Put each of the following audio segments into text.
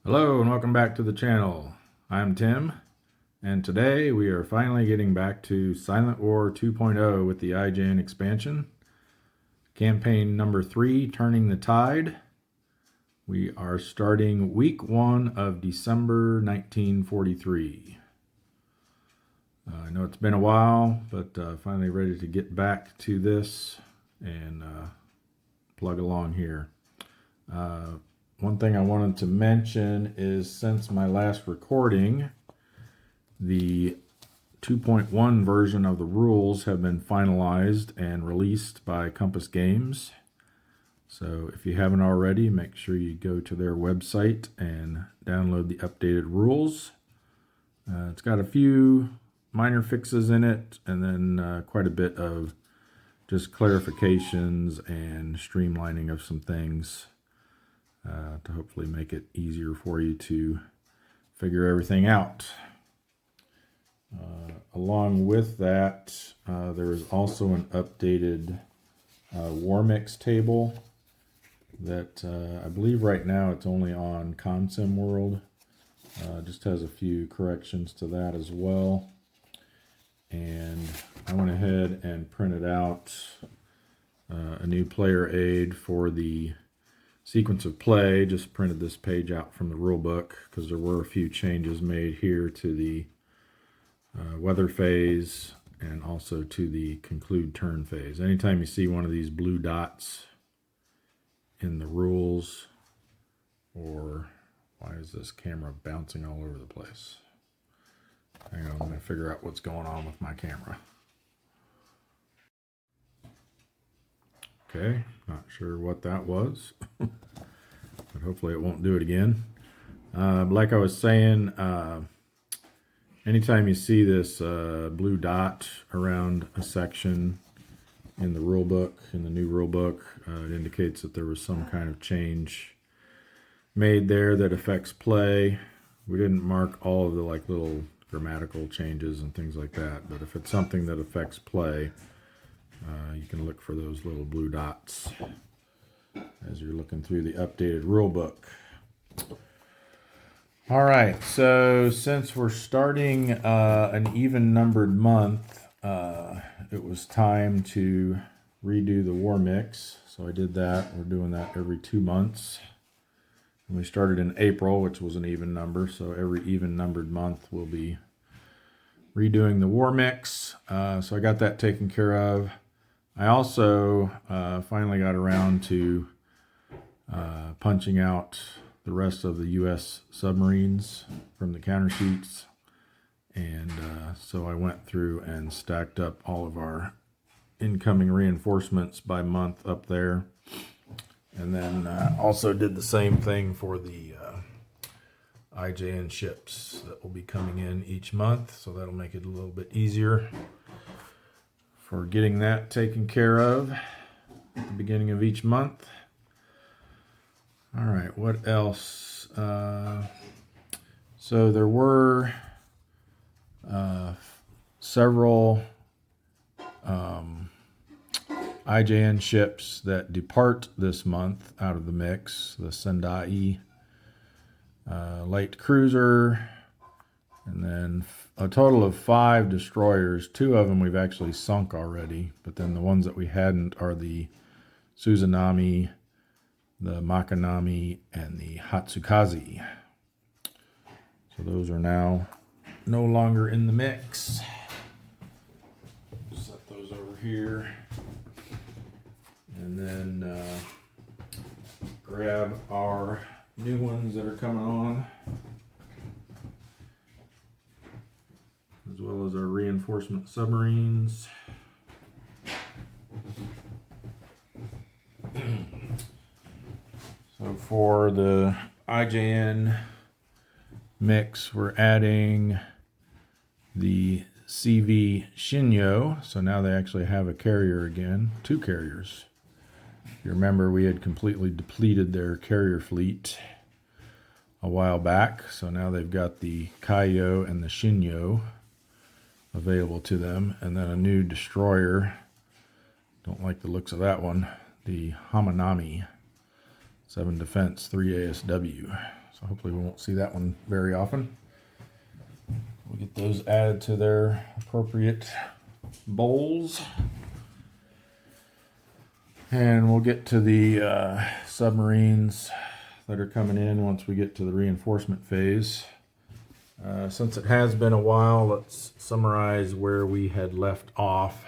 Hello and welcome back to the channel. I'm Tim, and today we are finally getting back to Silent War 2.0 with the IJN expansion. Campaign number 3, Turning the Tide. We are starting week 1 of December 1943. I know it's been a while, but finally ready to get back to this and plug along here. One thing I wanted to mention is since my last recording, the 2.1 version of the rules have been finalized and released by Compass Games. So if you haven't already, make sure you go to their website and download the updated rules. It's got a few minor fixes in it, and then quite a bit of just clarifications and streamlining of some things to hopefully make it easier for you to figure everything out. Along with that, there is also an updated war mix table that I believe right now it's only on Consim World. Just has a few corrections to that as well. And I went ahead and printed out a new player aid for the sequence of play. Just printed this page out from the rule book because there were a few changes made here to the weather phase and also to the conclude turn phase. Anytime you see one of these blue dots in the rules, or why is this camera bouncing all over the place? Hang on, I'm going to figure out what's going on with my camera. Okay, not sure what that was, but hopefully it won't do it again. Like I was saying, anytime you see this blue dot around a section in the rule book, in the new rule book, it indicates that there was some kind of change made there that affects play. We didn't mark all of the little grammatical changes and things like that, but if it's something that affects play, you can look for those little blue dots as you're looking through the updated rule book. All right, so since we're starting an even numbered month, it was time to redo the war mix. So I did that. We're doing that every 2 months. And we started in April, which was an even number. So every even numbered month we'll be redoing the war mix. So I got that taken care of. I also finally got around to punching out the rest of the U.S. submarines from the counter sheets. And so I went through and stacked up all of our incoming reinforcements by month up there. And then also did the same thing for the IJN ships that will be coming in each month. So that'll make it a little bit easier for getting that taken care of at the beginning of each month. All right, what else? So there were several IJN ships that depart this month out of the mix. The Sendai light cruiser, and then a total of 5 destroyers. 2 of them we've actually sunk already, but then the ones that we hadn't are the Suzanami, the Makanami, and the Hatsukaze. So those are now no longer in the mix. Set those over here. And then grab our new ones that are coming on, as well as our reinforcement submarines. So for the IJN mix, we're adding the CV Shinyo. So now they actually have a carrier again, 2 carriers. If you remember, we had completely depleted their carrier fleet a while back. So now they've got the Kaiyo and the Shinyo available to them. And then a new destroyer. Don't like the looks of that one. The Hamanami. 7 defense, 3 ASW. So hopefully we won't see that one very often. We'll get those added to their appropriate bowls. And we'll get to the submarines that are coming in once we get to the reinforcement phase. Since it has been a while, let's summarize where we had left off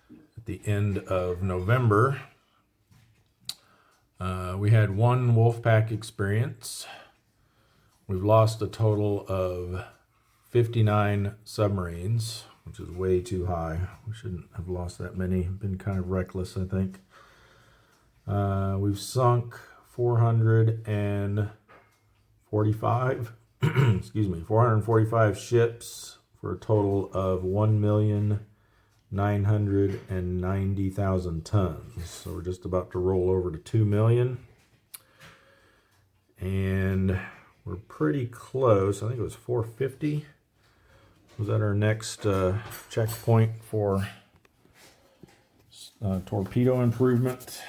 at the end of November. We had 1 Wolfpack experience. We've lost a total of 59 submarines, which is way too high. We shouldn't have lost that many. Been kind of reckless, I think. We've sunk 445 445 ships for a total of 1,990,000 tons. So we're just about to roll over to 2 million. And we're pretty close. I think it was 450. Was that our next checkpoint for torpedo improvement?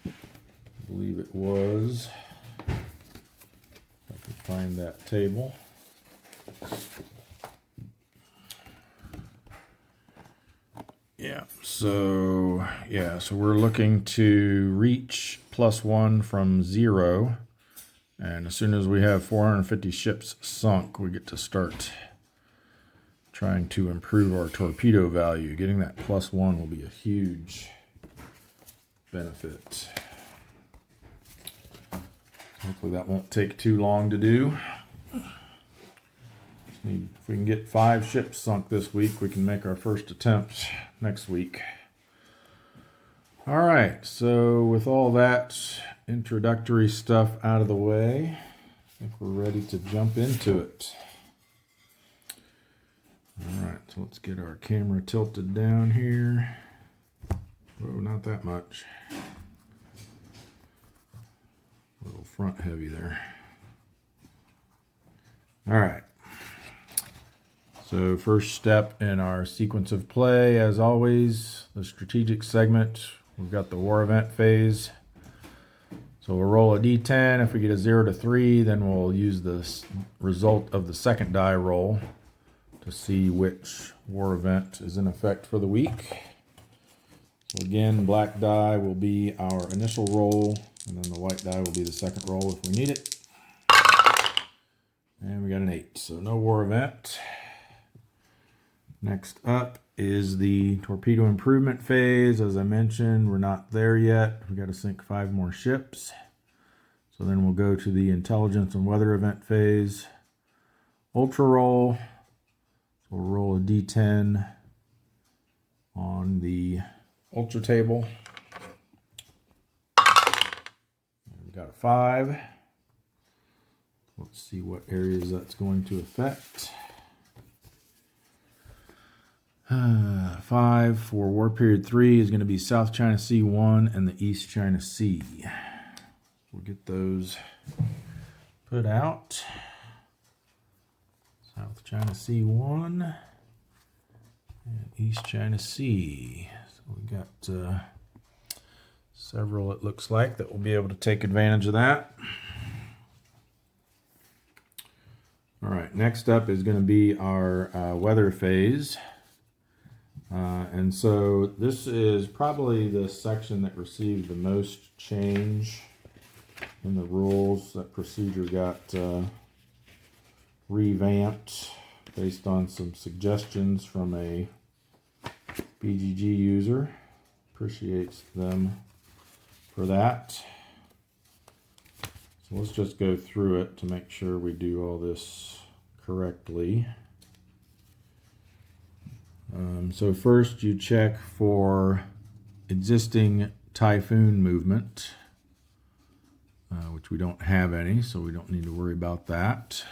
I believe it was. If I can find that table. So we're looking to reach +1 from 0. And as soon as we have 450 ships sunk, we get to start trying to improve our torpedo value. Getting that +1 will be a huge benefit. Hopefully that won't take too long to do. If we can get 5 ships sunk this week, we can make our first attempt next week. All right, so with all that introductory stuff out of the way, I think we're ready to jump into it. All right, so let's get our camera tilted down here. Whoa, not that much. A little front heavy there. All right. So first step in our sequence of play, as always, the strategic segment. We've got the war event phase. So we'll roll a d10. If we get a 0 to 3, then we'll use the result of the second die roll to see which war event is in effect for the week. So again, black die will be our initial roll, and then the white die will be the second roll if we need it. And we got an 8, so no war event. Next up is the torpedo improvement phase. As I mentioned, we're not there yet. We got to sink 5 more ships. So then we'll go to the intelligence and weather event phase. Ultra roll. So we'll roll a d10 on the ultra table. And we got a 5. Let's see what areas that's going to affect. 5 for War Period 3 is going to be South China Sea 1 and the East China Sea. We'll get those put out. South China Sea 1 and East China Sea. So we got several, it looks like, that will be able to take advantage of that. All right, next up is going to be our weather phase. And so this is probably the section that received the most change in the rules. That procedure got revamped based on some suggestions from a BGG user. Appreciates them for that. So let's just go through it to make sure we do all this correctly. So first you check for existing typhoon movement, which we don't have any, so we don't need to worry about that.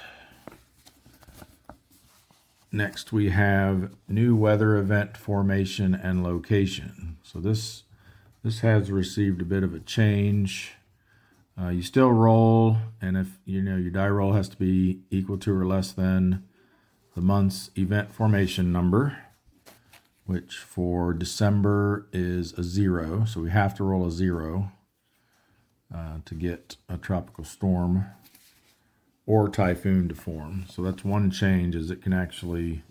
Next we have new weather event formation and location. So this has received a bit of a change. You still roll, and if you know your die roll has to be equal to or less than the month's event formation number, which for December is a 0, so we have to roll a 0. to get a tropical storm or typhoon to form. So that's one change, is it can actually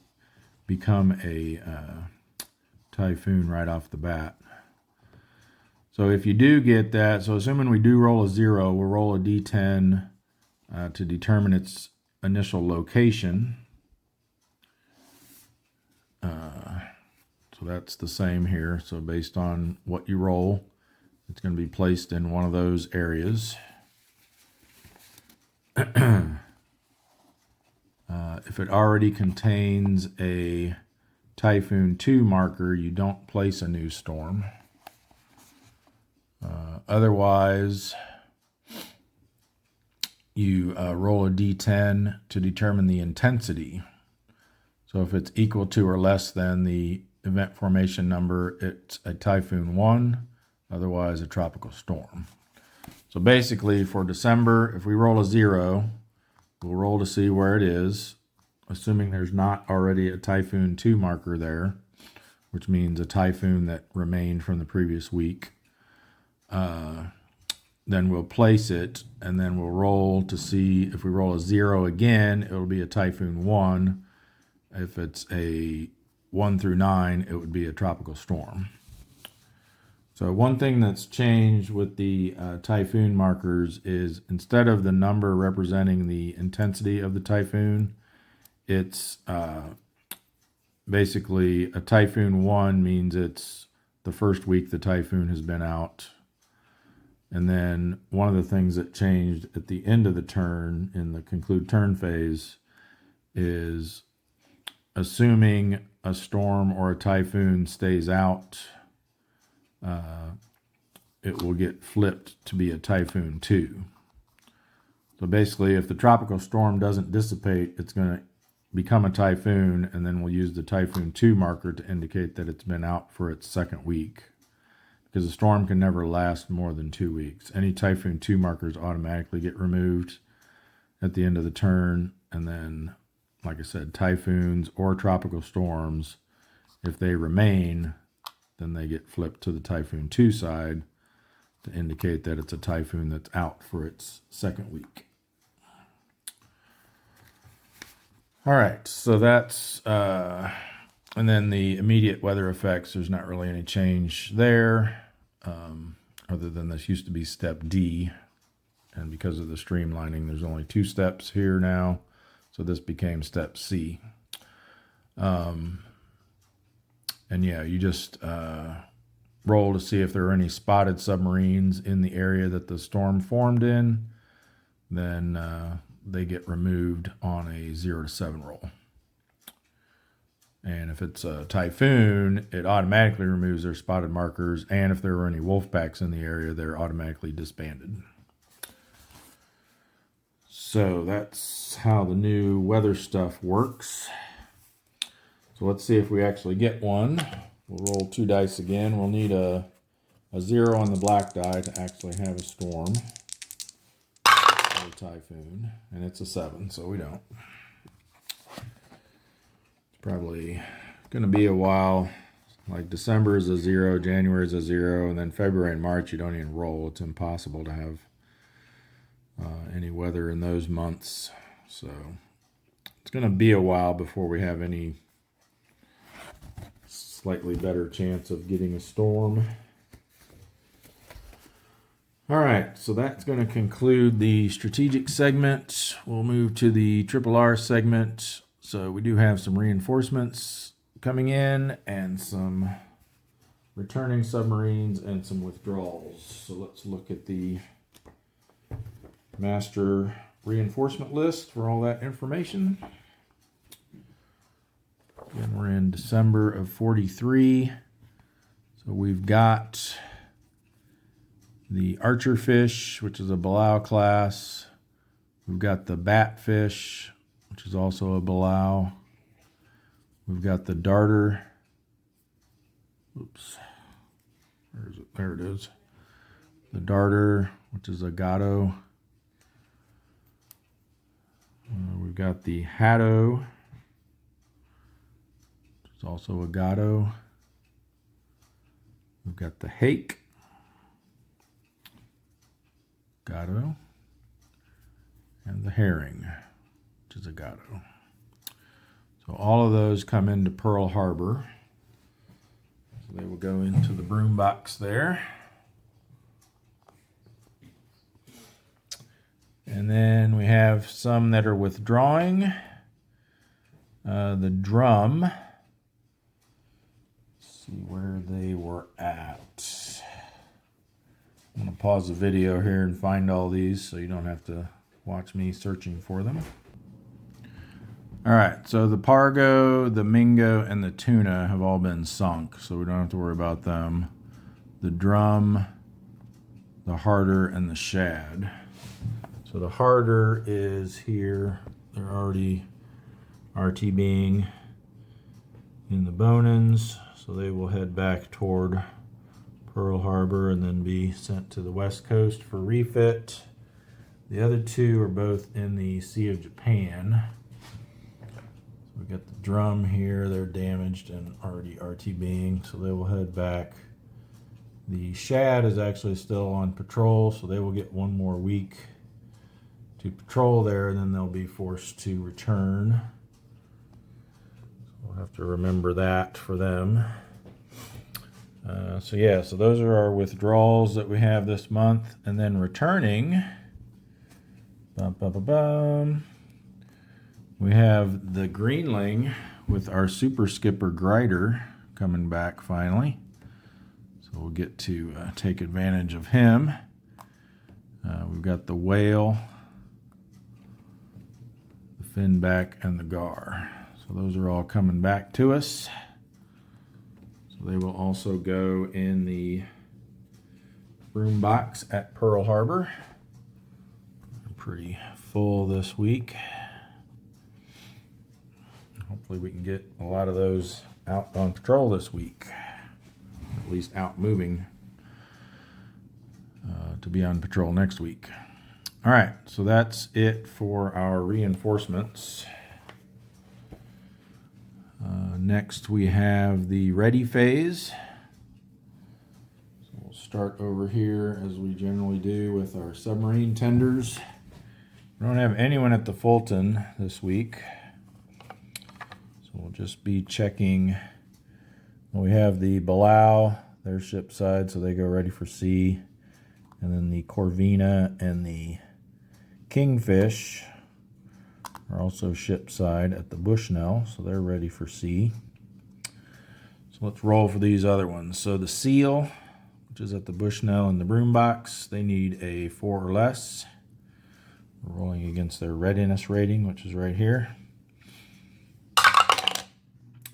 become a typhoon right off the bat. So if you do get that, so assuming we do roll a 0, we'll roll a D10 to determine its initial location. So that's the same here. So based on what you roll, it's going to be placed in one of those areas. If it already contains a Typhoon 2 marker, you don't place a new storm. Otherwise, you roll a D10 to determine the intensity. So if it's equal to or less than the event formation number, it's a Typhoon 1, otherwise a tropical storm. So basically for December, if we roll a 0, we'll roll to see where it is, assuming there's not already a Typhoon 2 marker there, which means a typhoon that remained from the previous week. Then we'll place it, and then we'll roll to see if we roll a 0 again, it'll be a Typhoon 1. If it's a 1 through 9, it would be a tropical storm. So one thing that's changed with the typhoon markers is instead of the number representing the intensity of the typhoon, it's basically a Typhoon 1 means it's the first week the typhoon has been out. And then one of the things that changed at the end of the turn, in the conclude turn phase, is assuming a storm or a typhoon stays out, it will get flipped to be a Typhoon 2. So basically, if the tropical storm doesn't dissipate, it's going to become a typhoon, and then we'll use the Typhoon 2 marker to indicate that it's been out for its second week. Because a storm can never last more than 2 weeks. Any Typhoon 2 markers automatically get removed at the end of the turn. And then, like I said, typhoons or tropical storms, if they remain, then they get flipped to the Typhoon 2 side to indicate that it's a typhoon that's out for its second week. All right, so that's, and then the immediate weather effects, there's not really any change there. Other than this used to be step D, and because of the streamlining, there's only 2 steps here now, so this became step C. And yeah, you just roll to see if there are any spotted submarines in the area that the storm formed in. Then they get removed on a 0 to 7 roll. And if it's a typhoon, it automatically removes their spotted markers. And if there were any wolf packs in the area, they're automatically disbanded. So that's how the new weather stuff works. So let's see if we actually get one. We'll roll 2 dice again. We'll need a 0 on the black die to actually have a storm or a typhoon. And it's a 7, so we don't. Probably going to be a while. Like December is a 0, January is a 0, and then February and March you don't even roll. It's impossible to have any weather in those months. So it's going to be a while before we have any slightly better chance of getting a storm. All right, so that's going to conclude the strategic segment. We'll move to the RRR segment. So we do have some reinforcements coming in and some returning submarines and some withdrawals. So let's look at the master reinforcement list for all that information. Again, we're in December of 43. So we've got the Archer Fish, which is a Belau class. We've got the Batfish, which is also a Belau. We've got the Darter. Oops. Where is it? There it is. The Darter, which is a Gatto. We've got the Haddo, which is also a Gatto. We've got the Hake. Gatto, and the herring, which is a Gatto. So all of those come into Pearl Harbor. So they will go into the broom box there. And then we have some that are withdrawing. The drum. Let's see where they were at. I'm going to pause the video here and find all these so you don't have to watch me searching for them. All right, so the Pargo, the Mingo, and the Tuna have all been sunk, so we don't have to worry about them. The drum, the Harder, and the Shad. So the Harder is here. They're already RTBing in the Bonins, so they will head back toward Pearl Harbor and then be sent to the West Coast for refit. The other two are both in the Sea of Japan. So we got the drum here, they're damaged and already RTBing, so they will head back. The Shad is actually still on patrol, so they will get one more week to patrol there, and then they'll be forced to return. So we'll have to remember that for them. So those are our withdrawals that we have this month. And then returning, we have the Greenling with our Super Skipper Grider coming back finally. So we'll get to take advantage of him. We've got the Whale, the Finback, and the Gar. So those are all coming back to us. They will also go in the room box at Pearl Harbor. I'm pretty full this week. Hopefully we can get a lot of those out on patrol this week. At least out moving to be on patrol next week. All right, so that's it for our reinforcements. Next we have the ready phase. So we'll start over here as we generally do with our submarine tenders. We don't have anyone at the Fulton this week. So we'll just be checking. We have the Belau, their ship side, so they go ready for sea. And then the Corvina and the Kingfish are also ship side at the Bushnell, so they're ready for sea. So let's roll for these other ones. So the Seal, which is at the Bushnell and the broom box, they need a 4 or less. We're rolling against their readiness rating, which is right here.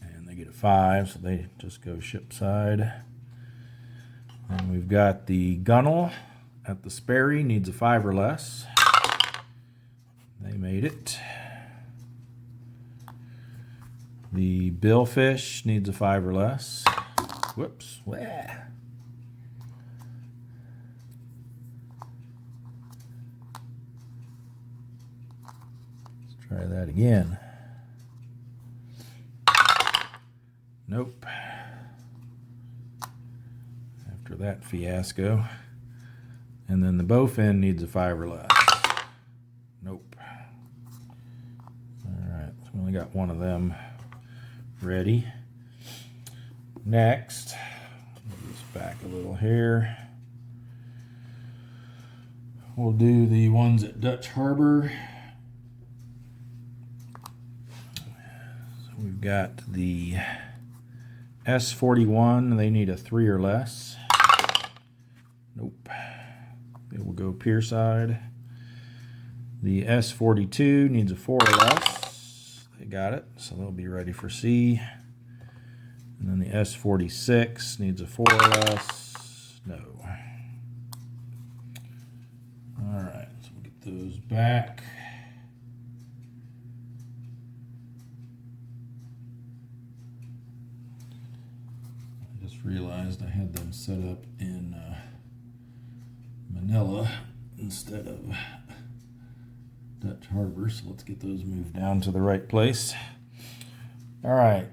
And they get a 5, so they just go ship side. And we've got the Gunnel at the Sperry, needs a 5 or less. They made it. The Billfish needs a 5 or less. Whoops. Wah. Let's try that again. Nope. After that fiasco. And then the Bowfin needs a 5 or less. Nope. Alright, so we only got one of them ready. Next, move this back a little here. We'll do the ones at Dutch Harbor. So we've got the S41, they need a 3 or less. Nope. They will go pier side. The S42 needs a 4 or less. They got it, so they'll be ready for sea. And then the S46 needs a 4 or less. No. All right, so we'll get those back. I just realized I had them set up in Manila instead of Dutch Harbor, so let's get those moved down to the right place. All right.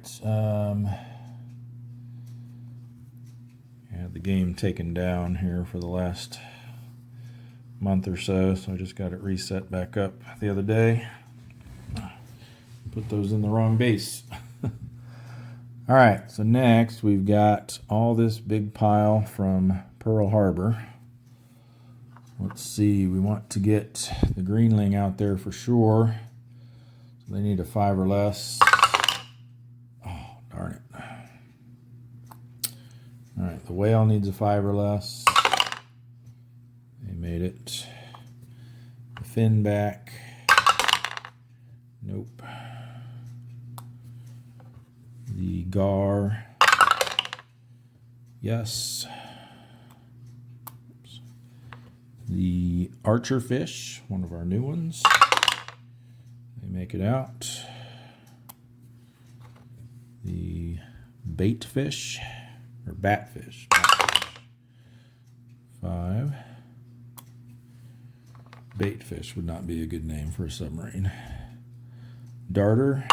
Had the game taken down here for the last month or so, so I just got it reset back up the other day. Put those in the wrong base. All right, so next we've got all this big pile from Pearl Harbor. Let's see, we want to get the greenling out there for sure. So they need a 5 or less. Oh, darn it. All right, the whale needs a 5 or less. They made it. The finback. Nope. The gar. Yes. Oops. The archer fish, one of our new ones. They make it out. The bait fish, or batfish. 5. Bait fish would not be a good name for a submarine. Darter.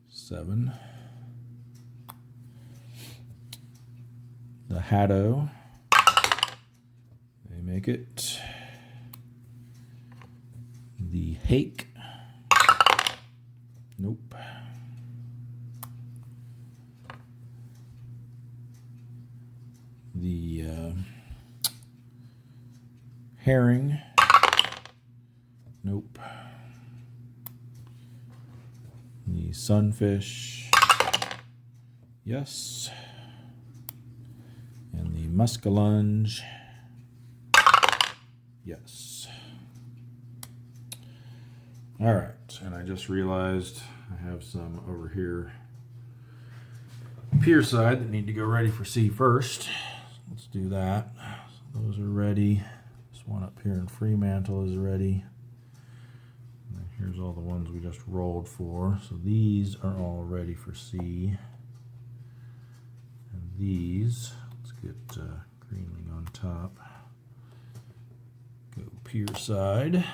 7. The Haddo. They make it. The hake. Nope. The herring. Nope. The sunfish. Yes. And the muskellunge. Yes. All right, and I just realized I have some over here pier side that need to go ready for sea first. Let's do that. So those are ready. This one up here in Fremantle is ready. And here's all the ones we just rolled for. So these are all ready for sea. And these, let's get greenling on top. Go pier side.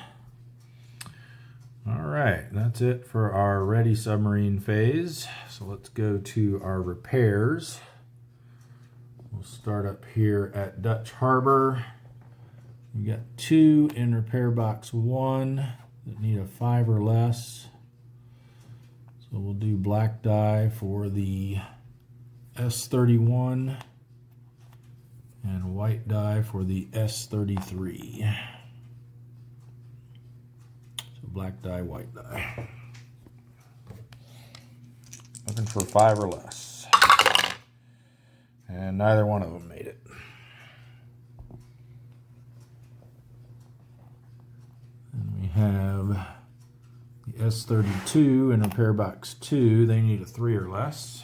All right, that's it for our ready submarine phase. So let's go to our repairs. We'll start up here at Dutch Harbor. We got 2 in repair box 1 that need a 5 or less. So we'll do black dye for the S31 and white dye for the S33. Black dye, white dye. Looking for 5 or less. And neither one of them made it. And we have the S32 in repair box 2. They need a 3 or less.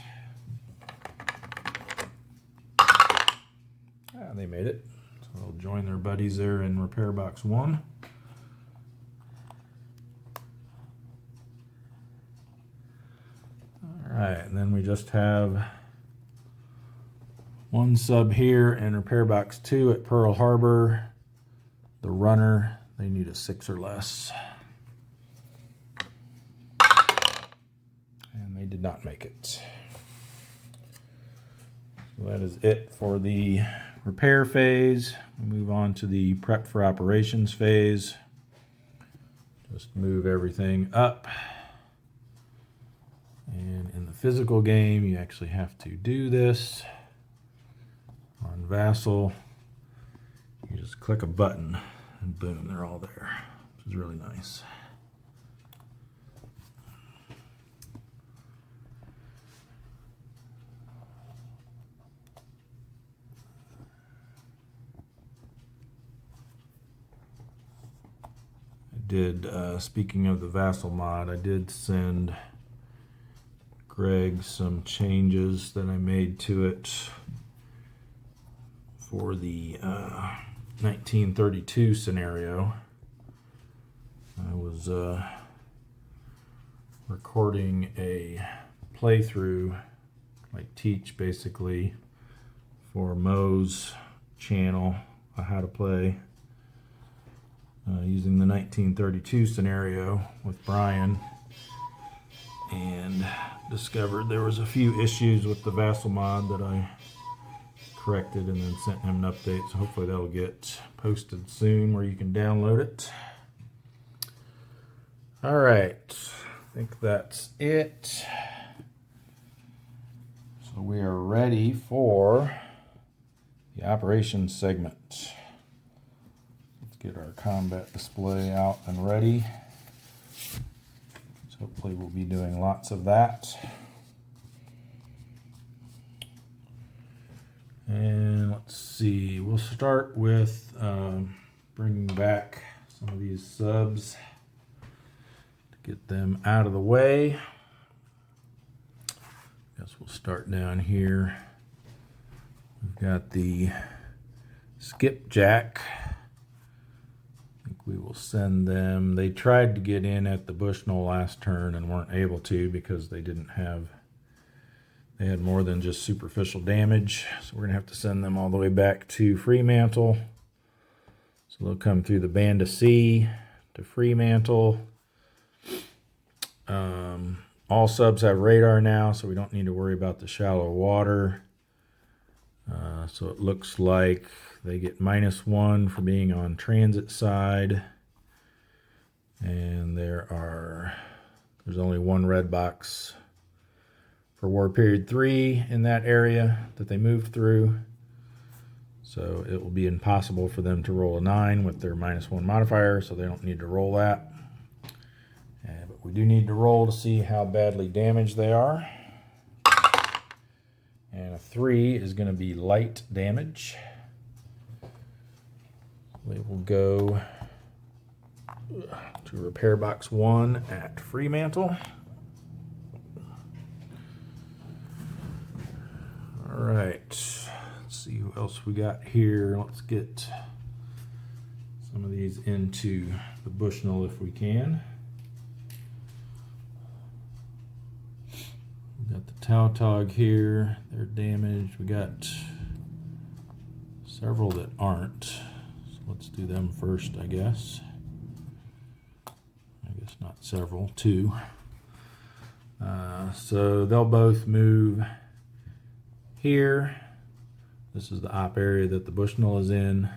Yeah, they made it. So they'll join their buddies there in repair box 1. Alright, and then we just have 1 sub here in repair box 2 at Pearl Harbor. The runner, they need a 6 or less. And they did not make it. So that is it for the repair phase. We move on to the prep for operations phase. Just move everything up. And in the physical game, you actually have to do this. On Vassal, you just click a button and boom, they're all there, which is really nice. I did, speaking of the Vassal mod, I did send Greg some changes that I made to it for the 1932 scenario. I was recording a playthrough, like teach basically, for Mo's channel how to play using the 1932 scenario with Brian, and discovered there was a few issues with the Vassal mod that I corrected and then sent him an update. So hopefully that'll get posted soon where you can download it. All right, I think that's it. So we are ready for the operations segment. Let's get our combat display out and ready. So hopefully we'll be doing lots of that. And let's see, we'll start with bringing back some of these subs to get them out of the way. Guess we'll start down here. We've got the skipjack. I think we will send them. They tried to get in at the Bushnell last turn and weren't able to because they had more than just superficial damage. So we're gonna have to send them all the way back to Fremantle. So they'll come through the Band of Sea to Fremantle. All subs have radar now, so we don't need to worry about the shallow water. So it looks like they get -1 for being on transit side. And there's only one red box for War Period 3 in that area that they moved through. So it will be impossible for them to roll a 9 with their -1 modifier, so they don't need to roll that. But we do need to roll to see how badly damaged they are. And a 3 is going to be light damage. They will go to repair box 1 at Fremantle. All right, let's see who else we got here. Let's get some of these into the Bushnell if we can. We got the Tautog here, they're damaged. We got several that aren't. So let's do them first, I guess. I guess not several, 2. So they'll both move here. This is the op area that the Bushnell is in.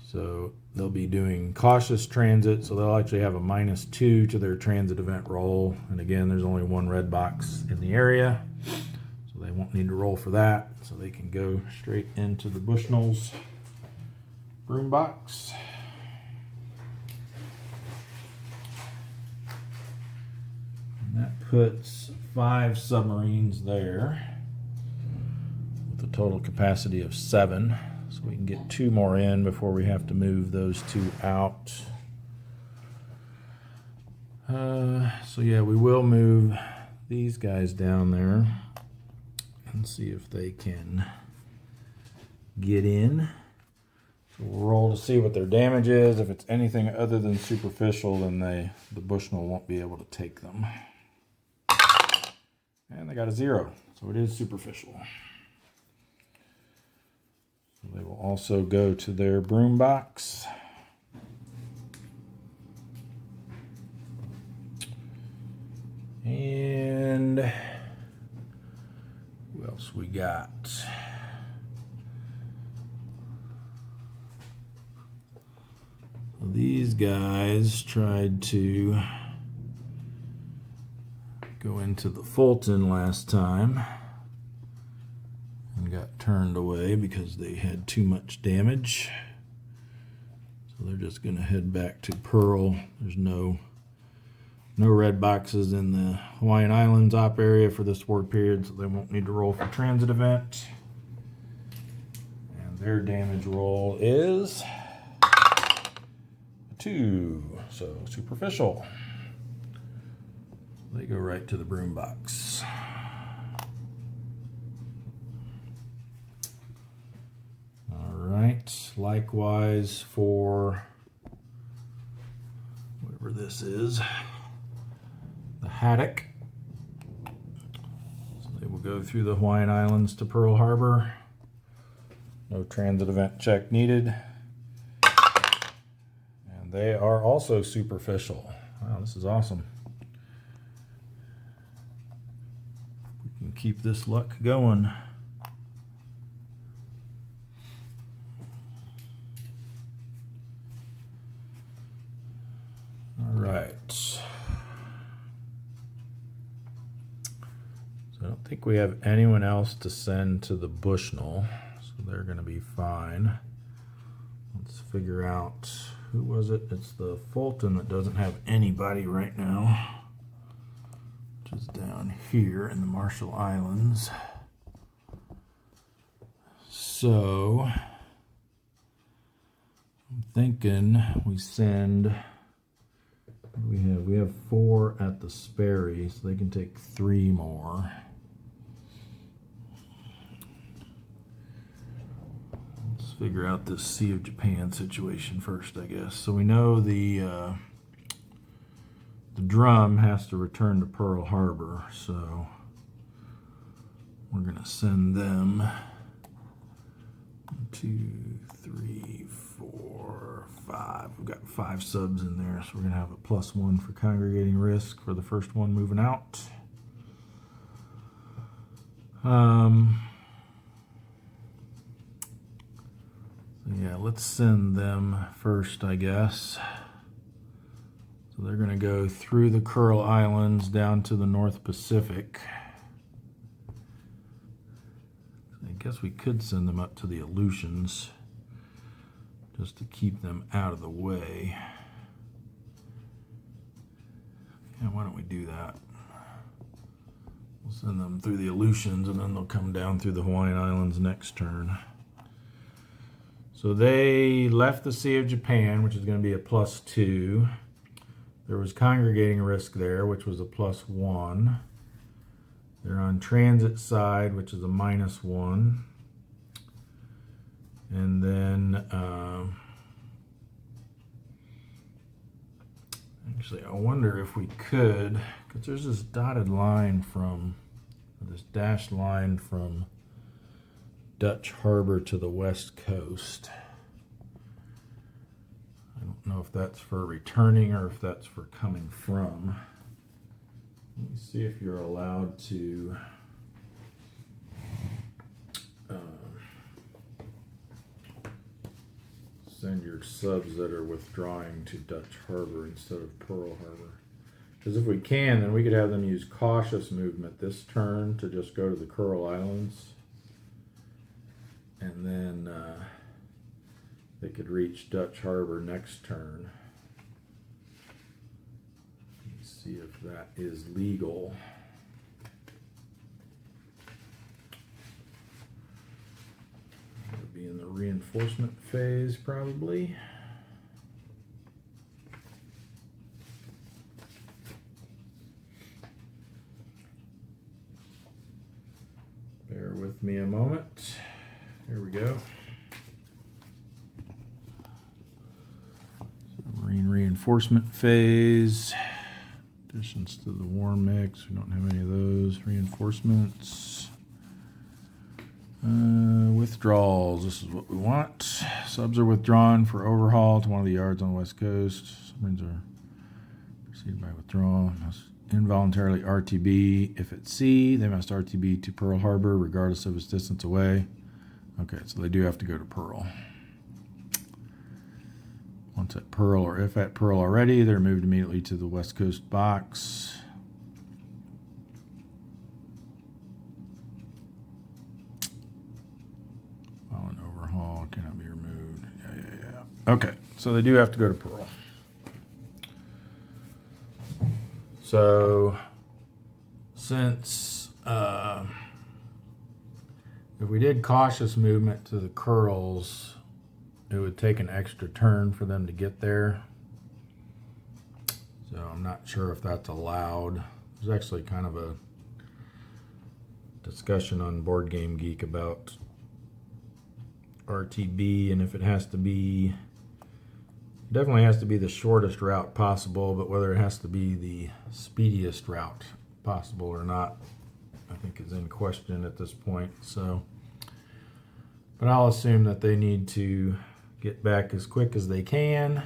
So they'll be doing cautious transit, so they'll actually have a -2 to their transit event roll. And again, there's only one red box in the area, so they won't need to roll for that. So they can go straight into the Bushnell's broom box. And that puts 5 submarines there, with a total capacity of 7. So we can get 2 more in before we have to move those 2 out. So yeah, we will move these guys down there and see if they can get in. So we'll roll to see what their damage is. If it's anything other than superficial, then the Bushnell won't be able to take them. And they got a 0, so it is superficial. They will also go to their broom box. And who else we got? These guys tried to go into the Fulton last time and got turned away because they had too much damage. So they're just going to head back to Pearl. There's no red boxes in the Hawaiian Islands op area for this war period, so they won't need to roll for transit event. And their damage roll is a 2, so superficial. They go right to the broom box. Right, likewise for whatever this is, the Haddock. So they will go through the Hawaiian Islands to Pearl Harbor. No transit event check needed. And they are also superficial. Wow, this is awesome. We can keep this luck going. right. So I don't think we have anyone else to send to the Bushnell, so they're going to be fine. Let's figure out, who was it? It's the Fulton that doesn't have anybody right now, which is down here in the Marshall Islands. So I'm thinking we send, we have 4 at the Sperry, so they can take 3 more. Let's figure out this Sea of Japan situation first, I guess. So we know the drum has to return to Pearl Harbor, so we're going to send them 1, 2, 3, 4, 5. We've got 5 subs in there, so we're going to have a +1 for congregating risk for the first one moving out. Yeah, let's send them first, I guess. So they're going to go through the Kuril Islands down to the North Pacific. I guess we could send them up to the Aleutians just to keep them out of the way. Yeah, why don't we do that? We'll send them through the Aleutians and then they'll come down through the Hawaiian Islands next turn. So they left the Sea of Japan, which is going to be a +2. There was congregating risk there, which was a +1. They're on transit side, which is a -1. And then, actually, I wonder if we could, because there's this dotted line from, this dashed line from Dutch Harbor to the west coast. I don't know if that's for returning or if that's for coming from. Let me see if you're allowed to send your subs that are withdrawing to Dutch Harbor instead of Pearl Harbor. Because if we can, then we could have them use cautious movement this turn to just go to the Kuril Islands. And then they could reach Dutch Harbor next turn. Let's see if that is legal. It'll be in the reinforcement phase probably. Bear with me a moment. Here we go. Marine reinforcement phase. Additions to the war mix. We don't have any of those. Reinforcements. Withdrawals. This is what we want. Subs are withdrawn for overhaul to one of the yards on the west coast. Submarines are preceded by withdrawal. Must involuntarily RTB. If at sea, they must RTB to Pearl Harbor regardless of its distance away. Okay, so they do have to go to Pearl. Once at Pearl, or if at Pearl already, they're moved immediately to the West Coast box. While an overhaul cannot be removed. Yeah. Okay, so they do have to go to Pearl. So, since if we did cautious movement to the Kurils, it would take an extra turn for them to get there. So I'm not sure if that's allowed. There's actually kind of a discussion on Board Game Geek about RTB and if it has to be, it definitely has to be the shortest route possible, but whether it has to be the speediest route possible or not, I think is in question at this point. So, but I'll assume that they need to get back as quick as they can.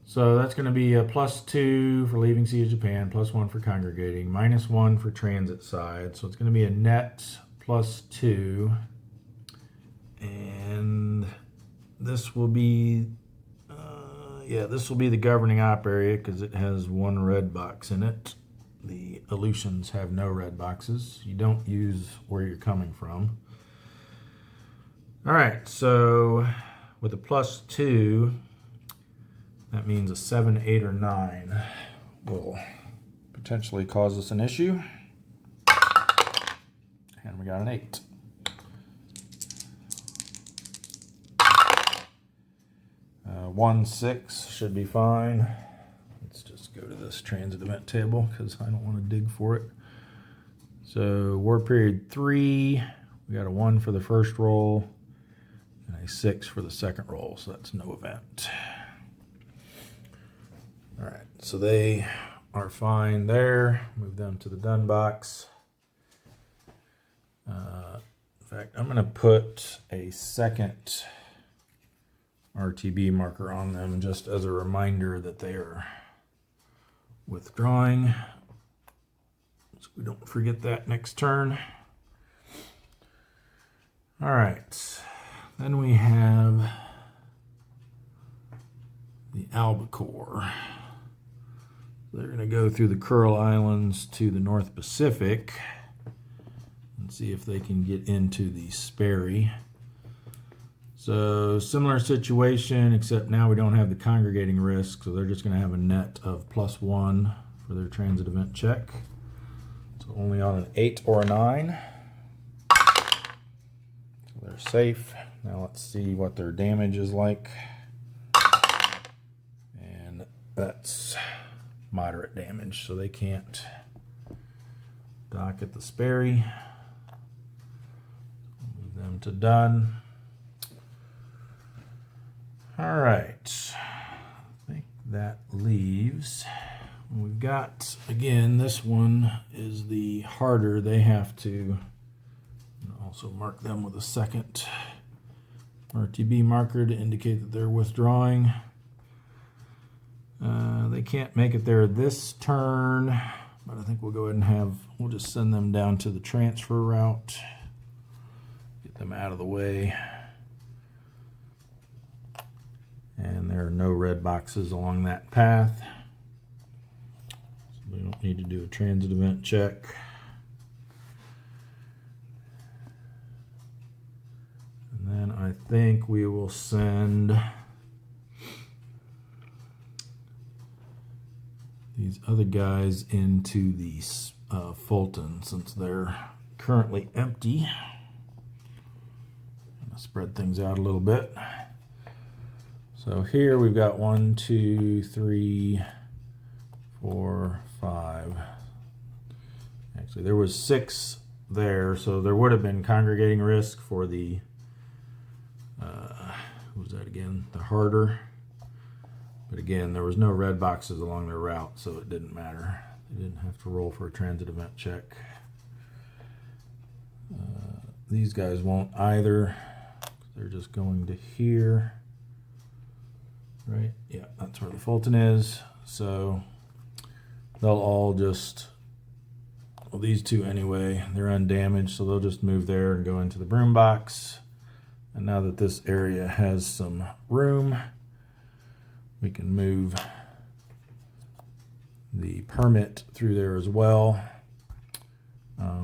So that's going to be a +2 for leaving Sea of Japan, +1 for congregating, -1 for transit side. So it's going to be a net +2. And this will be, yeah, this will be the governing op area because it has one red box in it. The elutions have no red boxes. You don't use where you're coming from. All right, so with a +2, that means a 7, 8, or 9 will potentially cause us an issue. And we got an 8. One 6 should be fine. Let's just go to this transit event table because I don't want to dig for it. So war period 3, we got a 1 for the first roll and a 6 for the second roll, so that's no event. All right, so they are fine there. Move them to the done box. In fact, I'm going to put a second RTB marker on them just as a reminder that they are withdrawing, so we don't forget that next turn. All right, then we have the albacore. They're going to go through the Kuril Islands to the North Pacific and see if they can get into the Sperry. So similar situation, except now we don't have the congregating risk, so they're just going to have a net of +1 for their transit event check. So only on an 8 or a 9. So they're safe. Now let's see what their damage is like. And that's moderate damage, so they can't dock at the Sperry. Move them to done. All right, I think that leaves. We've got, again, this one is the harder. They have to also mark them with a second RTB marker to indicate that they're withdrawing. They can't make it there this turn, but I think we'll go ahead and we'll just send them down to the transfer route, get them out of the way. And there are no red boxes along that path, so we don't need to do a transit event check. And then I think we will send these other guys into the Fulton since they're currently empty. I'm gonna spread things out a little bit. So here we've got 1, 2, 3, 4, 5. Actually, there was 6 there, so there would have been congregating risk for the, what was that again? The harder. But again, there was no red boxes along their route, so it didn't matter. They didn't have to roll for a transit event check. These guys won't either. They're just going to here. Right? Yeah, that's where the Fulton is. So they'll all just, well, these two anyway, they're undamaged, so they'll just move there and go into the broom box. And now that this area has some room, we can move the permit through there as well.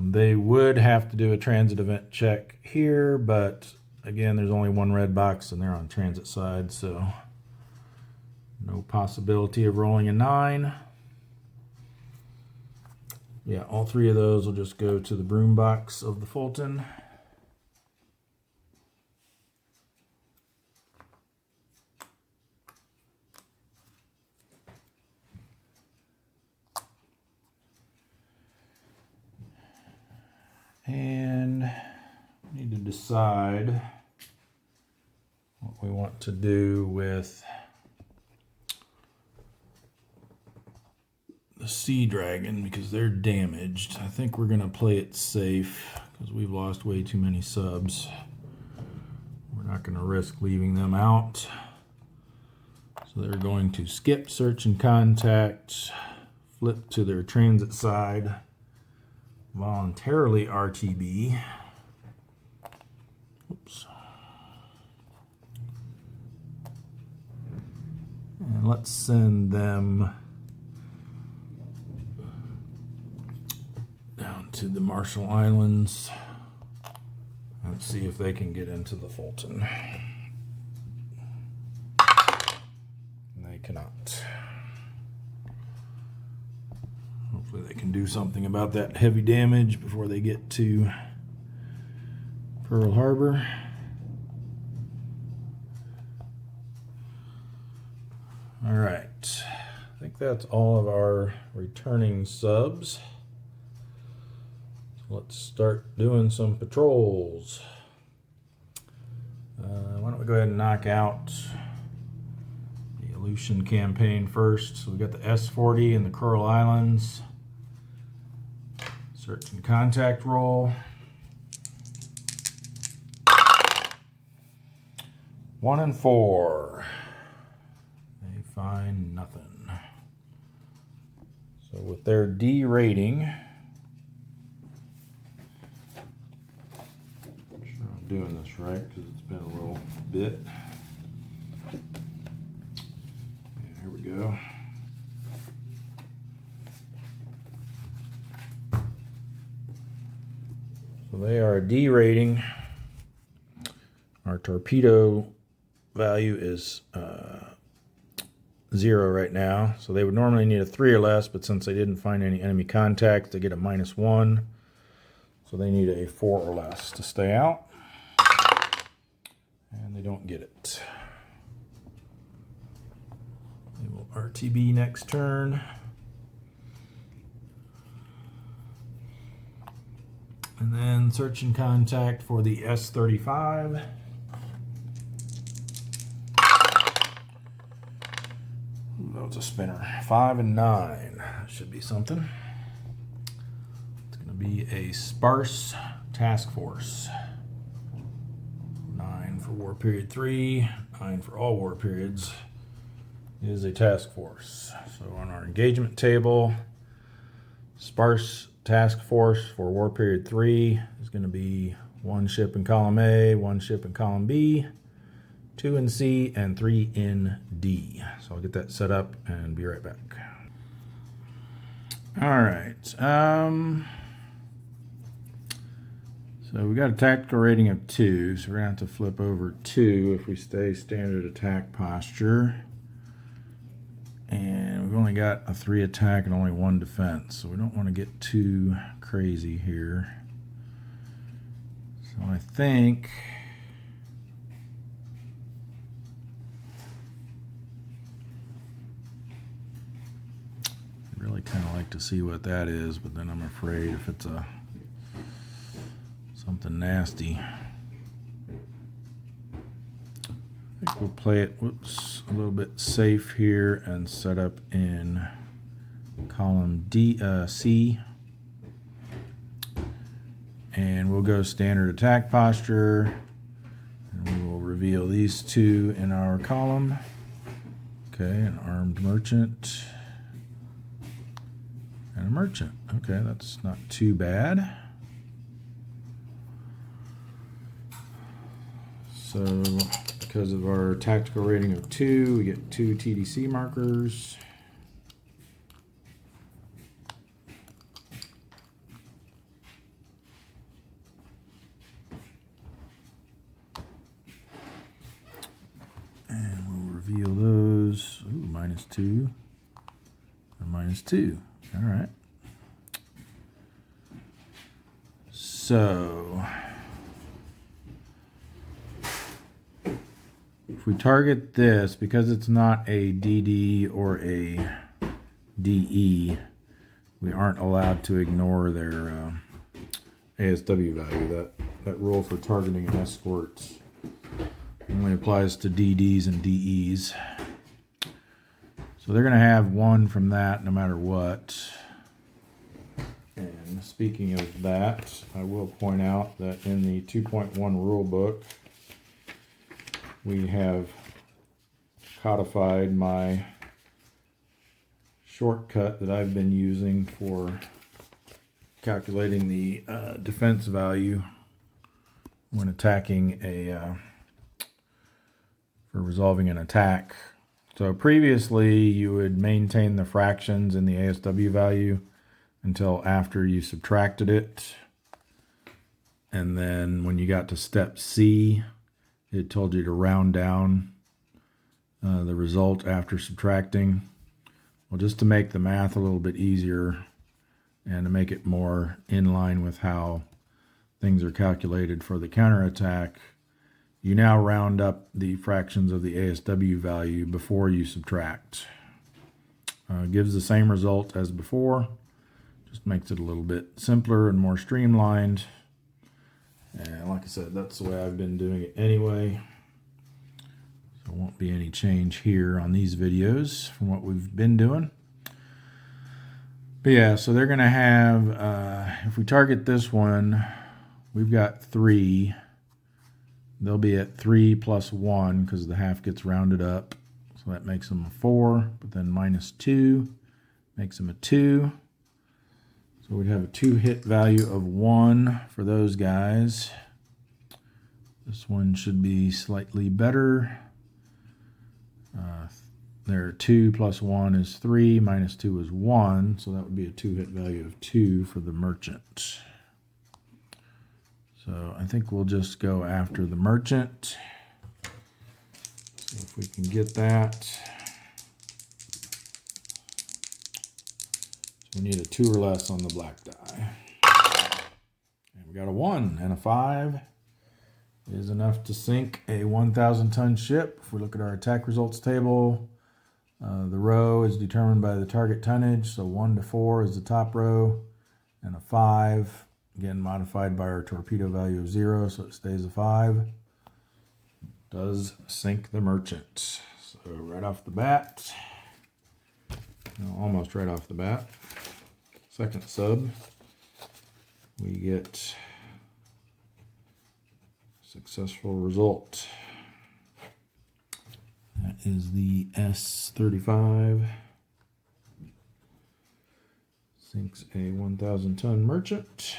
They would have to do a transit event check here, but again, there's only one red box and they're on transit side, so no possibility of rolling a 9. Yeah, all 3 of those will just go to the broom box of the Fulton. And we need to decide what we want to do with the Sea Dragon because they're damaged. I think we're going to play it safe because we've lost way too many subs. We're not going to risk leaving them out. So they're going to skip search and contact, flip to their transit side, voluntarily RTB. Oops. And let's send them down to the Marshall Islands. Let's see if they can get into the Fulton. They cannot. Hopefully they can do something about that heavy damage before they get to Pearl Harbor. All right, I think that's all of our returning subs. Let's start doing some patrols. Why don't we go ahead and knock out the Aleutian campaign first. So we got the S-40 and the Coral Islands. Search and contact roll. 1 and 4. They find nothing. So with their D rating, doing this right because it's been a little bit. And here we go. So they are a D rating. Our torpedo value is 0 right now. So they would normally need a 3 or less, but since they didn't find any enemy contact, they get a -1. So they need a 4 or less to stay out. And they don't get it. They will RTB next turn. And then search and contact for the S-35. Ooh, that was a spinner. 5 and 9. That should be something. It's going to be a sparse task force. 9 for War Period 3, 9 for all war periods, is a task force. So on our engagement table, sparse task force for War Period 3 is going to be 1 ship in column A, 1 ship in column B, 2 in C, and 3 in D. So I'll get that set up and be right back. All right. So we got a tactical rating of 2, so we're going to have to flip over 2 if we stay standard attack posture. And we've only got a 3 attack and only 1 defense, so we don't want to get too crazy here. So I think I'd really kind of like to see what that is, but then I'm afraid if it's a something nasty. I think we'll play it a little bit safe here and set up in column C. And we'll go standard attack posture. And we will reveal these 2 in our column. Okay, an armed merchant. And a merchant. Okay, that's not too bad. So, because of our tactical rating of 2, we get 2 TDC markers. And we'll reveal those. Ooh, -2 and -2. All right. So if we target this, because it's not a DD or a DE, we aren't allowed to ignore their ASW value. That rule for targeting an escort only applies to DDs and DEs. So they're going to have 1 from that no matter what. And speaking of that, I will point out that in the 2.1 rule book, we have codified my shortcut that I've been using for calculating the defense value when attacking for resolving an attack So previously you would maintain the fractions in the ASW value until after you subtracted it. And then when you got to step C, it told you to round down the result after subtracting. Well, just to make the math a little bit easier and to make it more in line with how things are calculated for the counterattack, you now round up the fractions of the ASW value before you subtract. Gives the same result as before, just makes it a little bit simpler and more streamlined. And like I said, that's the way I've been doing it anyway. So there won't be any change here on these videos from what we've been doing. But yeah, so they're going to have, if we target this one, we've got 3. They'll be at 3 plus 1 because the half gets rounded up. So that makes them a 4, but then minus 2 makes them a 2. So we'd have a 2 hit value of 1 for those guys. This one should be slightly better. There, 2 plus 1 is 3, minus 2 is 1. So that would be a 2 hit value of 2 for the merchant. So I think we'll just go after the merchant. See if we can get that. So we need a 2 or less on the black die. And we got a 1 and a 5 is enough to sink a 1,000-ton ship. If we look at our attack results table, the row is determined by the target tonnage. So 1 to 4 is the top row, and a 5. Again, modified by our torpedo value of 0, so it stays a 5. Does sink the merchant. So right off the bat, no, almost right off the bat, second sub, we get successful result. That is the S-35. Sinks a 1,000-ton merchant.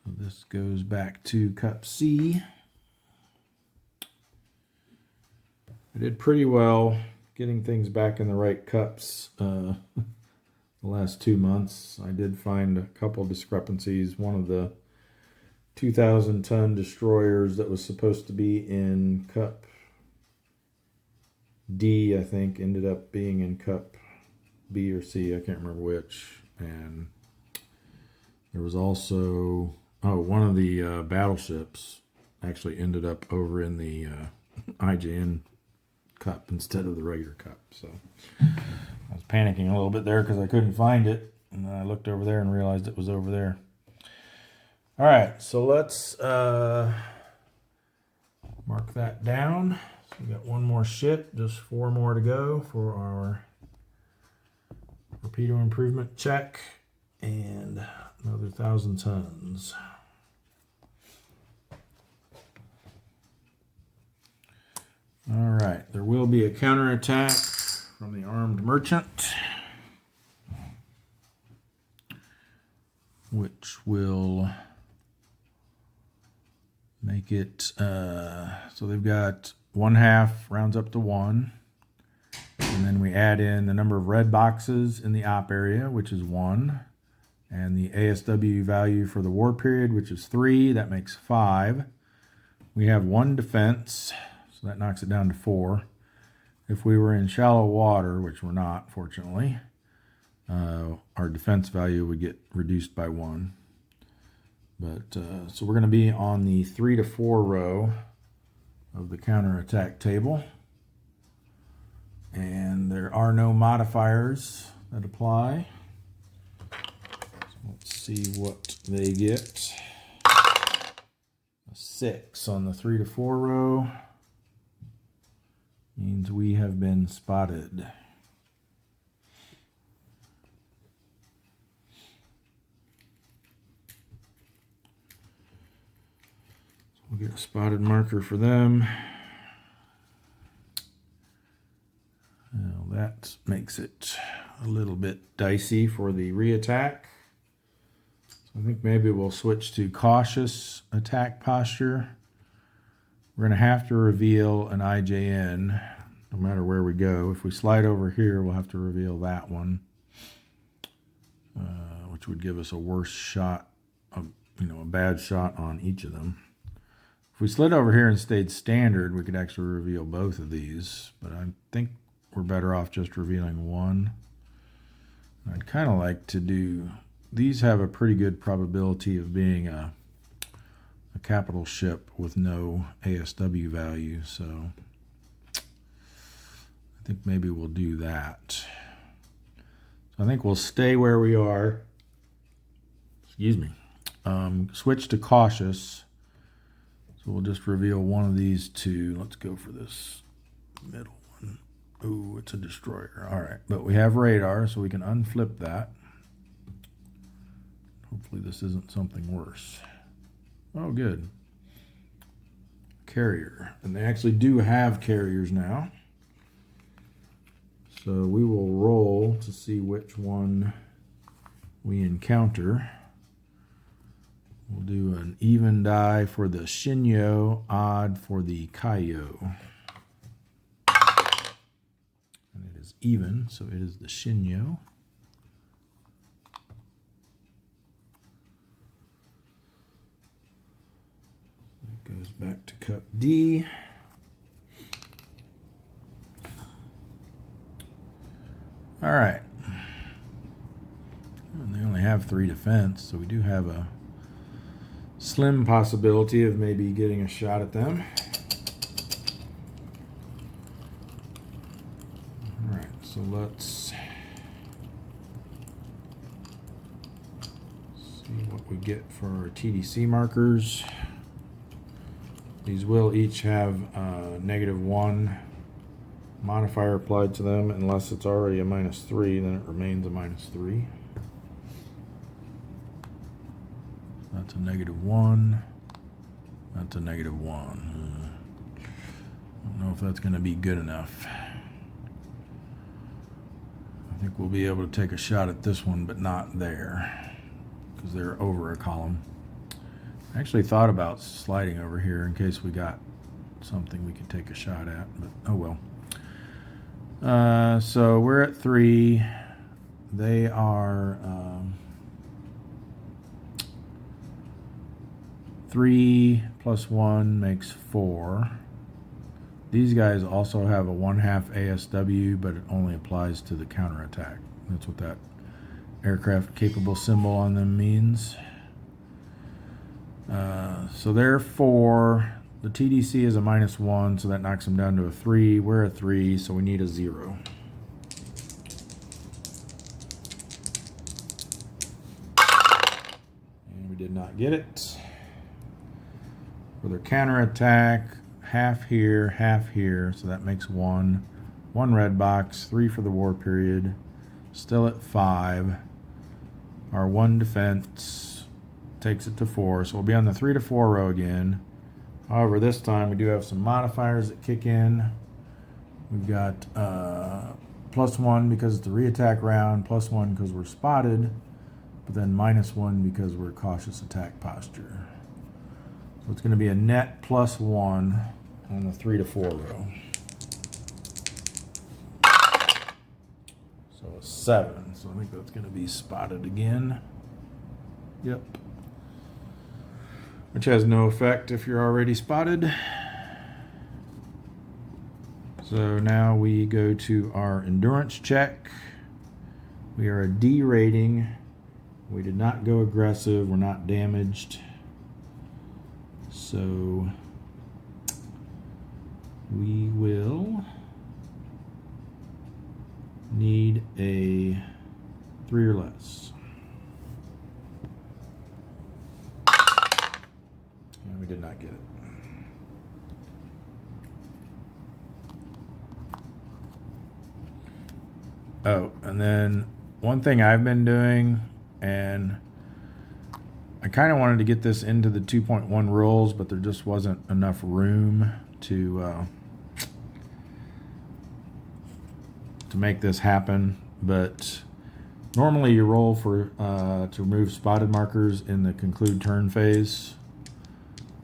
So this goes back to Cup C. I did pretty well getting things back in the right cups the last 2 months. I did find a couple discrepancies. One of the 2,000-ton destroyers that was supposed to be in Cup D, I think, ended up being in Cup B or C. I can't remember which. And there was also... one of the battleships actually ended up over in the IJN cup instead of the regular cup. So I was panicking a little bit there because I couldn't find it. And then I looked over there and realized it was over there. All right, so let's mark that down. So we got one more ship, just 4 more to go for our torpedo improvement check. And another 1,000 tons. All right, there will be a counterattack from the armed merchant, which will make it, so they've got 1/2 rounds up to 1. And then we add in the number of red boxes in the op area, which is 1. And the ASW value for the war period, which is 3, that makes 5. We have 1 defense, so that knocks it down to 4. If we were in shallow water, which we're not, fortunately, our defense value would get reduced by 1. But so we're going to be on the 3 to 4 row of the counterattack table. And there are no modifiers that apply. Let's see what they get. A 6 on the 3 to 4 row means we have been spotted. So we'll get a spotted marker for them. Well, that makes it a little bit dicey for the re-attack. I think maybe we'll switch to cautious attack posture we're going to have to reveal an IJN no matter where we go. If we slide over here, we'll have to reveal that one, which would give us a worse shot, a bad shot on each of them. If we slid over here and stayed standard, we could actually reveal both of these, but I think we're better off just revealing one. I'd kind of like to do, these have a pretty good probability of being a capital ship with no ASW value, so I think maybe we'll do that. So I think we'll stay where we are. Excuse me. Switch to cautious. So we'll just reveal one of these two. Let's go for this middle one. Oh, it's a destroyer. All right, but we have radar, so we can unflip that. Hopefully this isn't something worse. Oh, good. Carrier. And they actually do have carriers now. So we will roll to see which one we encounter. We'll do an even die for the Shinyo, odd for the Kaiyo. And it is even, so it is the Shinyo. It goes back to cup D. All right. And they only have 3 defense, so we do have a slim possibility of maybe getting a shot at them. All right, so let's see what we get for our TDC markers. These will each have -1 modifier applied to them, unless it's already a -3, then it remains a -3. That's a -1. That's a -1. I don't know if that's going to be good enough. I think we'll be able to take a shot at this one, but not there, because they're over a column. I actually thought about sliding over here in case we got something we could take a shot at, but oh well. So we're at 3. They are 3 + 1 makes 4. These guys also have a 1/2 ASW, but it only applies to the counterattack. That's what that aircraft capable symbol on them means. So they're 4. The TDC is a -1, so that knocks them down to a 3. We're a 3, so we need a 0. And we did not get it. For their counterattack, half here, so that makes 1. 1 red box, 3 for the war period. Still at 5. Our 1 defense takes it to 4, so we'll be on the 3 to 4 row again. However, this time we do have some modifiers that kick in. We've got +1 because it's a reattack round, +1 because we're spotted, but then -1 because we're cautious attack posture. So it's going to be a net +1 on the 3 to 4 row. So a 7. So I think that's going to be spotted again. Yep. Which has no effect if you're already spotted. So now we go to our endurance check. We are a D rating. We did not go aggressive. We're not damaged. So we will need a 3 or less. And we did not get it. Oh, and then one thing I've been doing, and I kind of wanted to get this into the 2.1 rules, but there just wasn't enough room to make this happen. But normally you roll for to remove spotted markers in the conclude turn phase.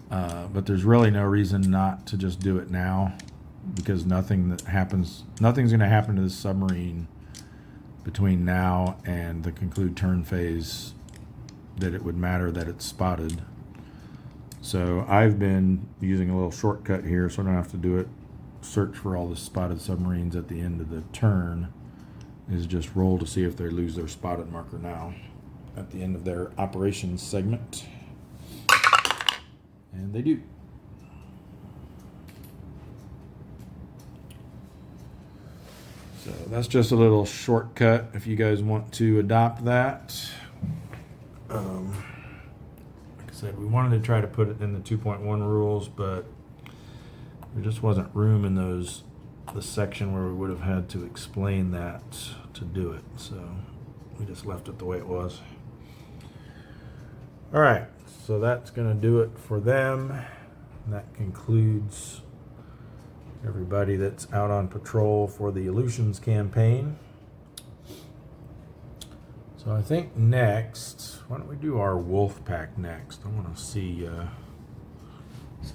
But there's really no reason not to just do it now, because nothing's going to happen to this submarine between now and the conclude turn phase that it would matter that it's spotted. So I've been using a little shortcut here so I don't have to search for all the spotted submarines at the end of the turn, is just roll to see if they lose their spotted marker now at the end of their operations segment. And they do. So that's just a little shortcut if you guys want to adopt that. Like I said, we wanted to try to put it in the 2.1 rules, but there just wasn't room in the section where we would have had to explain that to do it. So we just left it the way it was. All right, so that's going to do it for them. And that concludes everybody that's out on patrol for the Aleutians campaign. So I think next, why don't we do our wolf pack next? I want to see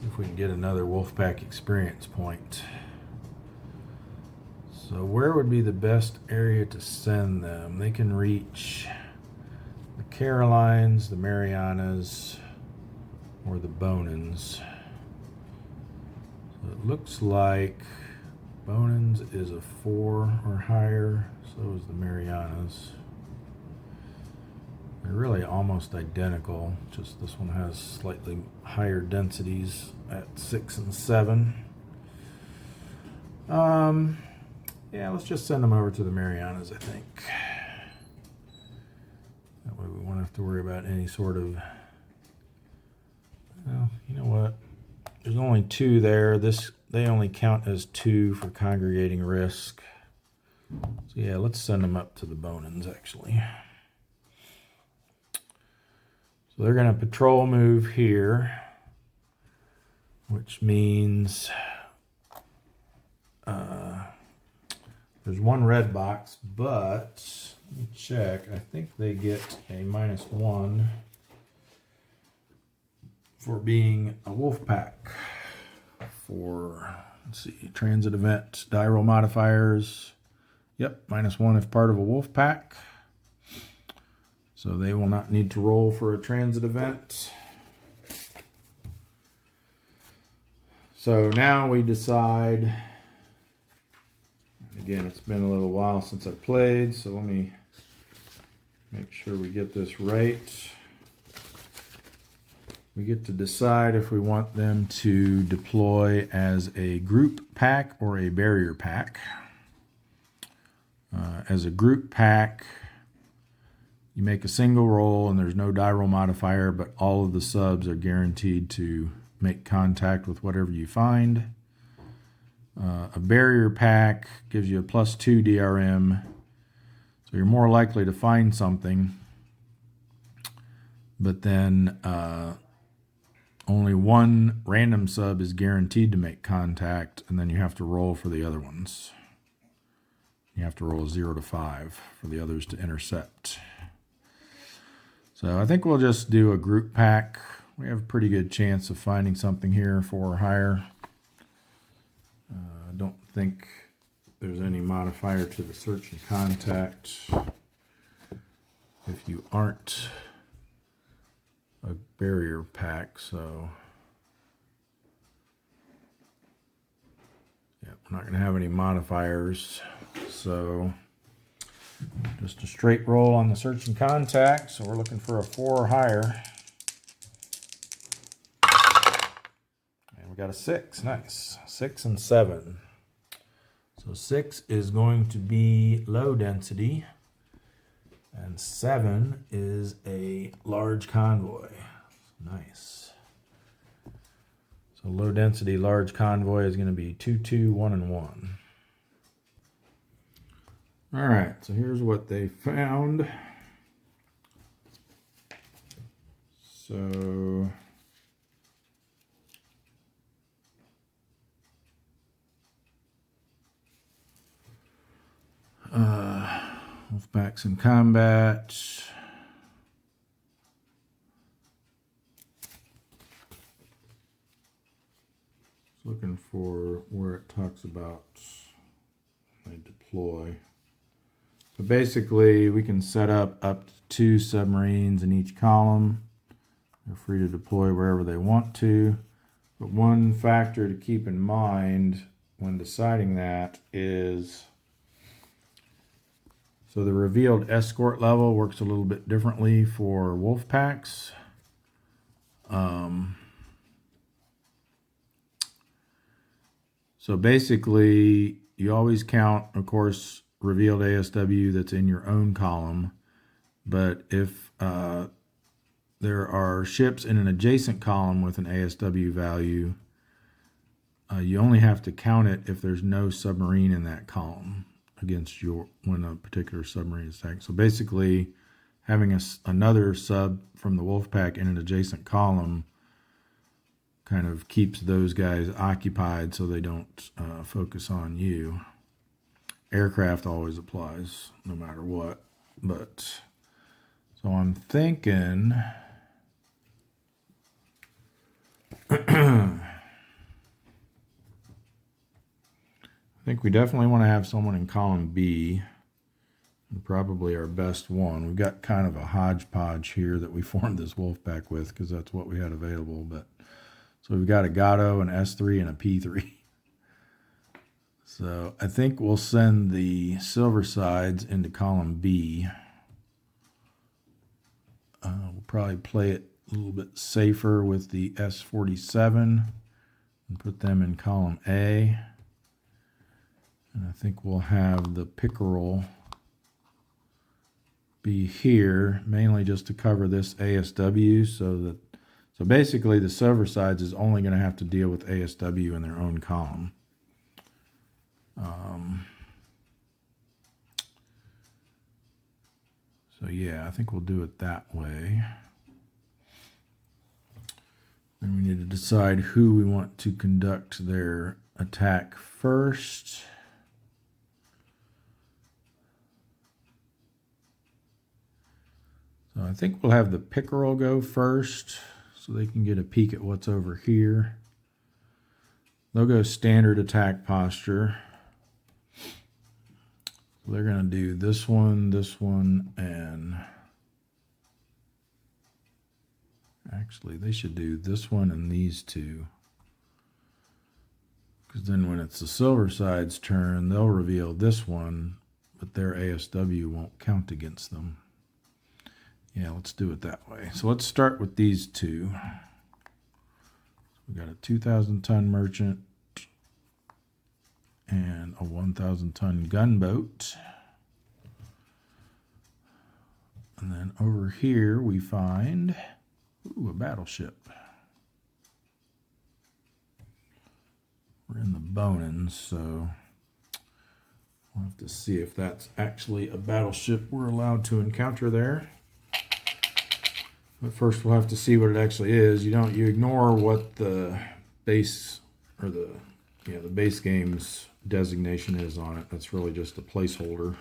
if we can get another wolf pack experience point. So where would be the best area to send them? They can reach the Carolines, the Marianas, or the Bonins. So it looks like Bonins is a 4 or higher, so is the Marianas. They're really almost identical, just this one has slightly higher densities at 6 and 7. Yeah, let's just send them over to the Marianas, I think. That way we won't have to worry about any sort of... Well, you know what? There's only 2 there. They only count as 2 for congregating risk. So yeah, let's send them up to the Bonins, actually. So they're going to patrol move here, which means there's 1 red box, but let me check. I think they get a -1 for being a wolf pack. For, let's see, transit event, die roll modifiers. Yep, -1 if part of a wolf pack. So they will not need to roll for a transit event. So now we decide, again, it's been a little while since I played, so let me make sure we get this right. We get to decide if we want them to deploy as a group pack or a barrier pack. As a group pack, you make a single roll and there's no die roll modifier, but all of the subs are guaranteed to make contact with whatever you find. A barrier pack gives you a +2 DRM, so you're more likely to find something, but then only 1 random sub is guaranteed to make contact, and then you have to roll for the other ones. You have to roll 0 to 5 for the others to intercept. So I think we'll just do a group pack. We have a pretty good chance of finding something here 4 or higher. I don't think there's any modifier to the search and contact if you aren't a barrier pack, so yeah, we're not going to have any modifiers, so just a straight roll on the search and contact. So we're looking for a 4 or higher, and we got a 6. Nice. 6 and 7. So 6 is going to be low density, and 7 is a large convoy. Nice. So low density large convoy is going to be 2, 2, 1, and 1. All right, so here's what they found. So Wolfpacks in combat. one for where it talks about they deploy. So basically, we can set up to 2 submarines in each column. They're free to deploy wherever they want to. But one factor to keep in mind when deciding that is, so the revealed escort level works a little bit differently for wolf packs. So basically, you always count, of course, revealed ASW that's in your own column. But if there are ships in an adjacent column with an ASW value, you only have to count it if there's no submarine in that column against when a particular submarine is attacked. So basically, having another sub from the Wolfpack in an adjacent column kind of keeps those guys occupied so they don't focus on you. Aircraft always applies no matter what. But so I'm thinking I think we definitely want to have someone in column B, and probably our best one. We've got kind of a hodgepodge here that we formed this Wolfpack with because that's what we had available. But so we've got a Gato, an S3, and a P3. So I think we'll send the silver sides into column B. We'll probably play it a little bit safer with the S47 and put them in column A. And I think we'll have the pickerel be here, mainly just to cover this ASW, so basically the silver sides is only going to have to deal with ASW in their own column. So yeah, I think we'll do it that way. Then we need to decide who we want to conduct their attack first. So I think we'll have the pickerel go first so they can get a peek at what's over here. They'll go standard attack posture. So they're going to do this one, and actually they should do this one and these two. Because then when it's the silver side's turn, they'll reveal this one, but their ASW won't count against them. Yeah, let's do it that way. So let's start with these two. We got a 2,000-ton merchant and a 1,000-ton gunboat. And then over here we find a battleship. We're in the Bonans, so we'll have to see if that's actually a battleship we're allowed to encounter there. But first we'll have to see what it actually is. You ignore what the base or the base game's designation is on it. That's really just a placeholder.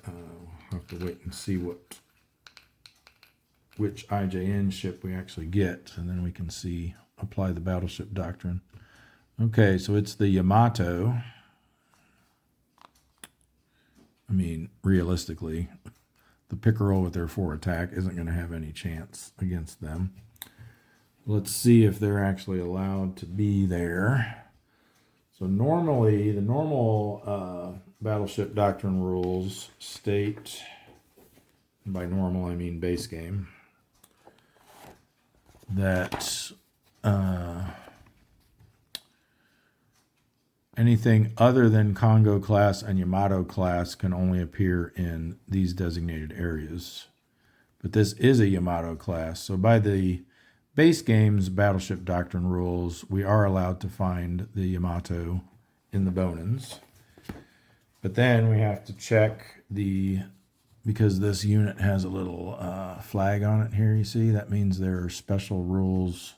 We'll have to wait and see which IJN ship we actually get, and then we can apply the battleship doctrine. Okay, so it's the Yamato. I mean, realistically, the pickerel with their 4 attack isn't going to have any chance against them. Let's see if they're actually allowed to be there. So normally, the normal battleship doctrine rules state, and by normal I mean base game, that anything other than Congo class and Yamato class can only appear in these designated areas. But this is a Yamato class, so by the base game's battleship doctrine rules, we are allowed to find the Yamato in the Bonans. But then we have to check because this unit has a little flag on it here, you see, that means there are special rules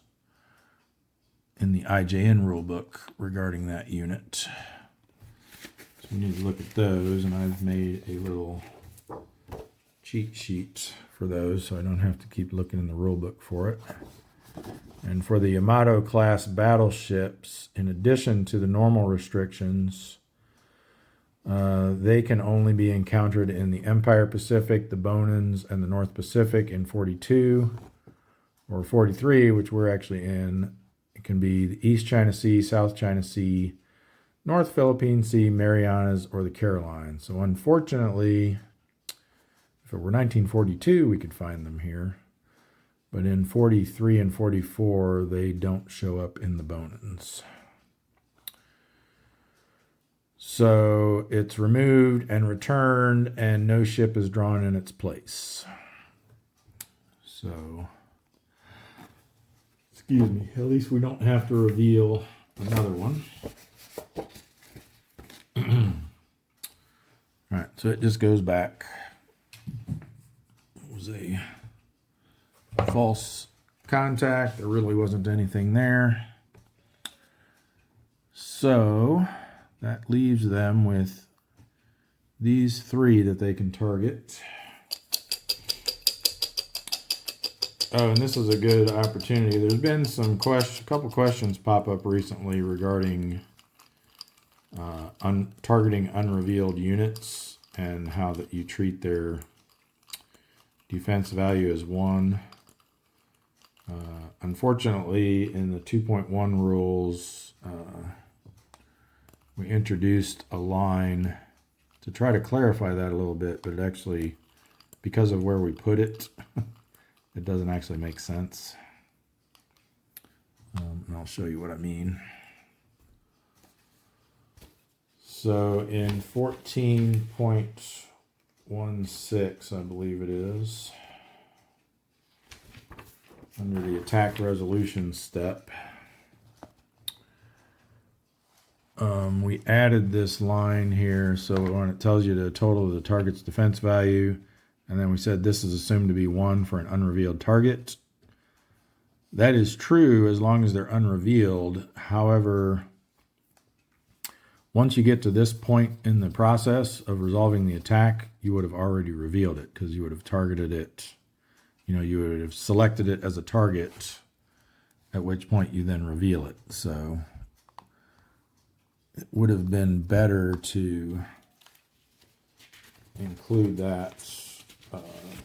in the IJN rulebook regarding that unit. So we need to look at those, and I've made a little cheat sheet for those so I don't have to keep looking in the rulebook for it. And for the Yamato class battleships, in addition to the normal restrictions, they can only be encountered in the Empire Pacific, the Bonins, and the North Pacific in 42 or 43, which we're actually in. It can be the East China Sea, South China Sea, North Philippine Sea, Marianas, or the Carolines. So unfortunately, if it were 1942, we could find them here. But in 43 and 44, they don't show up in the Bonins. So it's removed and returned, and no ship is drawn in its place. So, excuse me, at least we don't have to reveal another one. All right, so it just goes back. It was a false contact. There really wasn't anything there. So that leaves them with these three that they can target. Oh, and this is a good opportunity. There's been some couple questions pop up recently regarding targeting unrevealed units and how that you treat their defense value as 1. Unfortunately, in the 2.1 rules, we introduced a line to try to clarify that a little bit, but it actually, because of where we put it, it doesn't actually make sense. And I'll show you what I mean. So in 14.16, I believe it is, under the attack resolution step, we added this line here. So when it tells you the total of the target's defense value, and then we said this is assumed to be 1 for an unrevealed target. That is true as long as they're unrevealed. However, once you get to this point in the process of resolving the attack, you would have already revealed it because you would have targeted it. You would have selected it as a target, at which point you then reveal it. So it would have been better to include that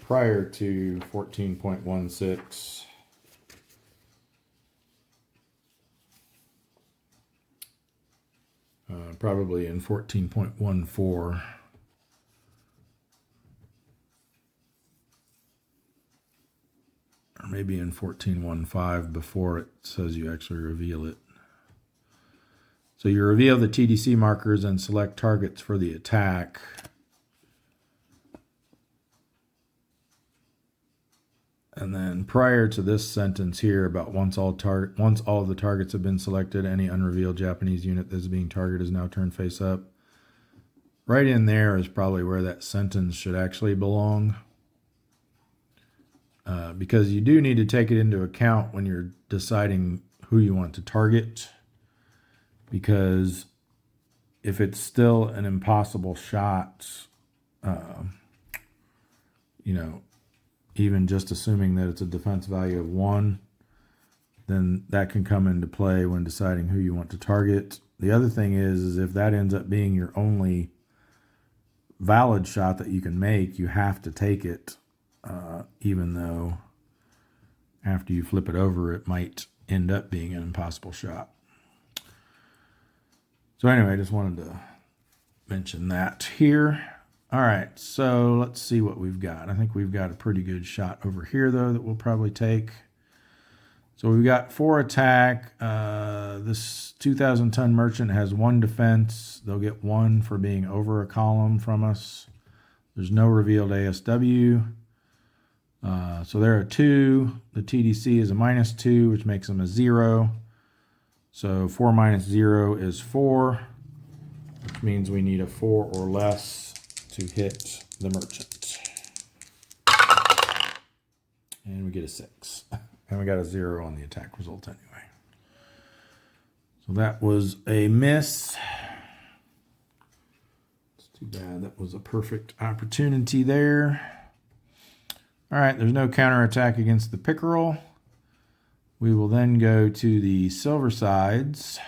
prior to 14.16. Probably in 14.14. Or maybe in 14.15 before it says you actually reveal it. So you reveal the TDC markers and select targets for the attack. And then prior to this sentence here about once all of the targets have been selected, any unrevealed Japanese unit that is being targeted is now turned face up. Right in there is probably where that sentence should actually belong. Because you do need to take it into account when you're deciding who you want to target. Because if it's still an impossible shot, even just assuming that it's a defense value of 1, then that can come into play when deciding who you want to target. The other thing is if that ends up being your only valid shot that you can make, you have to take it, even though after you flip it over, it might end up being an impossible shot. So anyway, I just wanted to mention that here. All right, so let's see what we've got. I think we've got a pretty good shot over here, though, that we'll probably take. So we've got 4 attack. This 2,000-ton merchant has 1 defense. They'll get 1 for being over a column from us. There's no revealed ASW. So they're a 2. The TDC is a -2, which makes them a 0. So 4 minus 0 is 4, which means we need a 4 or less to hit the merchant. And we get a 6. And we got a 0 on the attack result anyway. So that was a miss. It's too bad. That was a perfect opportunity there. All right, there's no counterattack against the pickerel, We will then go to the silver sides,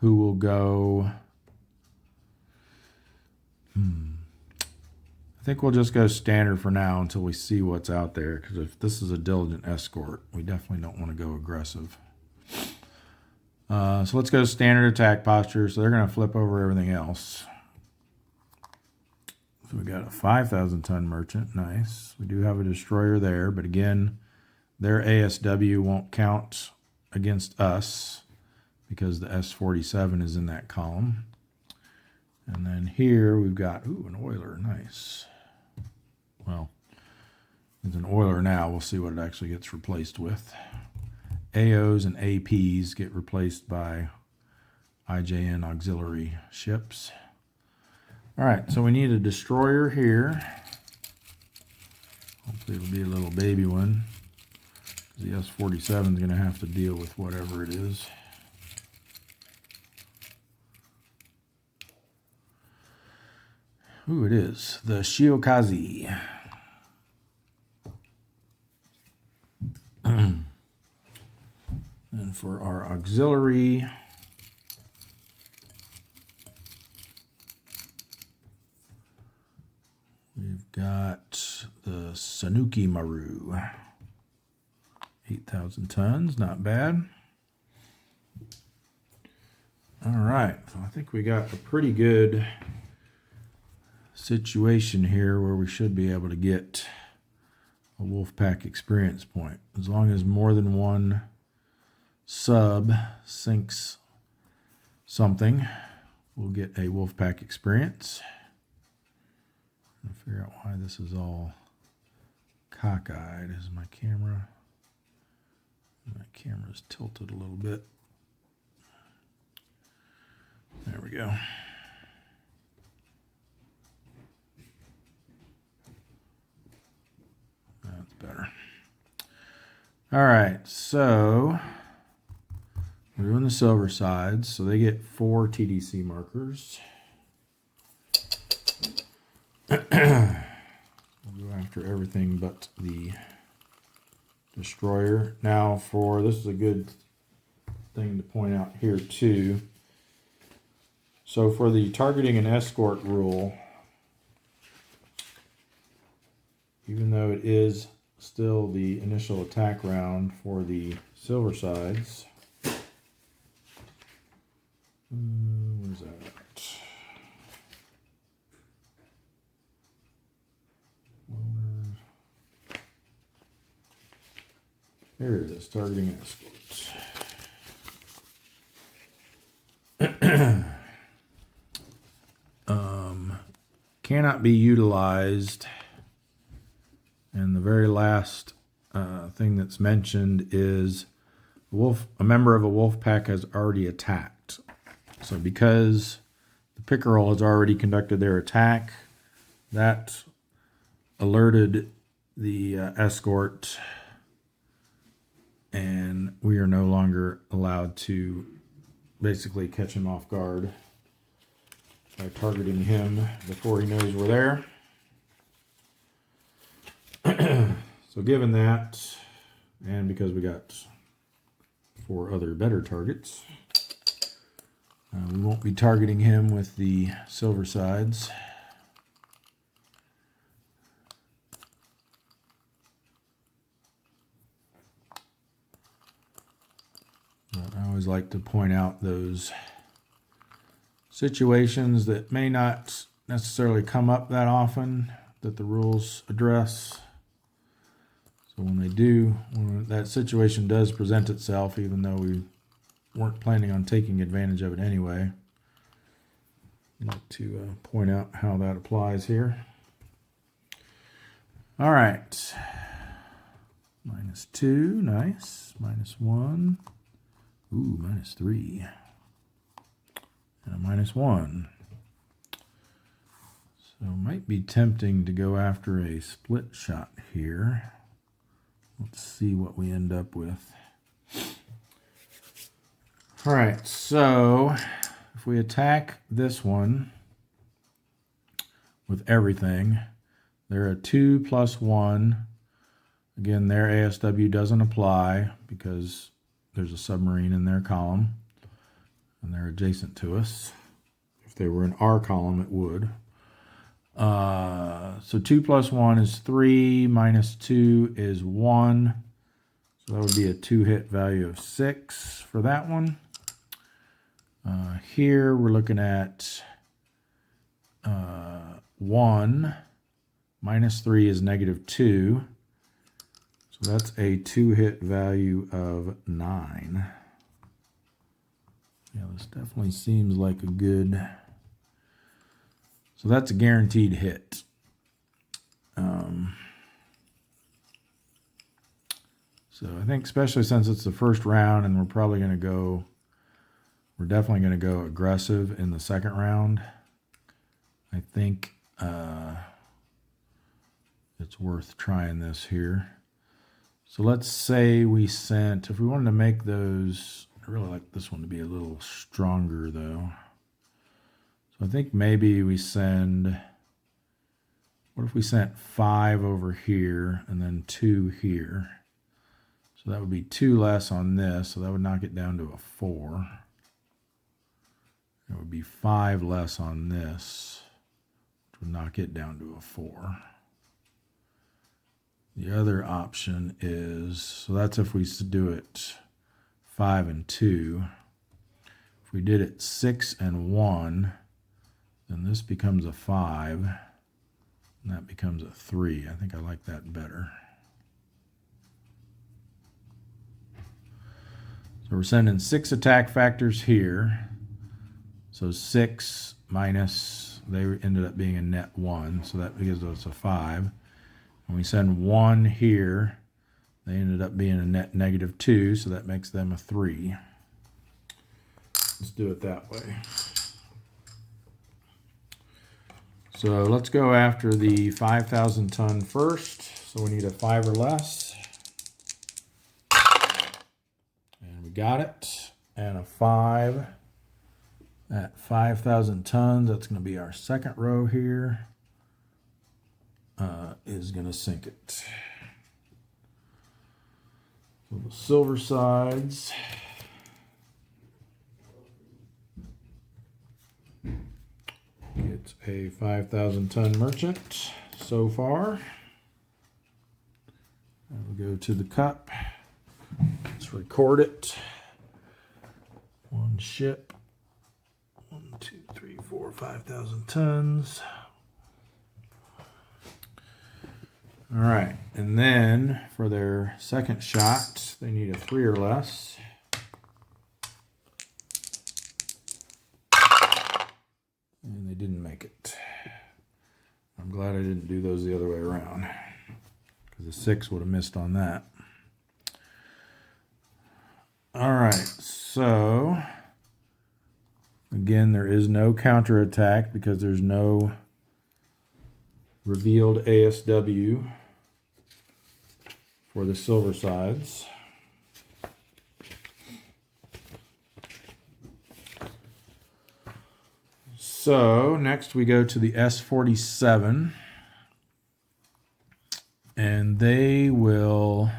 who will go... I think we'll just go standard for now until we see what's out there, because if this is a diligent escort, we definitely don't want to go aggressive. So let's go standard attack posture. So they're going to flip over everything else. So we got a 5,000 ton merchant. Nice. We do have a destroyer there, but again, their ASW won't count against us because the S-47 is in that column. And then here we've got, ooh, an oiler. Nice. Well, it's an oiler now. We'll see what it actually gets replaced with. AOs and APs get replaced by IJN auxiliary ships. All right, so we need a destroyer here. Hopefully it'll be a little baby one. The S-47 is going to have to deal with whatever it is. Ooh, it is the Shiokaze. And for our auxiliary, we've got the Sanuki Maru. 8,000 tons, not bad. All right, so I think we got a pretty good situation here where we should be able to get a Wolfpack experience point. As long as more than one sub sinks something, we'll get a Wolfpack experience. I'm trying to figure out why this is all cockeyed. Is my camera? My camera's tilted a little bit. There we go. That's better. All right, so we're doing the silver sides, so they get 4 TDC markers. We'll go after everything but the destroyer. Now, this is a good thing to point out here too. So for the targeting and escort rule, even though it is still the initial attack round for the silver sides, where's that at? There it is, targeting escorts. Cannot be utilized, and the very last thing that's mentioned is a member of a wolf pack has already attacked. So because the pickerel has already conducted their attack, that alerted the escort, and we are no longer allowed to basically catch him off guard by targeting him before he knows we're there. So given that, and because we got 4 other better targets, we won't be targeting him with the silver sides. But I always like to point out those situations that may not necessarily come up that often that the rules address. So when they do, when that situation does present itself, even though we weren't planning on taking advantage of it anyway, I'd like to point out how that applies here. All right. -2, nice. -1. Ooh, -3. And a -1. So it might be tempting to go after a split shot here. Let's see what we end up with. All right, so if we attack this one with everything, they're a 2+1 Again, their ASW doesn't apply because there's a submarine in their column and they're adjacent to us. If they were in our column, it would. So 2 plus 1 is 3, minus 2 is 1. So that would be a 2-hit value of 6 for that one. Here we're looking at 1 minus 3 is negative 2. So that's a 2-hit value of 9. Yeah, this definitely seems like a good... So that's a guaranteed hit. So I think especially since it's the first round and we're definitely going to go aggressive in the second round. I think it's worth trying this here. So let's say we sent, if we wanted to make those, I really like this one to be a little stronger though. So I think maybe we send, what if we sent 5 over here and then 2 here? So that would be 2 less on this, so that would knock it down to a 4. It would be 5 less on this, which would knock it down to a 4. The other option is, so that's if we do it 5 and 2. If we did it 6 and 1, then this becomes a 5, and that becomes a 3. I think I like that better. So we're sending 6 attack factors here. So 6 minus, they ended up being a net 1, so that gives us a 5. And we send 1 here, they ended up being a net negative 2, so that makes them a 3. Let's do it that way. So let's go after the 5,000 ton first. So we need a 5 or less. And we got it. And a 5 at 5,000 tons. That's going to be our second row here. Is going to sink it. So the silver sides. It's a 5,000 ton merchant so far. And we'll go to the cup. Let's record it. One ship. 1, 2, 3, 4, 5,000 tons. All right, and then for their second shot, they need a 3 or less. And they didn't make it. I'm glad I didn't do those the other way around, because the 6 would have missed on that. All right, so again, there is no counterattack because there's no revealed ASW for the silver sides. So next we go to the S-47, and they will,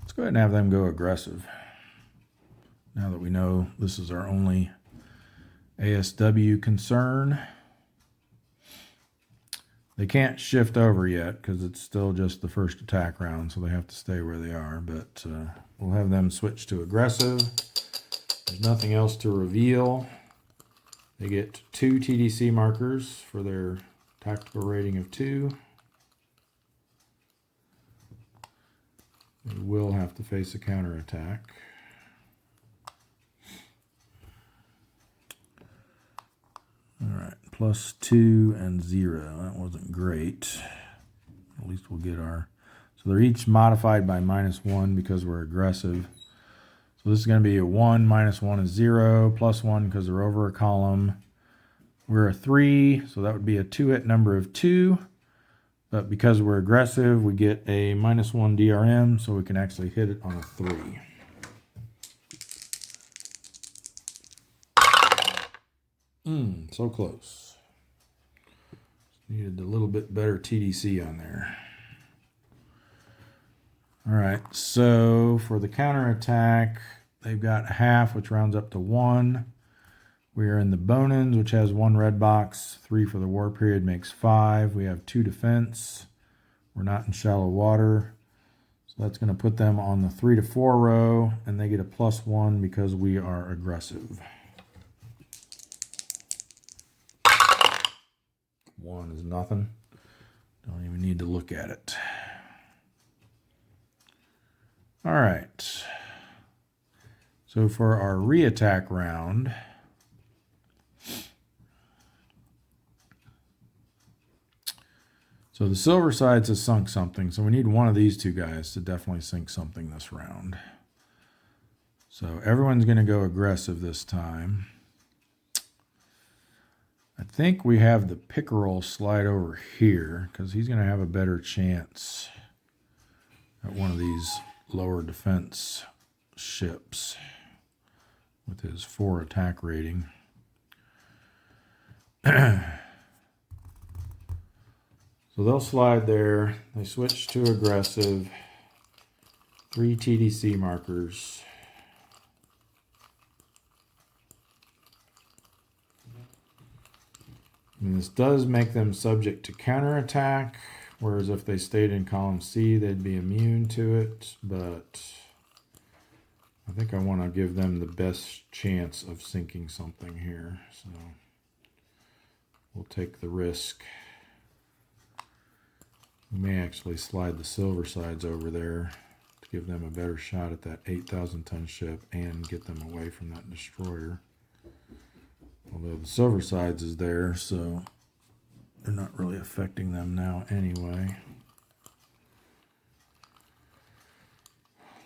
let's go ahead and have them go aggressive. Now that we know this is our only ASW concern. They can't shift over yet because it's still just the first attack round, so they have to stay where they are, but we'll have them switch to aggressive. There's nothing else to reveal. They get 2 TDC markers for their tactical rating of 2. They will have to face a counterattack. All right, +2 and 0. That wasn't great. At least we'll get our... So they're each modified by -1 because we're aggressive. So this is going to be a 1, -1 is 0, +1 because they're over a column. We're a 3, so that would be a 2-hit number of 2. But because we're aggressive, we get a -1 DRM, so we can actually hit it on a 3. So close. Needed a little bit better TDC on there. All right, so for the counterattack, they've got half, which rounds up to 1. We are in the Bonins, which has 1 red box. 3 for the war period makes 5. We have 2 defense. We're not in shallow water. So that's going to put them on the 3 to 4 row, and they get a +1 because we are aggressive. 1 is nothing. Don't even need to look at it. All right. So for our re-attack round, so the Silver Sides has sunk something, so we need one of these two guys to definitely sink something this round. So everyone's going to go aggressive this time. I think we have the Pickerel slide over here because he's going to have a better chance at one of these lower defense ships with his 4 attack rating. So they'll slide there. They switch to aggressive. 3 TDC markers. And this does make them subject to counterattack, whereas if they stayed in column C, they'd be immune to it. But I think I want to give them the best chance of sinking something here. So we'll take the risk. We may actually slide the Silver Sides over there to give them a better shot at that 8,000-ton ship and get them away from that destroyer. Although the Silver Sides is there, so they're not really affecting them now anyway.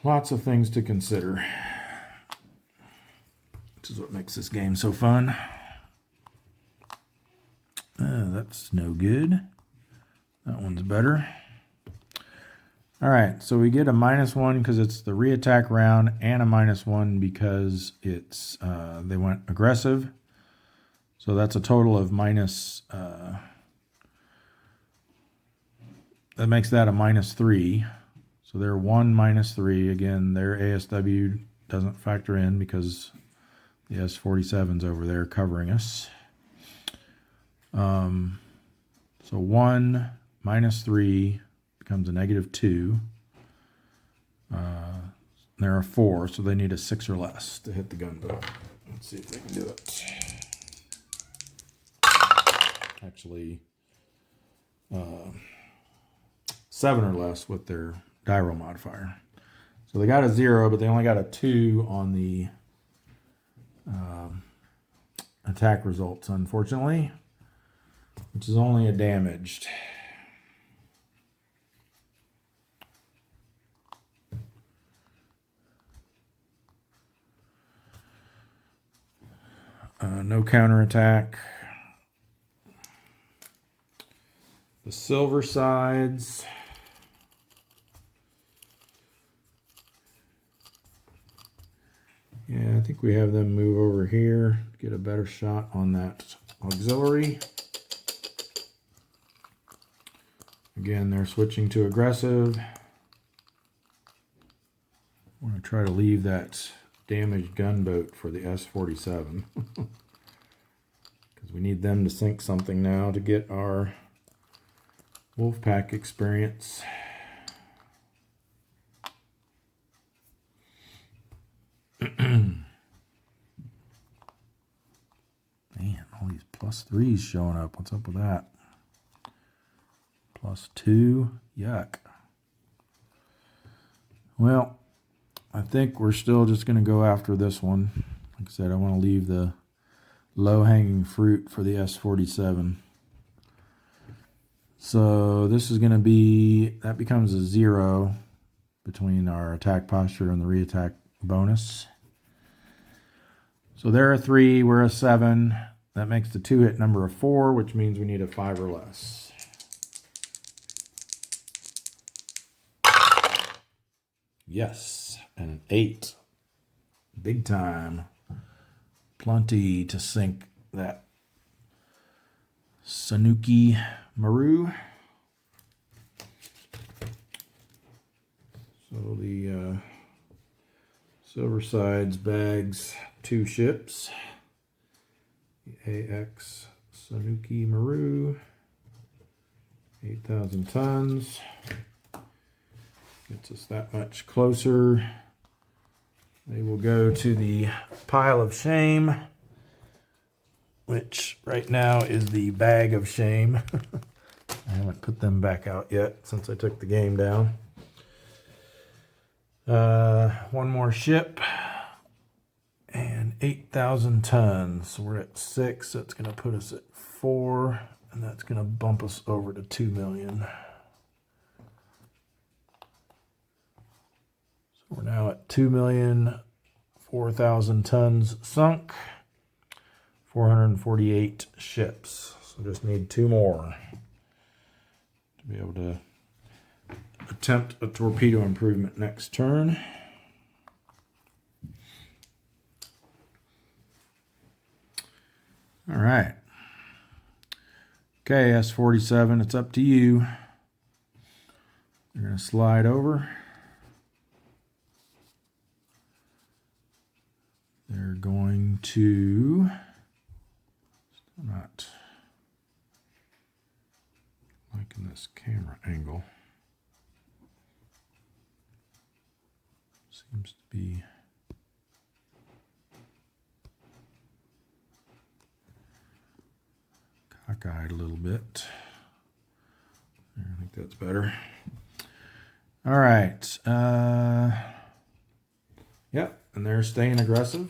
Lots of things to consider. Which is what makes this game so fun. That's no good. That one's better. All right, so we get a -1 because it's the re-attack round and a -1 because it's they went aggressive. So that's a total of that makes that a -3. So they're 1 -3. Again, their ASW doesn't factor in because the S-47's over there covering us. So 1 -3 becomes a -2. There are 4, so they need a 6 or less to hit the gunboat. Let's see if they can do it. Actually, 7 or less with their die roll modifier. So they got a 0, but they only got a 2 on the attack results, unfortunately, which is only a damaged. No counterattack. The Silver Sides. Yeah, I think we have them move over here to get a better shot on that auxiliary. Again, they're switching to aggressive. I want to try to leave that damaged gunboat for the S-47. Because we need them to sink something now to get our Wolfpack experience. Man, all these +3s showing up. What's up with that? +2. Yuck. Well, I think we're still just going to go after this one. Like I said, I want to leave the low-hanging fruit for the S-47. So this is going to be, that becomes a 0 between our attack posture and the re-attack bonus. So they're a 3, we're a 7. That makes the 2-hit number a 4, which means we need a 5 or less. Yes, and an 8. Big time. Plenty to sink that Sanuki Maru. So the Silver Sides bags 2 ships. The AX Sanuki Maru, 8,000 tons. Gets us that much closer. They will go to the pile of shame, which right now is the bag of shame. I haven't put them back out yet since I took the game down. One more ship and 8,000 tons. So we're at 6. That's going to put us at 4, and that's going to bump us over to 2 million. We're now at 2,004,000 tons sunk, 448 ships. So just need 2 more to be able to attempt a torpedo improvement next turn. All right. Okay, S-47, it's up to you. You're going to slide over. They're going to, still not liking this camera angle. Seems to be cockeyed a little bit. I think that's better. All right. Yep. And they're staying aggressive.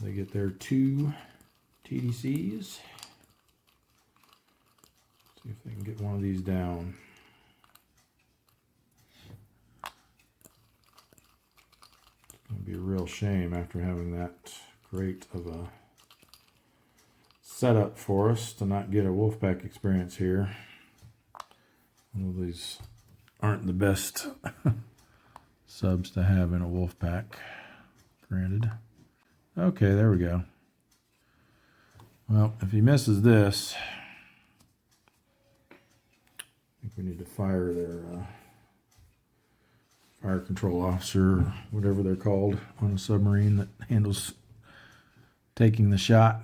They get their 2 TDCs. See if they can get one of these down. It's going to be a real shame after having that great of a setup for us to not get a Wolfpack experience here. Well, these aren't the best subs to have in a Wolfpack, granted. Okay, there we go. Well, if he misses this, I think we need to fire their fire control officer, or whatever they're called on a submarine that handles taking the shot.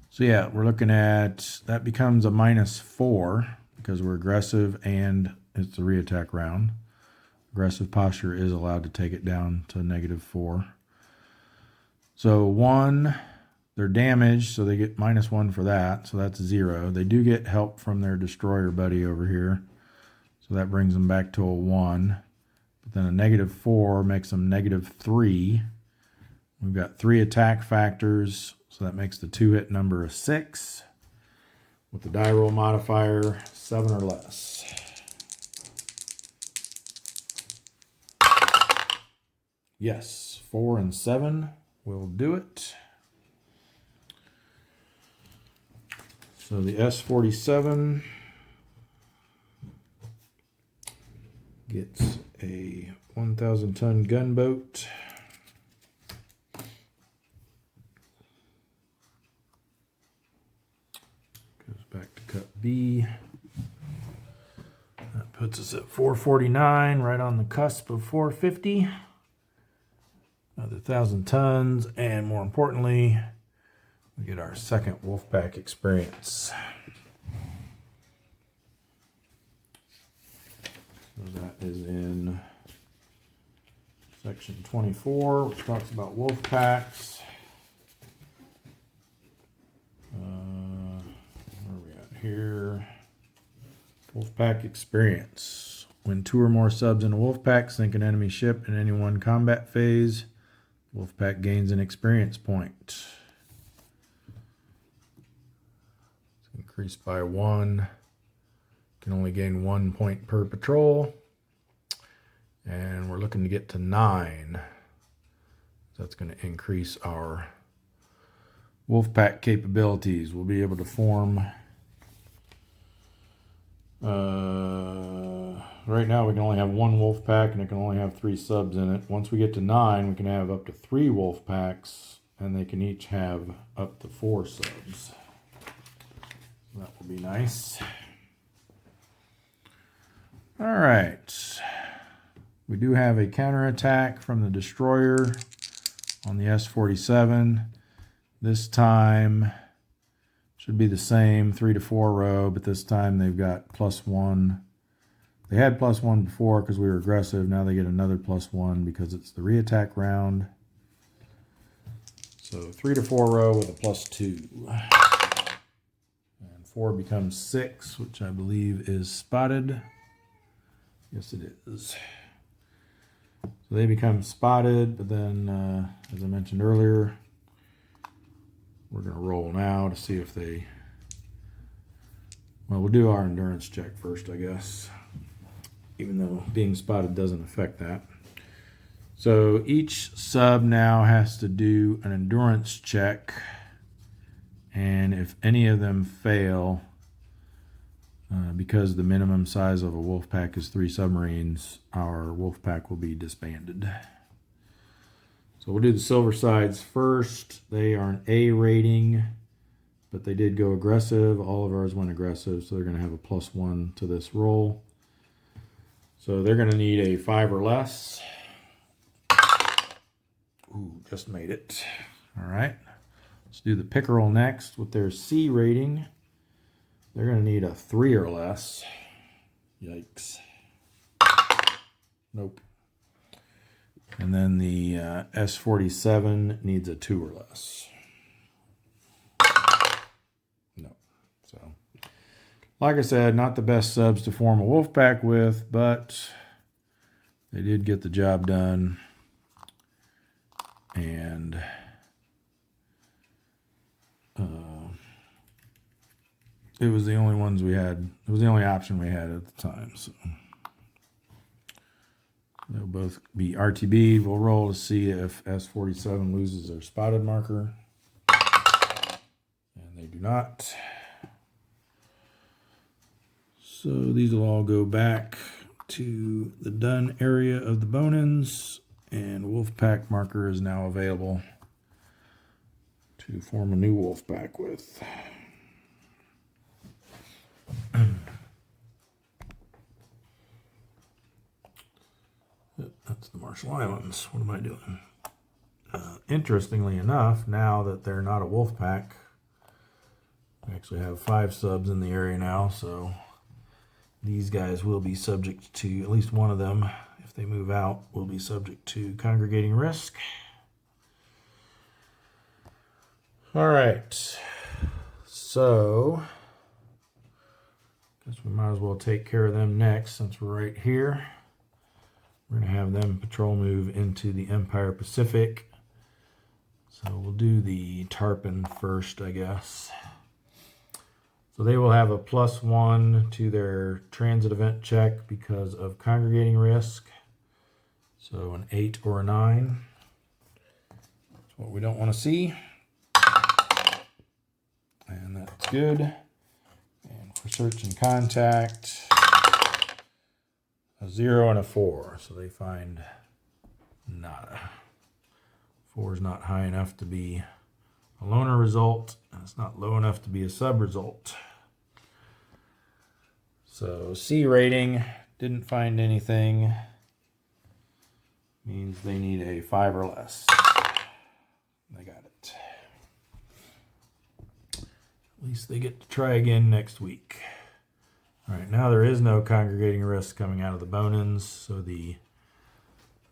So yeah, we're looking at, that becomes a -4 because we're aggressive and it's a reattack round. Aggressive posture is allowed to take it down to -4. So 1, they're damaged, so they get -1 for that, so that's 0. They do get help from their destroyer buddy over here, so that brings them back to a 1. But then a -4 makes them -3. We've got 3 attack factors, so that makes the 2-hit number a 6. With the die roll modifier, 7 or less. Yes, 4 and 7 will do it. So the S-47 gets a 1,000-ton gunboat. Back to cut B. That puts us at 449, right on the cusp of 450. Another 1,000 tons, and more importantly, we get our second Wolfpack experience. So that is in section 24, which talks about Wolfpacks. Here, Wolfpack experience. When 2 or more subs in a Wolfpack sink an enemy ship in any one combat phase, Wolfpack gains an experience point. It's increased by 1. Can only gain 1 point per patrol. And we're looking to get to 9. That's going to increase our Wolfpack capabilities. We'll be able to form... right now we can only have 1 Wolfpack and it can only have 3 subs in it. Once we get to 9, we can have up to 3 Wolfpacks and they can each have up to 4 subs. That will be nice. All right. We do have a counterattack from the destroyer on the S-47. This time should be the same 3 to 4 row, but this time they've got +1. They had +1 before because we were aggressive. Now they get another +1 because it's the reattack round. So 3 to 4 row with a +2. And 4 becomes 6, which I believe is spotted. Yes, it is. So they become spotted, but then, as I mentioned earlier, we're going to roll now to see if they... Well, we'll do our endurance check first, I guess, even though being spotted doesn't affect that. So each sub now has to do an endurance check, and if any of them fail, because the minimum size of a wolf pack is 3 submarines, our wolf pack will be disbanded. So we'll do the silver sides first. They are an A rating, but they did go aggressive. All of ours went aggressive, so they're going to have a +1 to this roll. So they're going to need a 5 or less. Ooh, just made it. All right. Let's do the pickerel next with their C rating. They're going to need a 3 or less. Yikes. Nope. And then the S-47 needs a 2 or less. No. So, like I said, not the best subs to form a wolf pack with, but they did get the job done. And it was the only ones we had. It was the only option we had at the time. So they'll both be RTB. We'll roll to see if S-47 loses their spotted marker. And they do not. So these will all go back to the done area of the bone-ins, and wolf pack marker is now available to form a new wolf pack with. That's the Marshall Islands. What am I doing? Interestingly enough, now that they're not a wolf pack, we actually have 5 subs in the area now, so these guys will be subject to, at least one of them, if they move out, will be subject to congregating risk. All right, so guess we might as well take care of them next since we're right here. We're going to have them patrol move into the Empire Pacific. So we'll do the Tarpon first, I guess. So they will have a +1 to their transit event check because of congregating risk. So an 8 or a 9. That's what we don't want to see. And that's good. And for search and contact, a 0 and a 4. So they find nada. 4 is not high enough to be a loner result, and it's not low enough to be a sub result. So C rating, didn't find anything, means they need a 5 or less. They got it. At least they get to try again next week. All right, now there is no congregating risk coming out of the bone-ins, so the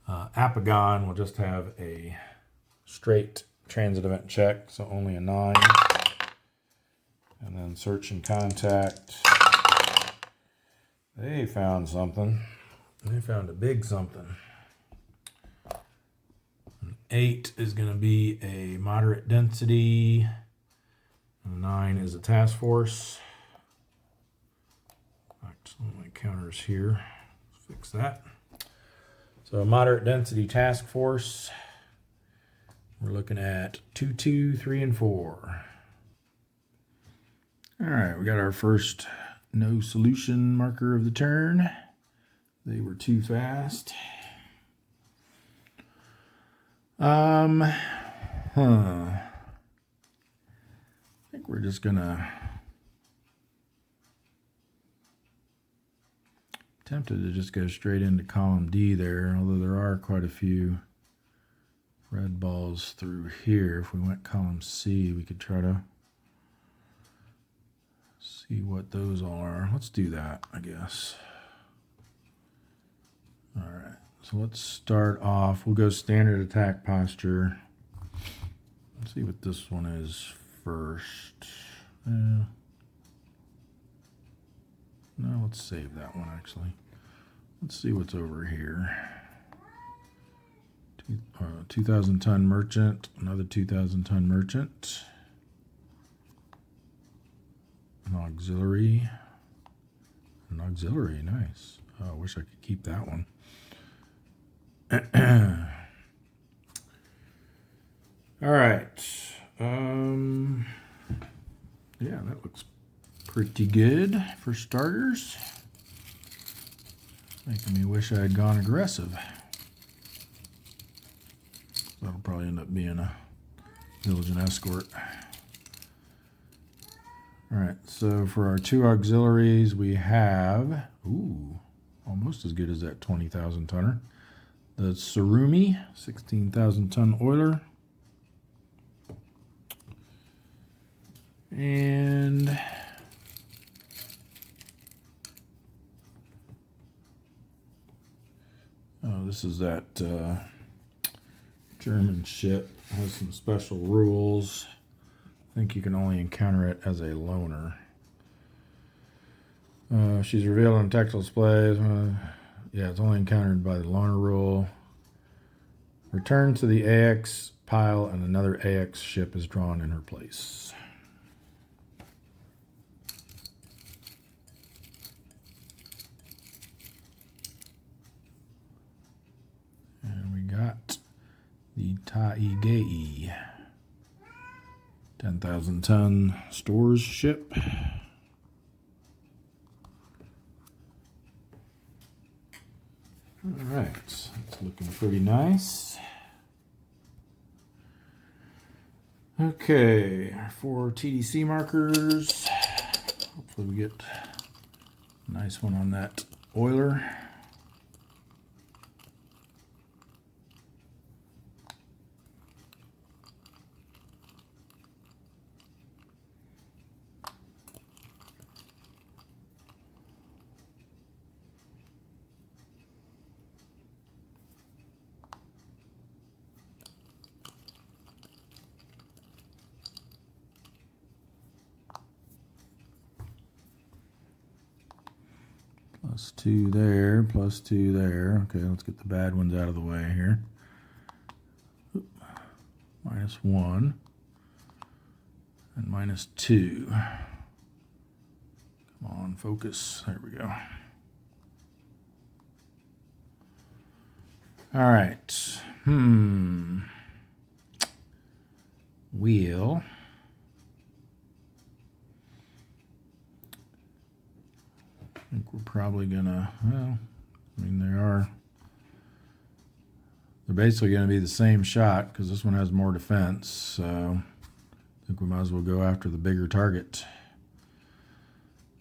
Apagon will just have a straight transit event check, so only a 9. And then search and contact. They found something. They found a big something. An 8 is going to be a moderate density. And a 9 is a task force. Some of my counters here. Let's fix that. So a moderate density task force. We're looking at 2, 2, 3, and 4. All right, we got our first no solution marker of the turn. They were too fast. I think we're just gonna Tempted to just go straight into column D there, although there are quite a few red balls through here. If we went column C, we could try to see what those are. Let's do that, I guess. All right, so let's start off. We'll go standard attack posture. Let's see what this one is first. No, let's save that one actually. Let's see what's over here. 2,000 ton merchant, another 2,000 ton merchant. An auxiliary, nice. Oh, I wish I could keep that one. All right. Yeah, that looks pretty good for starters. Making me wish I had gone aggressive. That'll probably end up being a diligent escort. All right, so for our 2 auxiliaries, we have, almost as good as that 20,000 tonner. The Surumi, 16,000 ton oiler. And this is that German ship. It has some special rules. I think you can only encounter it as a loner. She's revealed on tactile displays. Yeah, it's only encountered by the loner rule. Return to the AX pile and another AX ship is drawn in her place. And we got the Taigei. 10,000 ton stores ship. All right, it's looking pretty nice. Okay, for TDC markers, hopefully we get a nice one on that oiler. +2 there, +2 there. Okay, let's get the bad ones out of the way here. -1 and -2. Come on, focus. There we go. All right. Wheel. I think we're probably gonna, well, I mean, they're basically gonna be the same shot because this one has more defense, so I think we might as well go after the bigger target.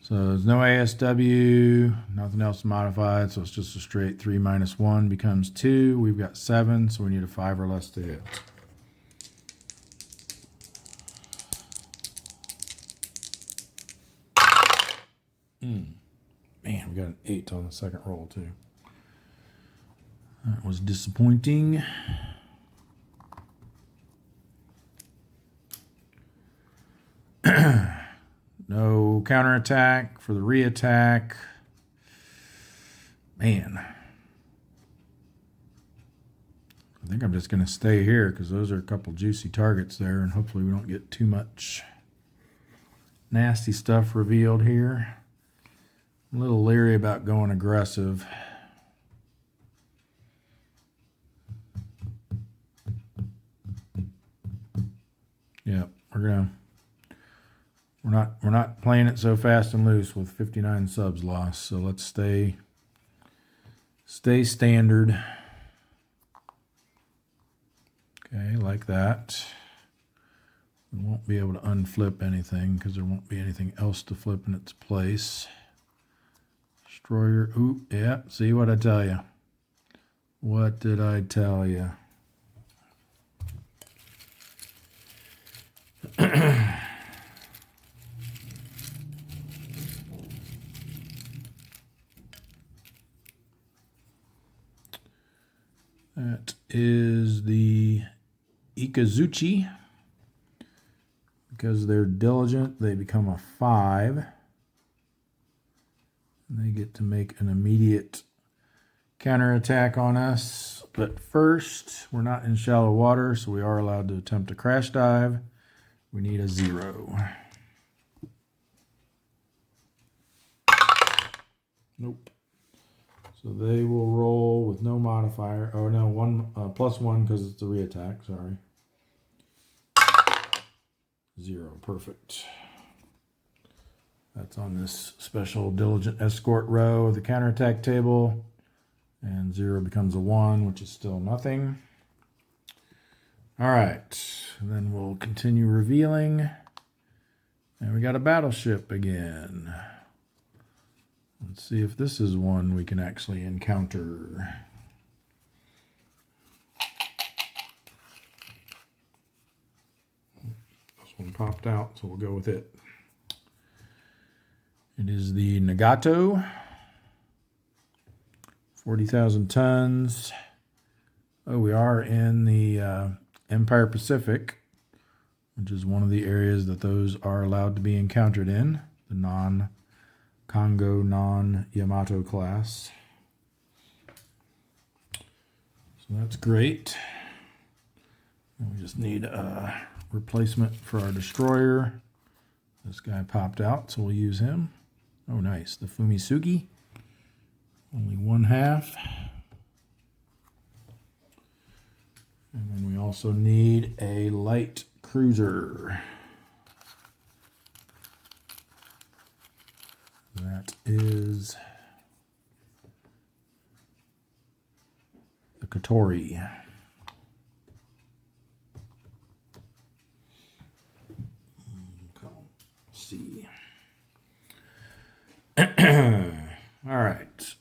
So there's no ASW, nothing else modified, so it's just a straight 3 - 1 becomes 2. We've got 7, so we need a 5 or less to hit. Man, we got an 8 on the second roll too. That was disappointing. No counterattack for the re-attack. Man. I think I'm just going to stay here because those are a couple juicy targets there, and hopefully we don't get too much nasty stuff revealed here. I'm a little leery about going aggressive. Yep, we're not playing it so fast and loose with 59 subs lost. So let's stay standard. Okay, like that. We won't be able to unflip anything because there won't be anything else to flip in its place. Destroyer. Ooh, yeah. See what I tell you. What did I tell you? That is the Ikazuchi. Because they're diligent, they become a 5. And they get to make an immediate counterattack on us. But first, we're not in shallow water, so we are allowed to attempt a crash dive. We need a 0. Nope. So they will roll with no modifier. Oh no, +1 because it's a reattack. Sorry. 0. Perfect. That's on this special diligent escort row of the counterattack table. And 0 becomes a 1, which is still nothing. All right. And then we'll continue revealing. And we got a battleship again. Let's see if this is one we can actually encounter. This one popped out, so we'll go with it. It is the Nagato. 40,000 tons. Oh, we are in the Empire Pacific, which is one of the areas that those are allowed to be encountered in. The non-Congo, non-Yamato class. So that's great. And we just need a replacement for our destroyer. This guy popped out, so we'll use him. Oh, nice. The Fumisugi. Only 1/2. And then we also need a light cruiser. That is the Katori. C. All right.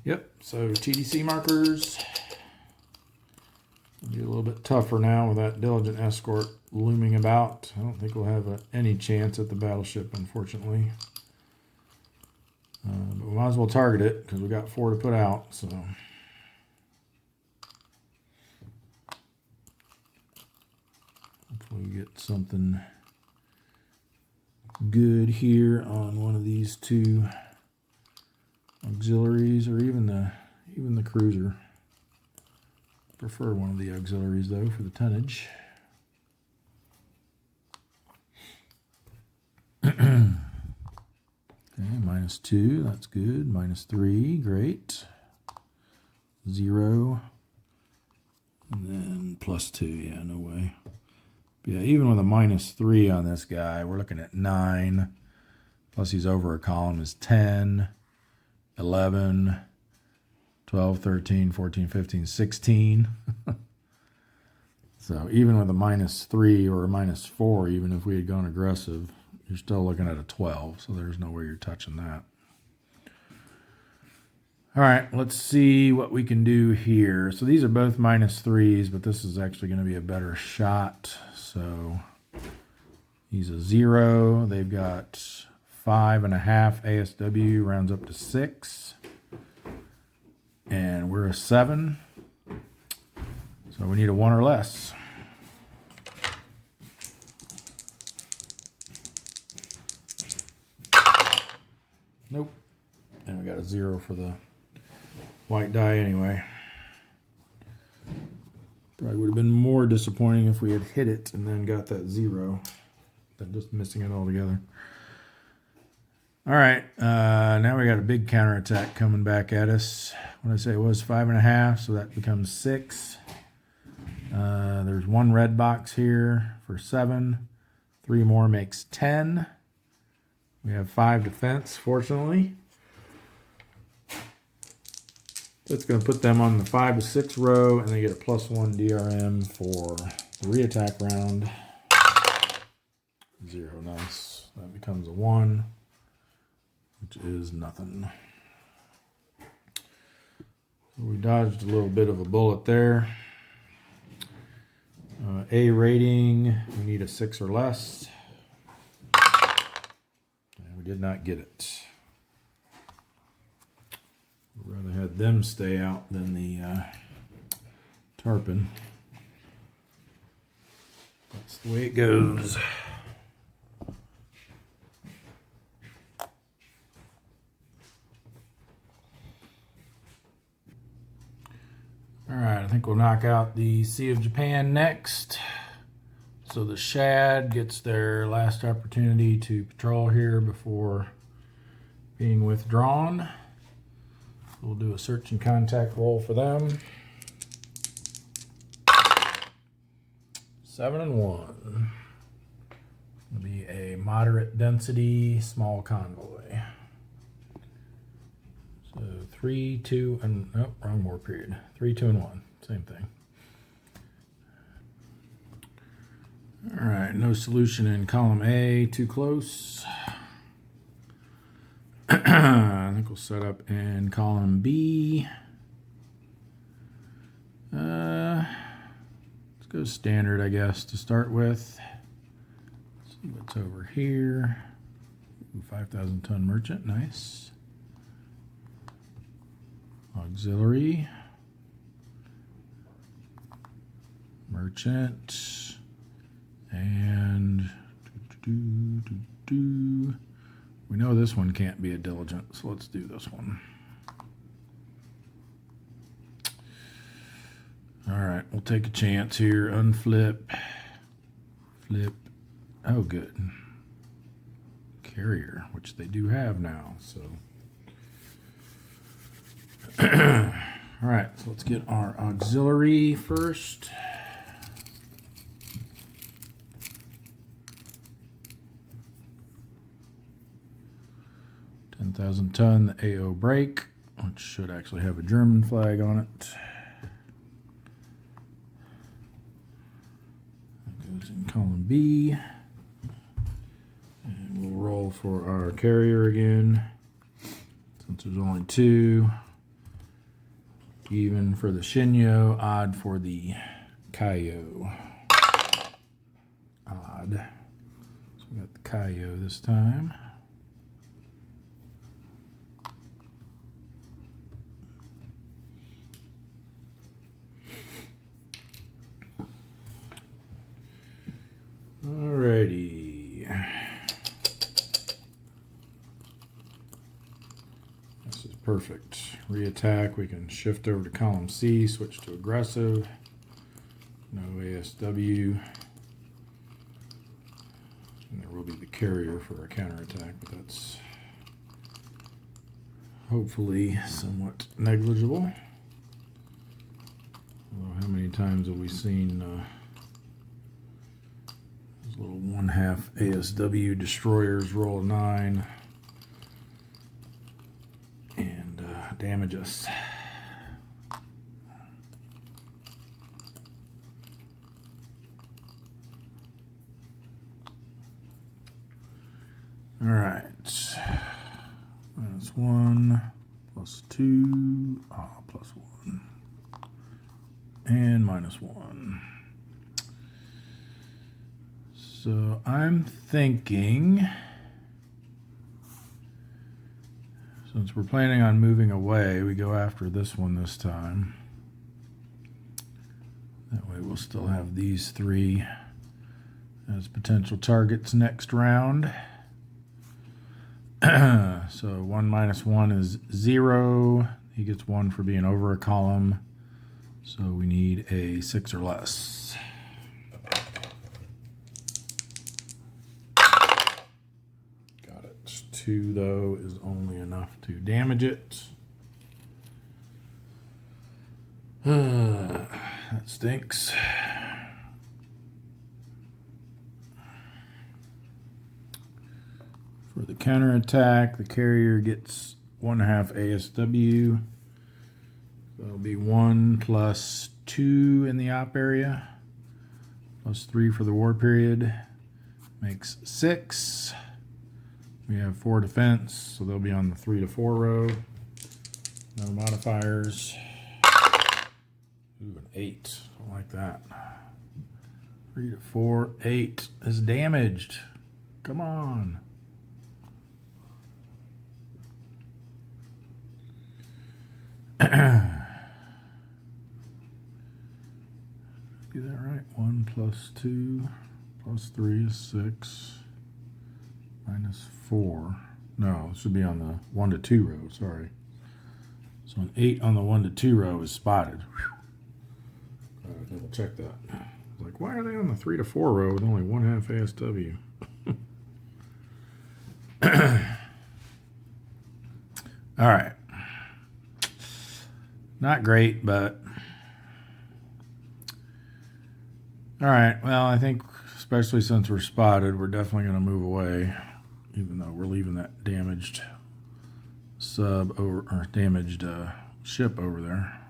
Yep. So TDC markers. It'll be a little bit tougher now with that diligent escort looming about. I don't think we'll have any chance at the battleship, unfortunately. But we might as well target it because we got 4 to put out. So. Hopefully we get something good here on one of these 2 auxiliaries, or even the cruiser. Prefer one of the auxiliaries though for the tonnage. Okay, -2, that's good. -3, great. 0, and then +2. Yeah, no way. Yeah, even with a -3 on this guy, we're looking at 9. Plus he's over a column is 10, 11, 12, 13, 14, 15, 16. So even with a -3 or a -4, even if we had gone aggressive, you're still looking at a 12. So there's no way you're touching that. All right, let's see what we can do here. So these are both -3s, but this is actually going to be a better shot. So he's a 0. They've got 5.5 ASW, rounds up to 6. And we're a 7. So we need a 1 or less. Nope. And we got a 0 for the white die anyway. Probably would have been more disappointing if we had hit it and then got that 0 than just missing it altogether. All right, now we got a big counterattack coming back at us. What did I say? It was 5.5, so that becomes 6. There's 1 red box here for 7. 3 more makes 10. We have 5 defense, fortunately. That's going to put them on the 5 to 6 row, and they get a +1 DRM for the reattack round. 0, nice. That becomes a 1, which is nothing. So we dodged a little bit of a bullet there. A rating, we need a 6 or less. And we did not get it. I'd rather had them stay out than the tarpon. That's the way it goes. Alright, I think we'll knock out the Sea of Japan next. So the shad gets their last opportunity to patrol here before being withdrawn. We'll do a search and contact roll for them. 7 and 1. It'll be a moderate density, small convoy. So 3, 2, and nope, wrong war period. 3, 2, and 1. Same thing. All right, no solution in column A. Too close. I think we'll set up in column B. Let's go standard, I guess, to start with. Let's see what's over here. 5,000 ton merchant, nice. Auxiliary. Merchant. And we know this one can't be a diligent, so let's do this one. All right, we'll take a chance here. Unflip. Flip. Oh, good. Carrier, which they do have now, so. All right, so let's get our auxiliary first. $10,000 ton, the AO break, which should actually have a German flag on it. That goes in column B. And we'll roll for our carrier again. Since there's only 2. Even for the Shinyo, odd for the Kaio. Odd. So we got the Kaio this time. Alrighty. This is perfect. Reattack, we can shift over to column C, switch to aggressive. No ASW. And there will be the carrier for a counterattack, but that's hopefully somewhat negligible. Although how many times have we seen those little 1/2 ASW destroyers roll a 9 and damage us? All right, -1, +2, +1, and -1. So I'm thinking, since we're planning on moving away, we go after this one this time. That way we'll still have these 3 as potential targets next round. So 1 minus 1 is 0. He gets 1 for being over a column. So we need a 6 or less. Got it. 2 though is only enough to damage it. That stinks. For the counterattack, the carrier gets 1/2 ASW. So it'll be 1 +2 in the op area, +3 for the war period, makes 6. We have 4 defense, so they'll be on the 3 to 4 row. No modifiers. Ooh, an 8. Don't like that. 3 to 4, 8 is damaged. Come on. Do that right? 1 plus 2 plus 3 is 6. Minus 4. No, it should be on the 1 to 2 row. Sorry. So an 8 on the 1 to 2 row is spotted. Gotta double check that. Like, why are they on the 3 to 4 row with only 1/2 ASW? All right. Not great, but all right. Well, I think especially since we're spotted, we're definitely going to move away, even though we're leaving that damaged sub over or damaged ship over there.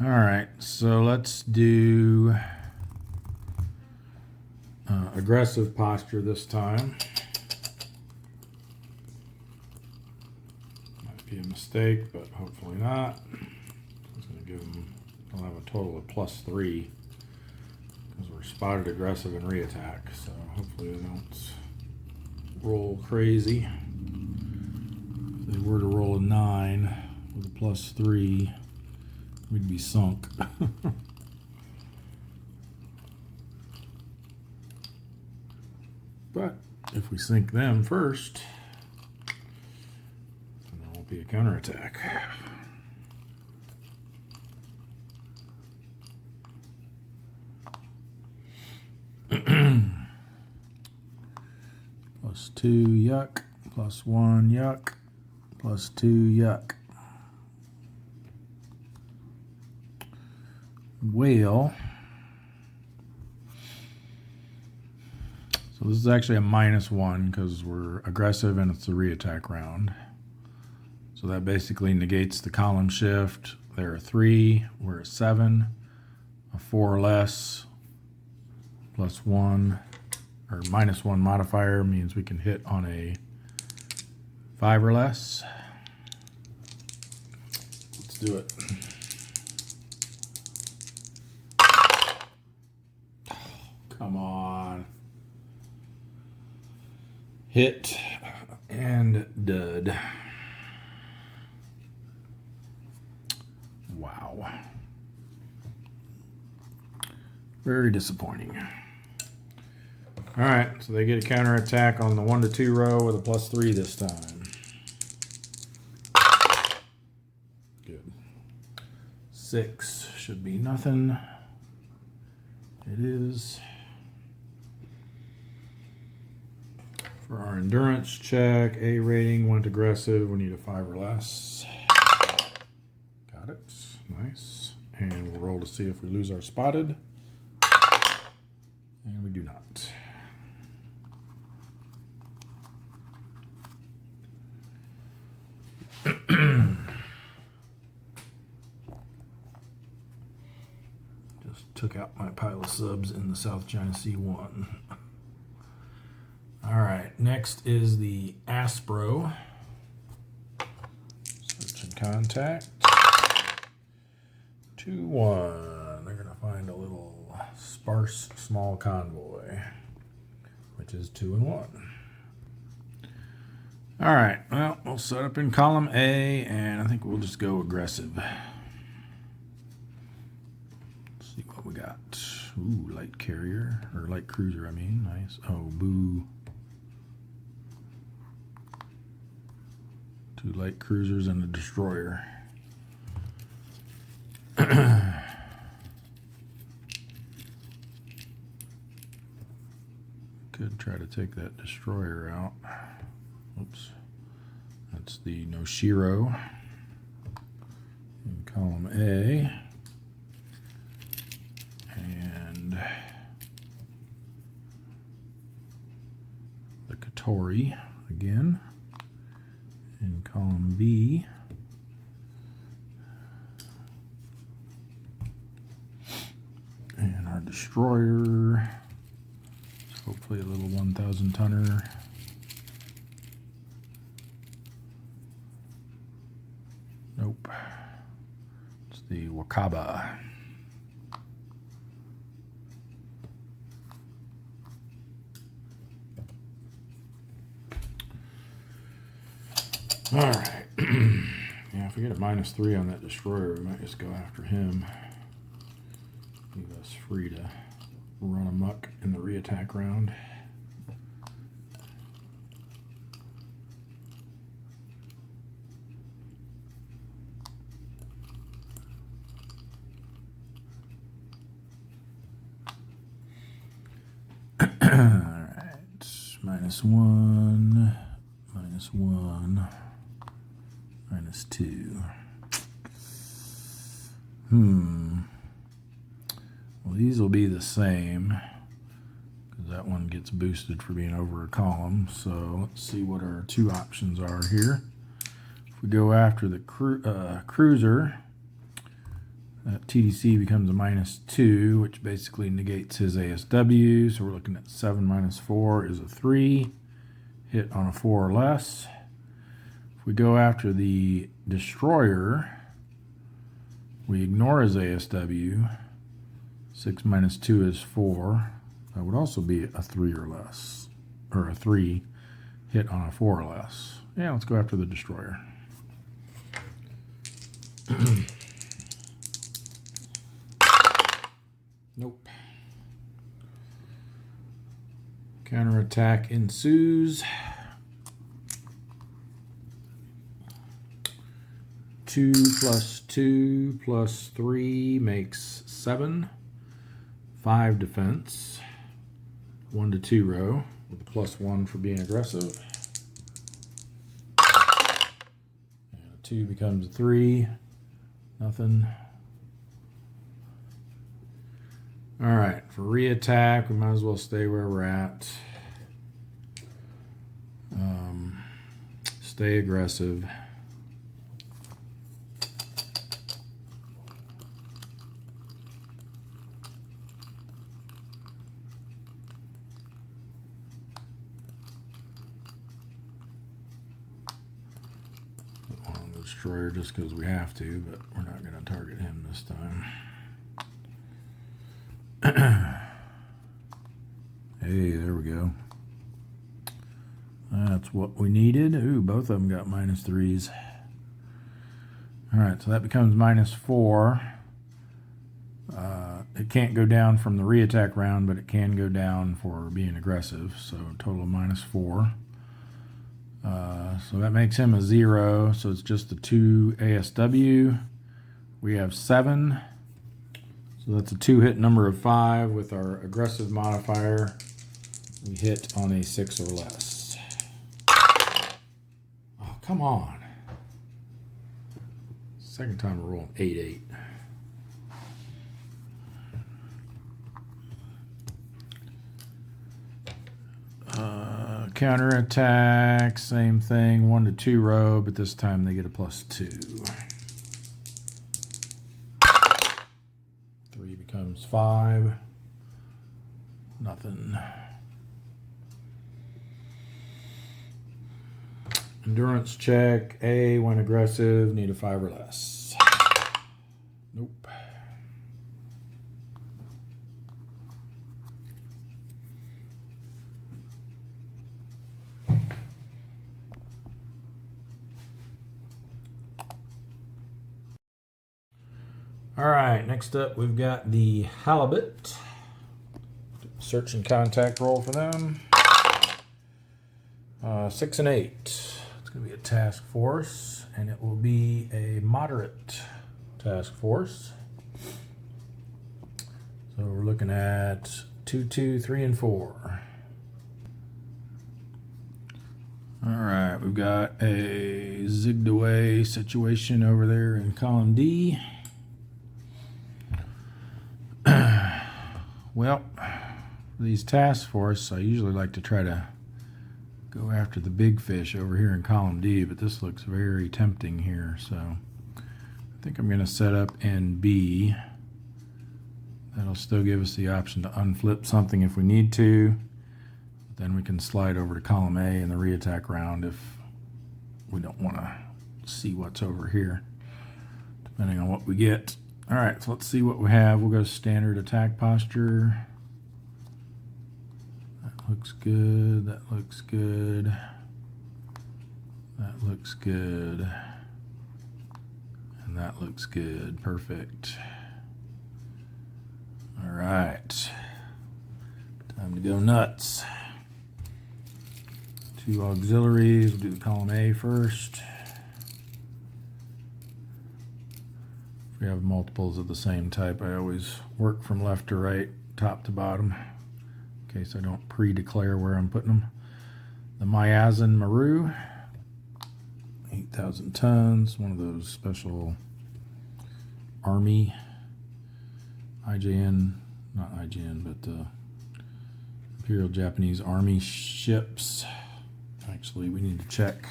All right, so let's do aggressive posture this time. Might be a mistake, but hopefully not. I was going to give them, I'll have a total of +3 because we're spotted, aggressive, and reattack. So hopefully they don't roll crazy. If they were to roll a 9 with a +3, we'd be sunk. But if we sink them first, then there won't be a counterattack. +2, yuck. +1, yuck. +2, yuck. Whale. So this is actually a -1 because we're aggressive and it's a reattack round. So that basically negates the column shift. There are 3, we're at 7. A 4 or less, +1 or -1 modifier means we can hit on a 5 or less. Let's do it. Come on. Hit and dud. Wow. Very disappointing. All right, so they get a counterattack on the 1 to 2 row with a +3 this time. Good. 6 should be nothing. It is. For our endurance check, A rating, went aggressive. We need a 5 or less. Got it. Nice. And we'll roll to see if we lose our spotted. And we do not. Just took out my pile of subs in the South China Sea 1. All right, next is the Aspro. Search and contact. 2-1. They're gonna find a little sparse small convoy, which is 2 and 1. All right, well, we'll set up in column A, and I think we'll just go aggressive. Let's see what we got. Ooh, light carrier, or light cruiser, I mean. Nice. Oh, boo. 2 light cruisers and a destroyer. Could try to take that destroyer out. Oops. That's the Noshiro in column A. And the Katori again in column B. And our destroyer Hopefully a little 1,000 tonner. Nope. It's the Wakaba. All right. Yeah, if we get a -3 on that destroyer, we might just go after him. Leave us free to run amok in the reattack round. Alright, -1, -1, -2. Well, these will be the same because that one gets boosted for being over a column. So let's see what our two options are here. If we go after the cruiser, that TDC becomes a -2, which basically negates his ASW. So we're looking at 7 - 4 is a 3. Hit on a 4 or less. If we go after the destroyer, we ignore his ASW. 6 - 2 is 4. That would also be a 3 or less. Or a 3 hit on a 4 or less. Yeah, let's go after the destroyer. Nope. Counterattack ensues. 2 + 2 + 3 makes 7. 5 defense. 1 to 2 row with a +1 for being aggressive. And a 2 becomes a 3. Nothing. Alright, for reattack, we might as well stay where we're at. Stay aggressive. On the destroyer just because we have to, but we're not going to target him this time. Hey, there we go. That's what we needed. Ooh, both of them got -3s. Alright, so that becomes -4. It can't go down from the reattack round, but it can go down for being aggressive. So total of -4. So that makes him a 0. So it's just the 2 ASW. We have 7. So that's a 2-hit number of 5 with our aggressive modifier. We hit on a 6 or less. Oh, come on. Second time we're rolling 8-8. Counterattack, same thing, 1 to 2 row, but this time they get a +2. 3 becomes 5. Nothing. Endurance check. A, when aggressive, need a 5 or less. Nope. All right, next up we've got the halibut. Search and contact roll for them. 6 and 8. It's going to be a task force, and it will be a moderate task force. So we're looking at 2, 2, 3, and 4. All right, we've got a zigged away situation over there in column D. Well, for these task force, I usually like to try to go after the big fish over here in column D, but this looks very tempting here, so I think I'm going to set up in B. That'll still give us the option to unflip something if we need to. Then we can slide over to column A in the re-attack round if we don't want to see what's over here, depending on what we get. All right, so let's see what we have. We'll go standard attack posture. That looks good. That looks good. That looks good. And that looks good. Perfect. All right. Time to go nuts. 2 auxiliaries. We'll do the column A first. If we have multiples of the same type, I always work from left to right, top to bottom, in case I don't pre-declare where I'm putting them. The Miasm Maru, 8,000 tons, one of those special Army, IJN, not IJN, but Imperial Japanese Army ships. Actually, we need to check,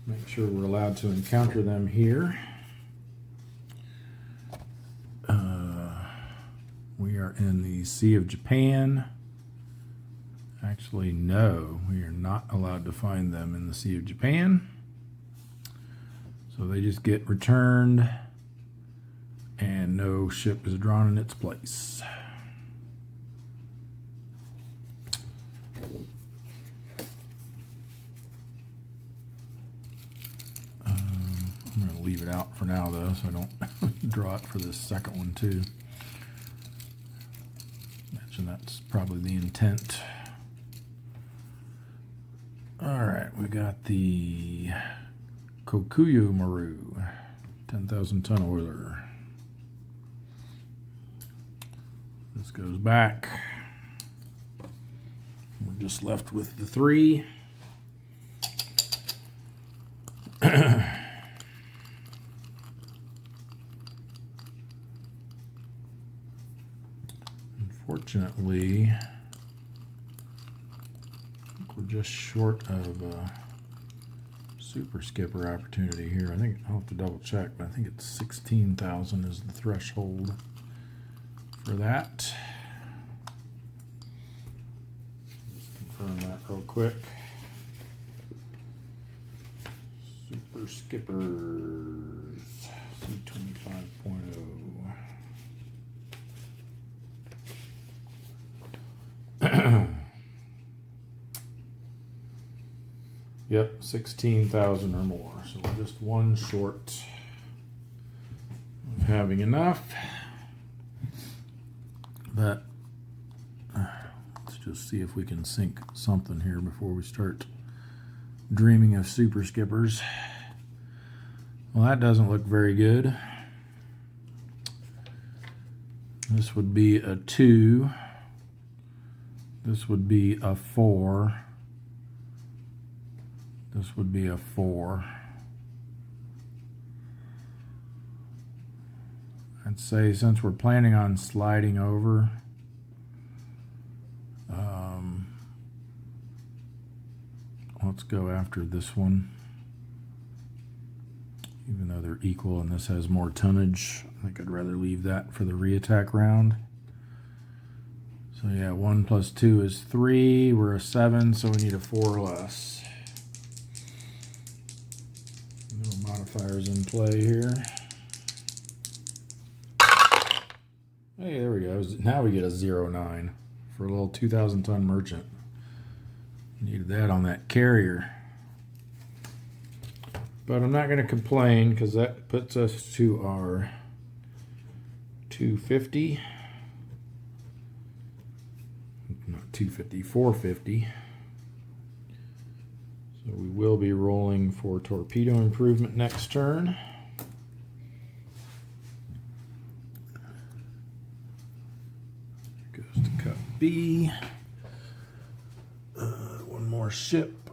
make sure we're allowed to encounter them here. We are in the Sea of Japan. Actually, no, we are not allowed to find them in the Sea of Japan. So they just get returned and no ship is drawn in its place. I'm going to leave it out for now though, so I don't draw it for this second one too. Imagine that's probably the intent. Alright, we got the Kokuyo Maru, 10,000 ton oiler. This goes back. We're just left with the 3. Unfortunately, I think we're just short of a super skipper opportunity here. I think I'll have to double check, but I think it's 16,000 is the threshold for that. Just confirm that real quick. Super skippers C25.0. Yep, 16,000 or more. So we're just one short of having enough. But let's just see if we can sink something here before we start dreaming of super skippers. Well, that doesn't look very good. This would be a 2. This would be a 4. This would be a 4. I'd say since we're planning on sliding over, let's go after this one. Even though they're equal and this has more tonnage, I think I'd rather leave that for the re-attack round. So yeah, 1 plus 2 is 3. We're a 7, so we need a 4 less. No modifiers in play here. Hey, there we go. Now we get a 0.9 for a little 2,000 ton merchant. Needed that on that carrier. But I'm not going to complain because that puts us to our 250. Not 250, 450. So we will be rolling for torpedo improvement next turn. Goes to cut B. One more ship.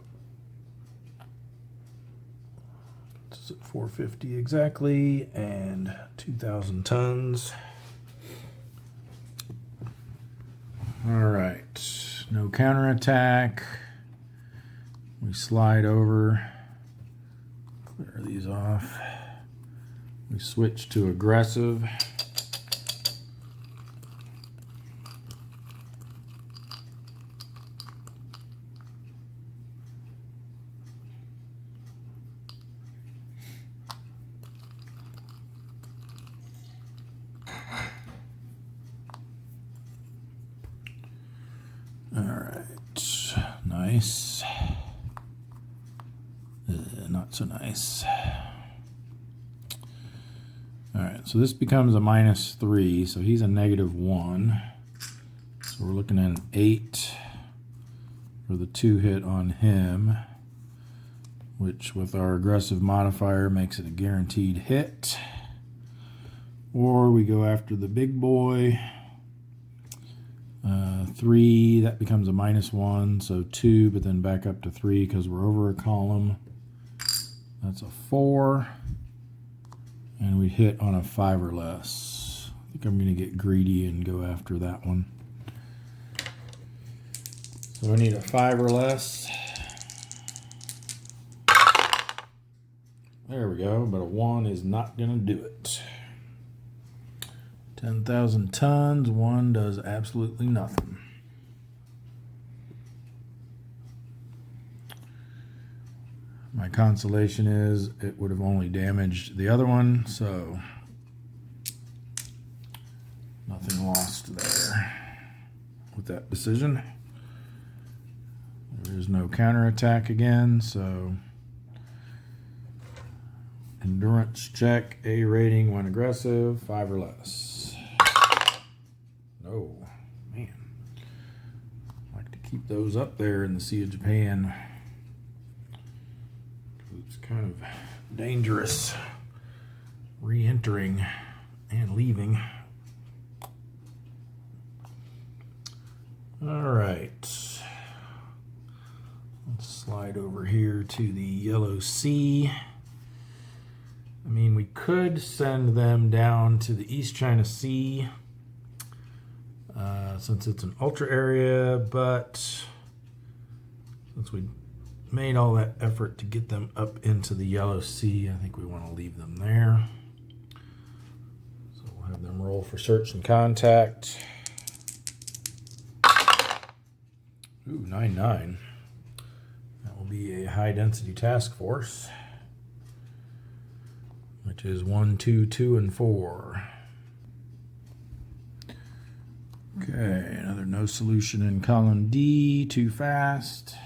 It's at 450 exactly and 2,000 tons. All right, no counterattack. We slide over, clear these off. We switch to aggressive. nice. Not so nice. Alright, so this becomes a -3, so he's a -1. So we're looking at an 8 for the 2 hit on him, which with our aggressive modifier makes it a guaranteed hit. Or we go after the big boy. 3, that becomes a -1, so 2, but then back up to 3 because we're over a column. That's a 4. And we hit on a 5 or less. I think I'm going to get greedy and go after that one. So we need a 5 or less. There we go, but a 1 is not going to do it. 10,000 tons, 1 does absolutely nothing. My consolation is it would have only damaged the other one, so nothing lost there with that decision. There is no counterattack again, so endurance check, A rating when aggressive, 5 or less. No, man. I like to keep those up there in the Sea of Japan. It's kind of dangerous re-entering and leaving. All right. Let's slide over here to the Yellow Sea. I mean, we could send them down to the East China Sea since it's an ultra area, but since we made all that effort to get them up into the Yellow Sea, I think we want to leave them there. So we'll have them roll for search and contact. Ooh, 9-9. That will be a high density task force, which is 1, 2, 2, and 4. Okay, another no solution in column D, too fast.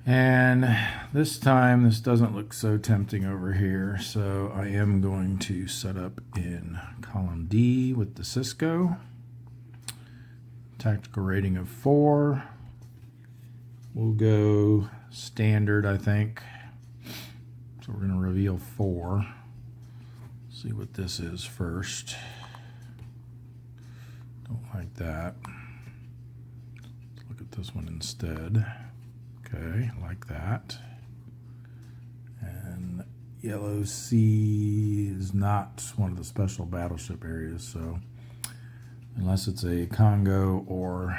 And this time, this doesn't look so tempting over here, so I am going to set up in column D with the Cisco. Tactical rating of 4. We'll go standard, I think. So we're going to reveal 4. See what this is first. Don't like that. Let's look at this one instead. Okay, like that. And Yellow Sea is not one of the special battleship areas, so unless it's a Congo or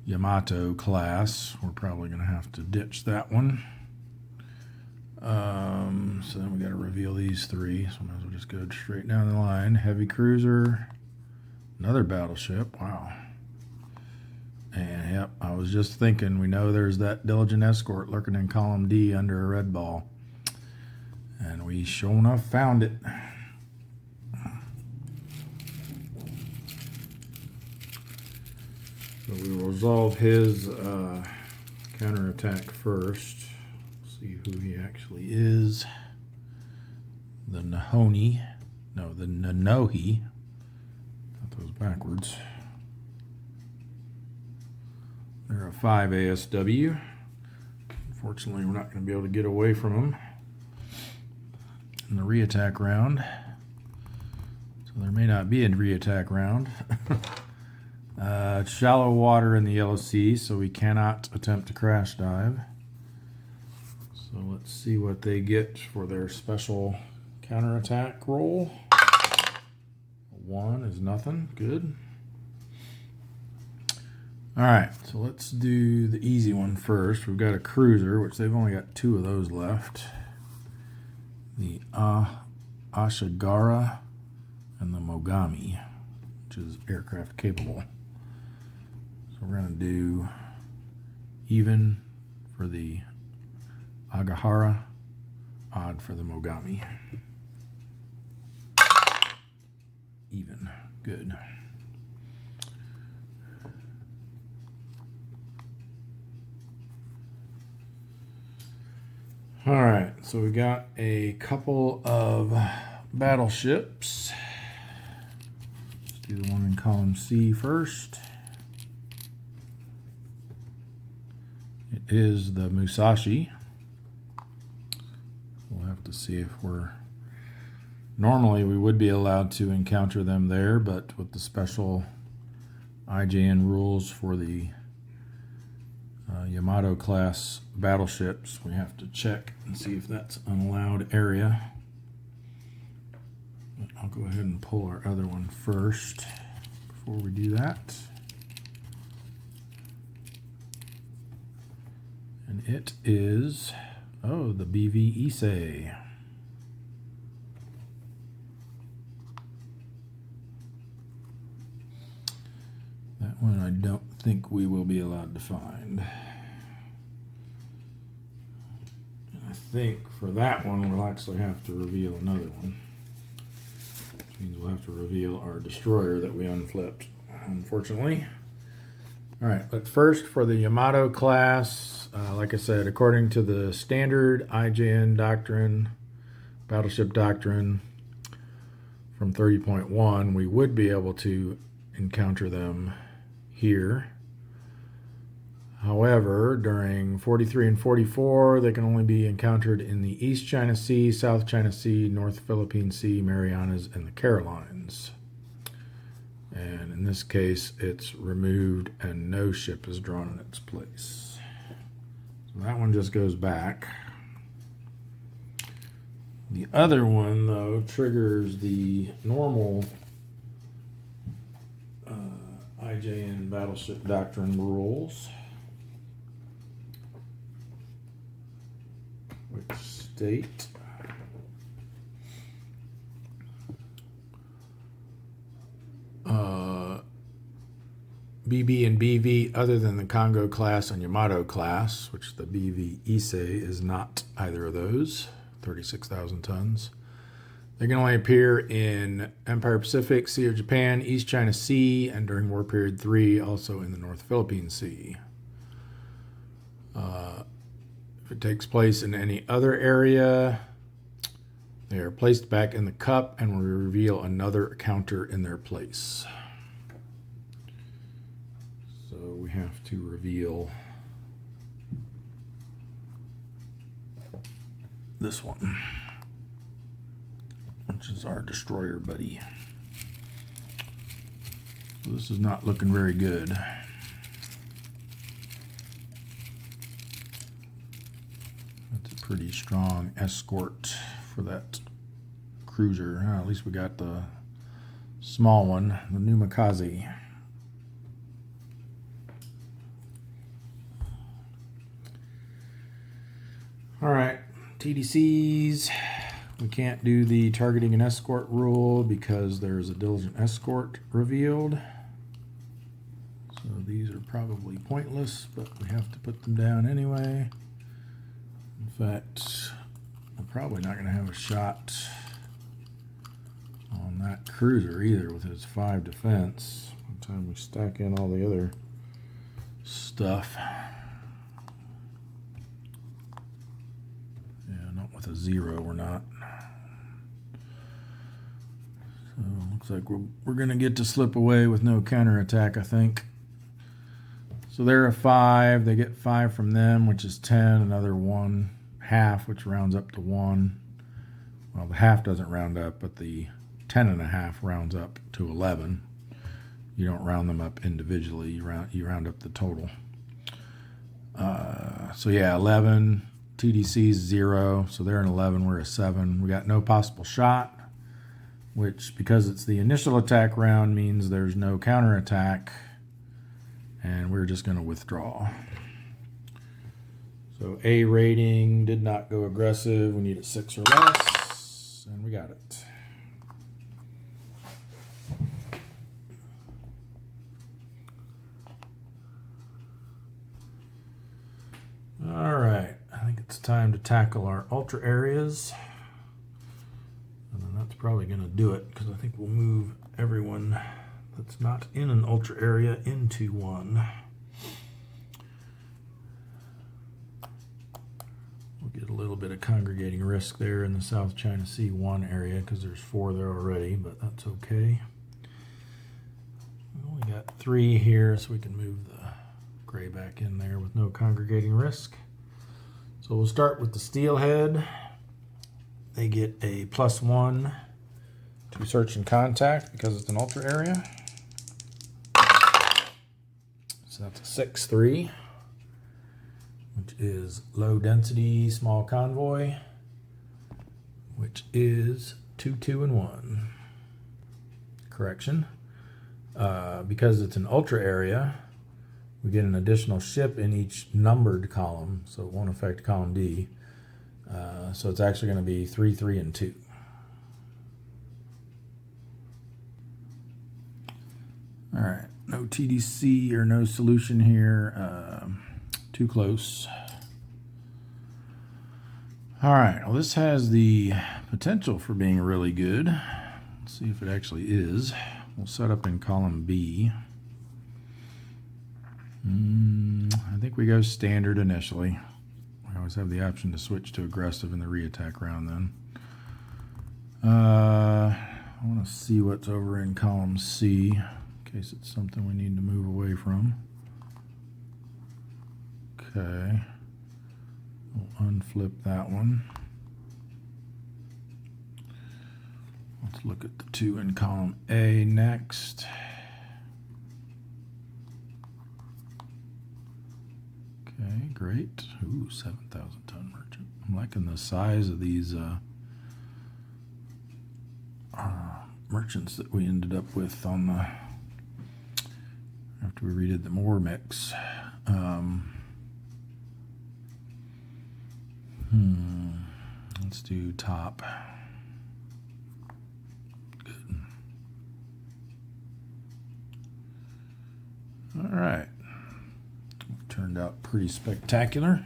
Yamato class, we're probably going to have to ditch that one. So then we got to reveal these 3, so I might as well just go straight down the line. Heavy cruiser, another battleship, wow. And yep, I was just thinking, we know there's that diligent escort lurking in column D under a red ball. And we sure enough found it. So we will resolve his counterattack first. See who he actually is. The Nahoni. No, the Nanohi. Got those backwards. They're a 5 ASW. Unfortunately, we're not going to be able to get away from them in the re-attack round. So there may not be a re-attack round. It's shallow water in the Yellow Sea, so we cannot attempt to crash dive. So let's see what they get for their special counterattack roll. 1 is nothing. Good. All right, so let's do the easy one first. We've got a cruiser, which they've only got 2 of those left. The Ashigara and the Mogami, which is aircraft capable. So we're going to do even for the Agahara, odd for the Mogami. Even. Good. All right, so we got a couple of battleships. Let's do the one in column C first. It is the Musashi. We'll have to see if normally we would be allowed to encounter them there, but with the special IJN rules for the Yamato class battleships, we have to check and see if that's an allowed area. But I'll go ahead and pull our other one first before we do that. And it is, the BV Issei. That one I don't think we will be allowed to find. I think for that one we'll actually have to reveal another one. Which means we'll have to reveal our destroyer that we unflipped, unfortunately. Alright, but first for the Yamato class, like I said, according to the standard IJN doctrine, battleship doctrine from 30.1, we would be able to encounter them here. However, during 43 and 44, they can only be encountered in the East China Sea, South China Sea, North Philippine Sea, Marianas, and the Carolines. And in this case, it's removed and no ship is drawn in its place. So that one just goes back. The other one, though, triggers the normal IJN battleship doctrine rules, which state BB and BV other than the Congo class and Yamato class, which the BV Issei is not either of those, 36,000 tons. They can only appear in Empire Pacific, Sea of Japan, East China Sea, and during War Period 3, also in the North Philippine Sea. If it takes place in any other area, they are placed back in the cup and will reveal another counter in their place. So we have to reveal this one, which is our destroyer buddy. So this is not looking very good. That's a pretty strong escort for that cruiser. At least we got the small one, the Numikaze. All right, TDCs. We can't do the targeting and escort rule because there's a diligent escort revealed. So these are probably pointless, but we have to put them down anyway. In fact, we're probably not going to have a shot on that cruiser either with its 5 defense. By the time we stack in all the other stuff. Yeah, not with a 0, we're not. So looks like we're going to get to slip away with no counterattack, I think. So they're a 5. They get 5 from them, which is 10. Another 1/2, which rounds up to 1. Well, the half doesn't round up, but the 10.5 rounds up to 11. You don't round them up individually. You round up the total. So yeah, 11. TDC's 0. So they're an 11. We're a 7. We got no possible shot, which, because it's the initial attack round, means there's no counterattack, and we're just going to withdraw. So A rating did not go aggressive. We need a 6 or less, and we got it. All right, I think it's time to tackle our ultra areas. And then that's probably going to do it, because I think we'll move everyone that's not in an ultra area into one. get a little bit of congregating risk there in the South China Sea 1 area because there's 4 there already, but that's okay. We only got 3 here, so we can move the gray back in there with no congregating risk. So we'll start with the steelhead. They get a +1 to search and contact because it's an ultra area. So that's a 6-3, which is low density small convoy, which is 2-2 and 1. Correction. Because it's an ultra area, we get an additional ship in each numbered column, so it won't affect column D. So it's actually going to be 3-3 and 2. All right, no TDC or no solution here. Too close. All right, well, this has the potential for being really good. Let's see if it actually is. We'll set up in column B. I think we go standard initially. We always have the option to switch to aggressive in the re-attack round then. I want to see what's over in column C in case it's something we need to move away from. Okay. We'll unflip that one. Let's look at the 2 in column A next. Okay, great. Ooh, 7,000 ton merchant. I'm liking the size of these merchants that we ended up with on the after we redid the Moore mix. Let's do top. Good. All right. Turned out pretty spectacular.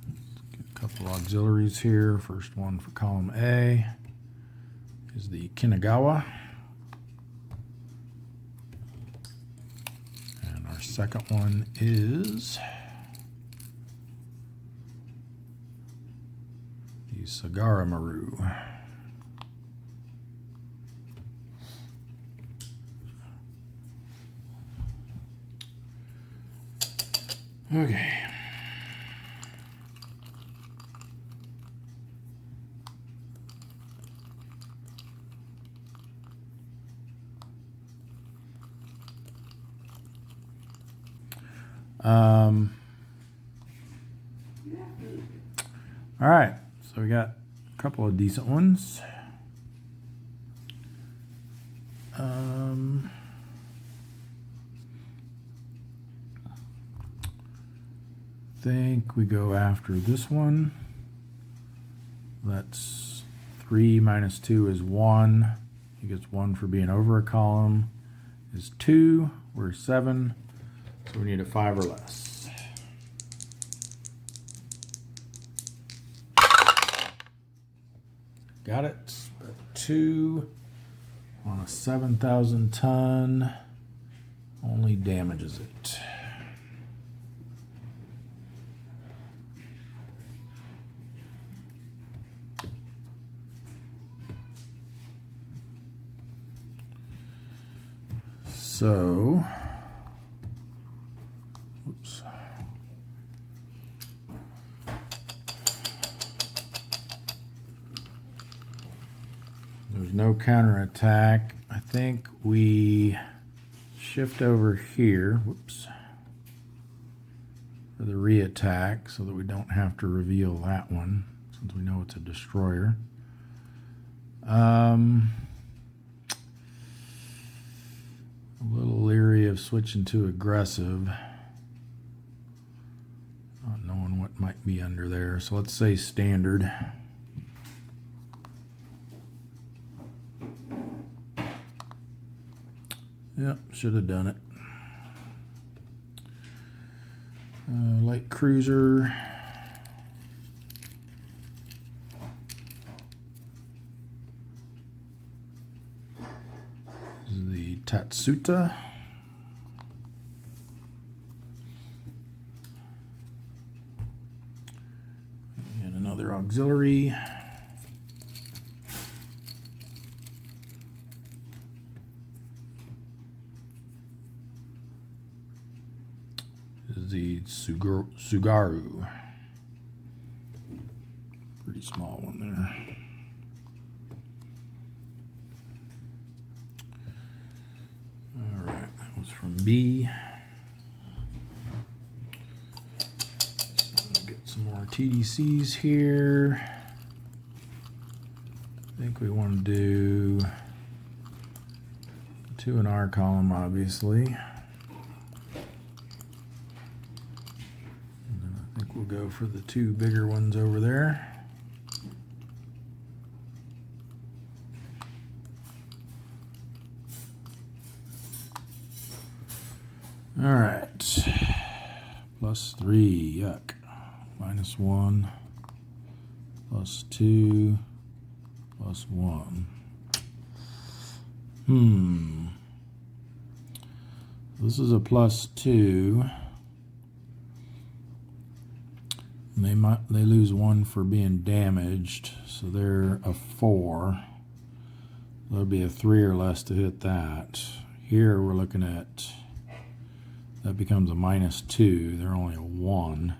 Let's get a couple auxiliaries here. First one for column A is the Kinagawa. And our second one is the Sagara Maru. Okay. All right, so we got a couple of decent ones. Think we go after this one. That's 3 minus 2 is 1. He gets 1 for being over a column. Is 2. We're 7. So we need a 5 or less. Got it. 2 on a 7,000 ton only damages it. So, oops. There's no counterattack. I think we shift over here, whoops, for the re-attack so that we don't have to reveal that one since we know it's a destroyer. A little leery of switching to aggressive, not knowing what might be under there. So let's say standard. Yep, should have done it. Light cruiser. This is the Tatsuta. another auxiliary. This is the Sugaru. Pretty small one there. All right, that was from B. Get some more TDCs here. I think we want to do 2 in our column, obviously. And then I think we'll go for the 2 bigger ones over there. All right, +3, yuck. -1, +2, +1. This is a +2. And they lose 1 for being damaged, so they're a 4. There'll be a 3 or less to hit that. Here we're looking at, that becomes a -2. They're only a 1.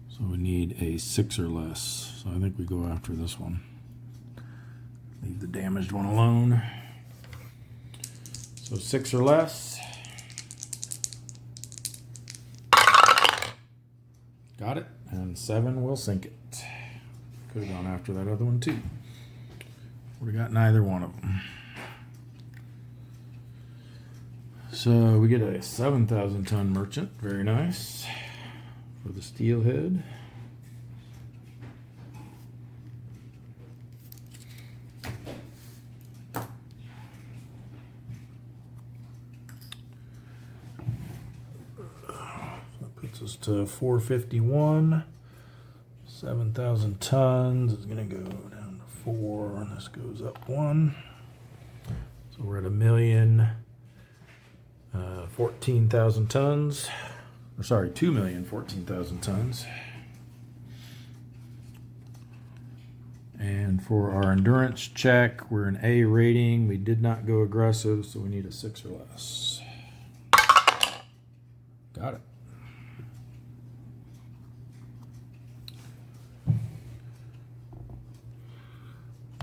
So we need a 6 or less. So I think we go after this one. Leave the damaged one alone. So 6 or less. Got it. And 7 will sink it. Could have gone after that other one too. Would have got neither one of them. So we get a 7,000 ton merchant. Very nice. For the steelhead. That puts us to 451. 7,000 tons is going to go down to 4, and this goes up 1. So we're at 1,014,000 tons. Or sorry, 2,014,000 tons. And for our endurance check, we're an A rating. We did not go aggressive, so we need a 6 or less. Got it.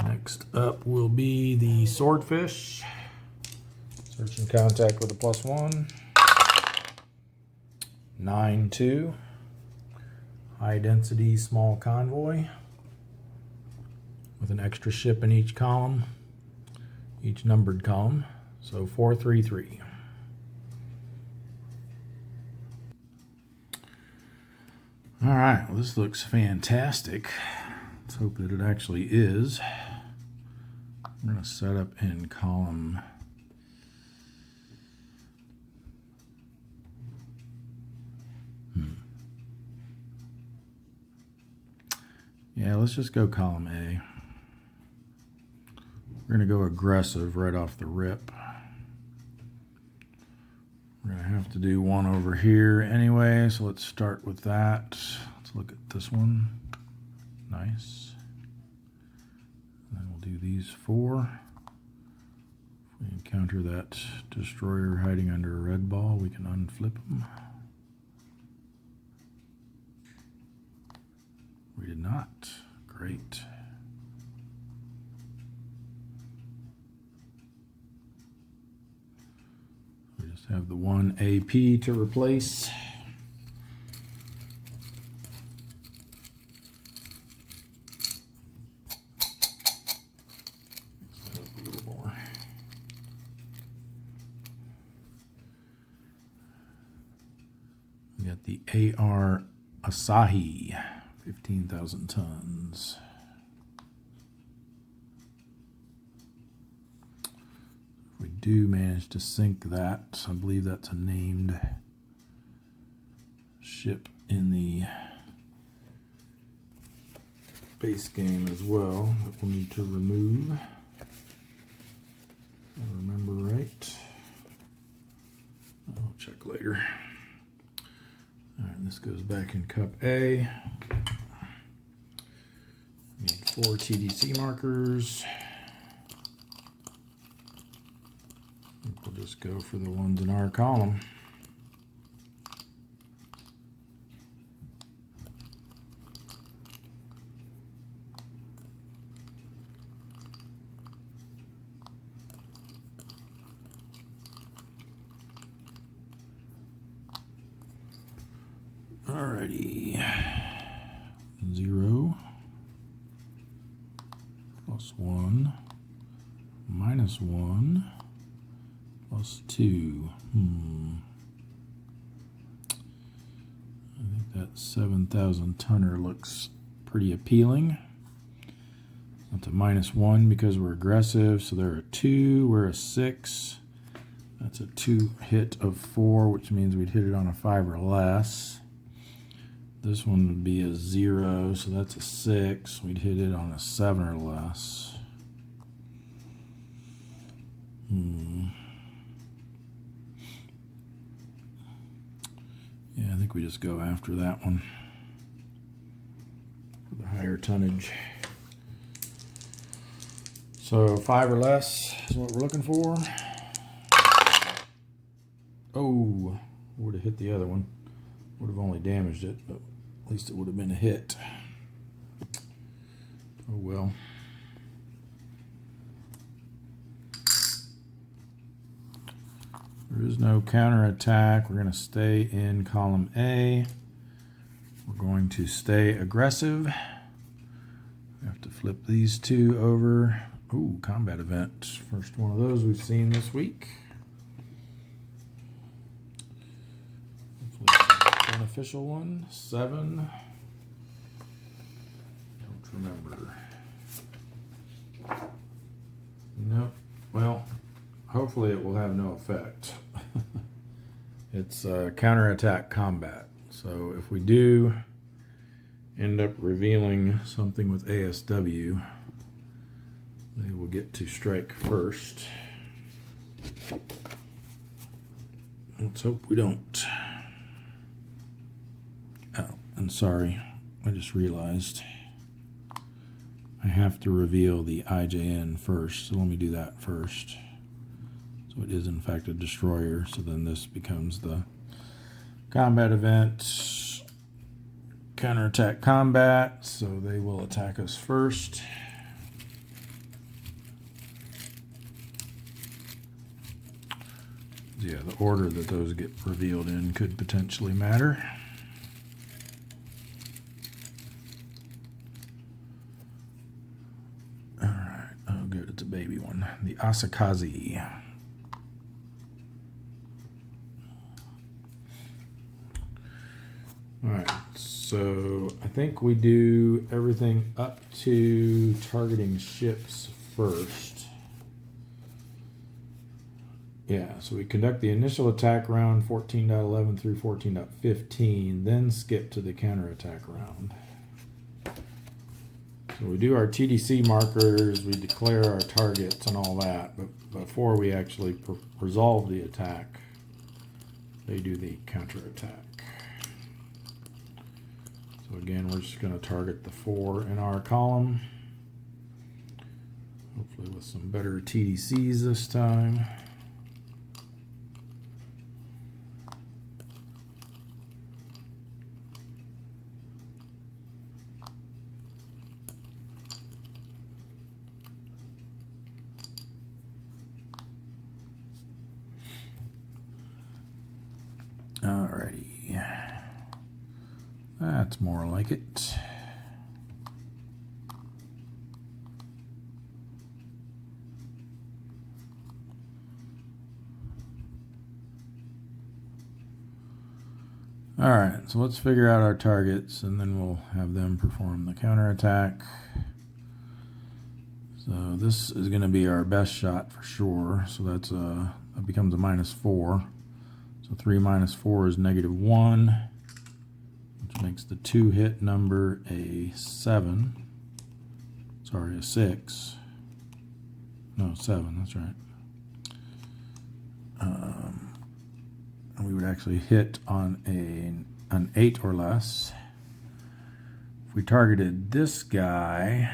Next up will be the swordfish. Search and contact with a +1. 9-2. High density small convoy with an extra ship in each column, each numbered column. So 433. All right, well, this looks fantastic. Let's hope that it actually is. I'm going to set up in column Yeah, let's just go column A. We're going to go aggressive right off the rip. We're going to have to do one over here anyway, so let's start with that. Let's look at this one. Nice. And then we'll do these 4. If we encounter that destroyer hiding under a red ball, we can unflip them. We did not. Great. We just have the one AP to replace. Mix that up a little more. We got the AR Asahi. 15,000 tons. If we do manage to sink that, I believe that's a named ship in the base game as well that we'll need to remove. If I remember right. I'll check later. All right, this goes back in cup A. 4 TDC markers. I think we'll just go for the ones in our column. Alrighty, 0 plus 1 minus 1 plus 2. I think that 7,000 tonner looks pretty appealing. That's a minus 1 because we're aggressive, so they're a 2, we're a 6. That's a 2 hit of 4, which means we'd hit it on a 5 or less. This one would be a 0, so that's a 6. We'd hit it on a 7 or less. Yeah, I think we just go after that one for the higher tonnage. So 5 or less is what we're looking for. Oh, would have hit the other one. Would have only damaged it, but at least it would have been a hit. Oh well. There is no counterattack. We're going to stay in column A. We're going to stay aggressive. We have to flip these two over. Ooh, combat event. First one of those we've seen this week. Beneficial one, 7. Don't remember. Nope. Well, hopefully it will have no effect. It's counterattack combat. So if we do end up revealing something with ASW, they will get to strike first. Let's hope we don't. Oh, and sorry, I just realized I have to reveal the IJN first, so let me do that first. So it is in fact a destroyer, so then this becomes the combat event, counterattack combat, so they will attack us first. Yeah, the order that those get revealed in could potentially matter. It's a baby one, the Asakazi. All right, so I think we do everything up to targeting ships first. Yeah, so we conduct the initial attack round 14.11 through 14.15, then skip to the counterattack round. So we do our TDC markers, we declare our targets and all that, but before we actually resolve the attack, they do the counterattack. So again, we're just going to target the 4 in our column, hopefully with some better TDCs this time. Alrighty, that's more like it. Alright, so let's figure out our targets and then we'll have them perform the counterattack. So this is going to be our best shot for sure, so that becomes a -4. So 3 minus 4 is -1, which makes the 2 hit number a 7. Sorry, a 6. No, 7, that's right. And we would actually hit on an 8 or less. If we targeted this guy,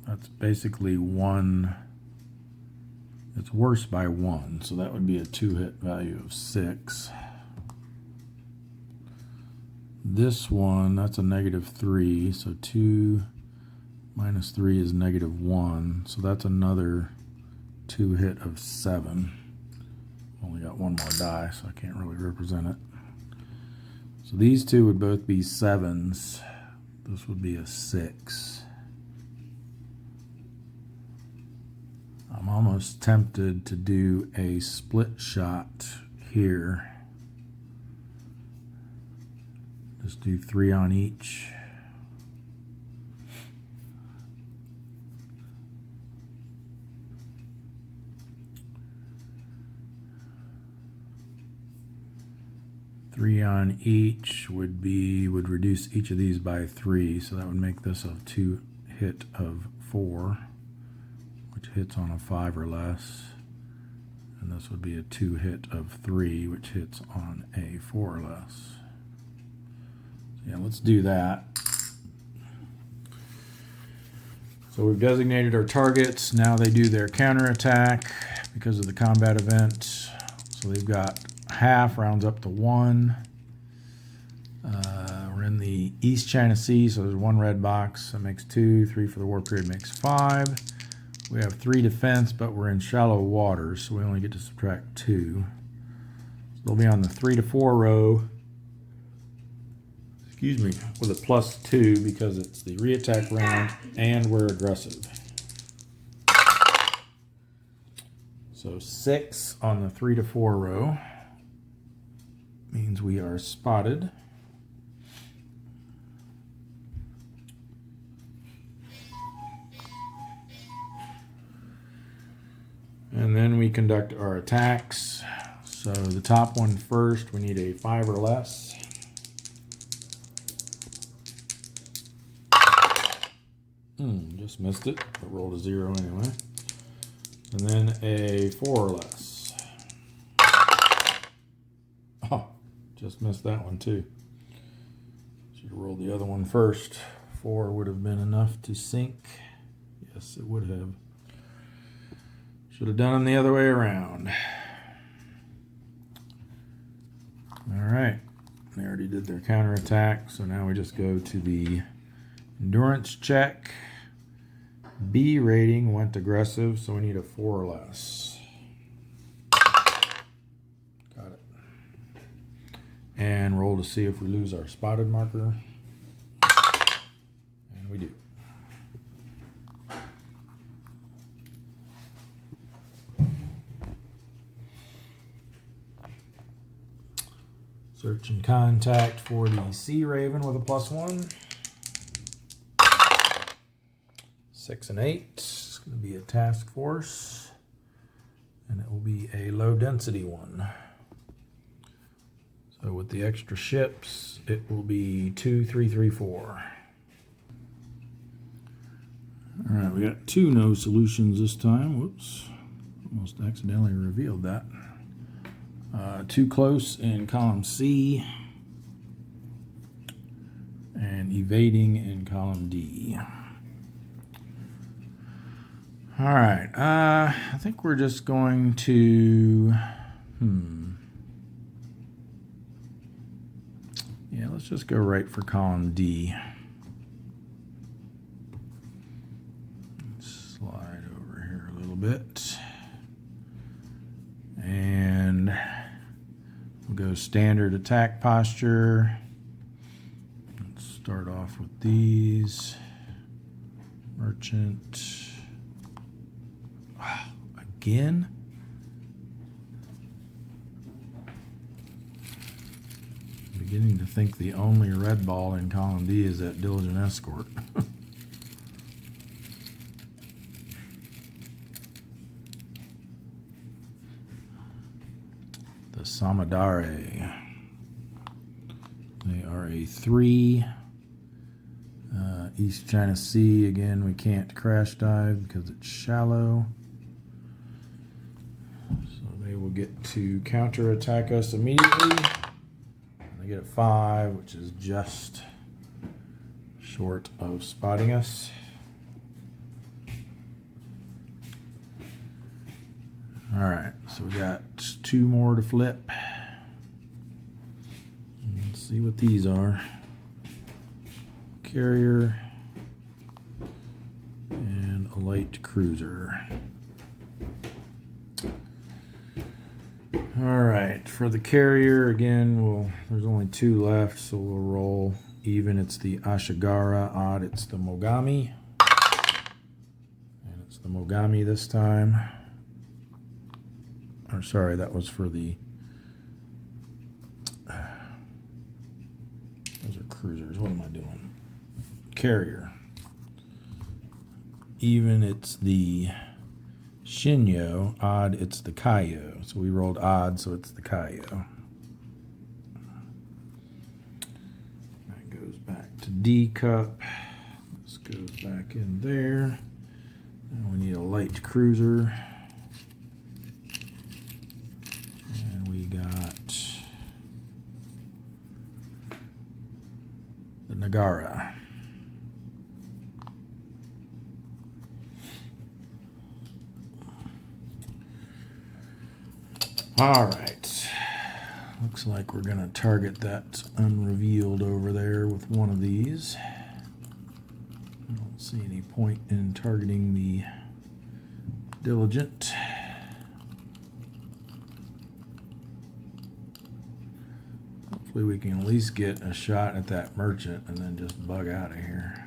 That's basically 1. It's worse by 1, so that would be a 2-hit value of 6. This one, that's a -3, so 2 minus 3 is -1, so that's another 2-hit of 7. Only got one more die, so I can't really represent it. So these two would both be 7s. This would be a 6. I'm almost tempted to do a split shot here. Just do 3 on each. Three on each would reduce each of these by 3, so that would make this a 2-hit of 4, which hits on a 5 or less, and this would be a 2-hit of 3, which hits on a 4 or less. So yeah, let's do that. So we've designated our targets. Now they do their counterattack because of the combat event. So they've got half, rounds up to 1. We're in the East China Sea, so there's 1 red box. That makes 2. 3 for the war period makes 5. We have 3 defense, but we're in shallow waters, so we only get to subtract 2. So they'll be on the 3 to 4 row. Excuse me, with a +2 because it's the reattack round and we're aggressive. So 6 on the 3 to 4 row means we are spotted. And then we conduct our attacks. So the top one first, we need a 5 or less. Just missed it, but rolled a 0 anyway. And then a 4 or less. Oh, just missed that one too. Should have rolled the other one first. 4 would have been enough to sink. Yes, it would have. Should have done them the other way around. All right, they already did their counterattack, so now we just go to the endurance check. B rating went aggressive, so we need a 4 or less. Got it. And roll to see if we lose our spotted marker. And we do. Search and contact for the Sea Raven with a +1. 6 and 8. It's going to be a task force, and it will be a low density one. So with the extra ships, it will be 2, 3, 3, 4. All right, we got 2 no solutions this time. Whoops, almost accidentally revealed that. Too close in column C, and evading in column D. All right, I think we're just going to, yeah, let's just go right for column D. Slide over here a little bit. And we'll go standard attack posture. Let's start off with these. Merchant. Again? I'm beginning to think the only red ball in column D is that diligent escort. The Samadare. They are a 3. East China Sea, again, we can't crash dive because it's shallow. So they will get to counterattack us immediately. They get a 5, which is just short of spotting us. All right, so we got 2 more to flip. Let's see what these are. Carrier and a light cruiser. All right, for the carrier, again, there's only 2 left, so we'll roll even. It's the Ashigara. Odd, it's the Mogami. And it's the Mogami this time. Or sorry, that was for the... those are cruisers. What am I doing? Carrier. Even, it's the Shinyo. Odd, it's the Kaio. So we rolled odd, so it's the Kaio. That goes back to D cup. This goes back in there. Now we need a light cruiser. And we got the Nagara. All right, looks like we're gonna target that unrevealed over there with one of these. I don't see any point in targeting the Diligent. Hopefully we can at least get a shot at that Merchant and then just bug out of here.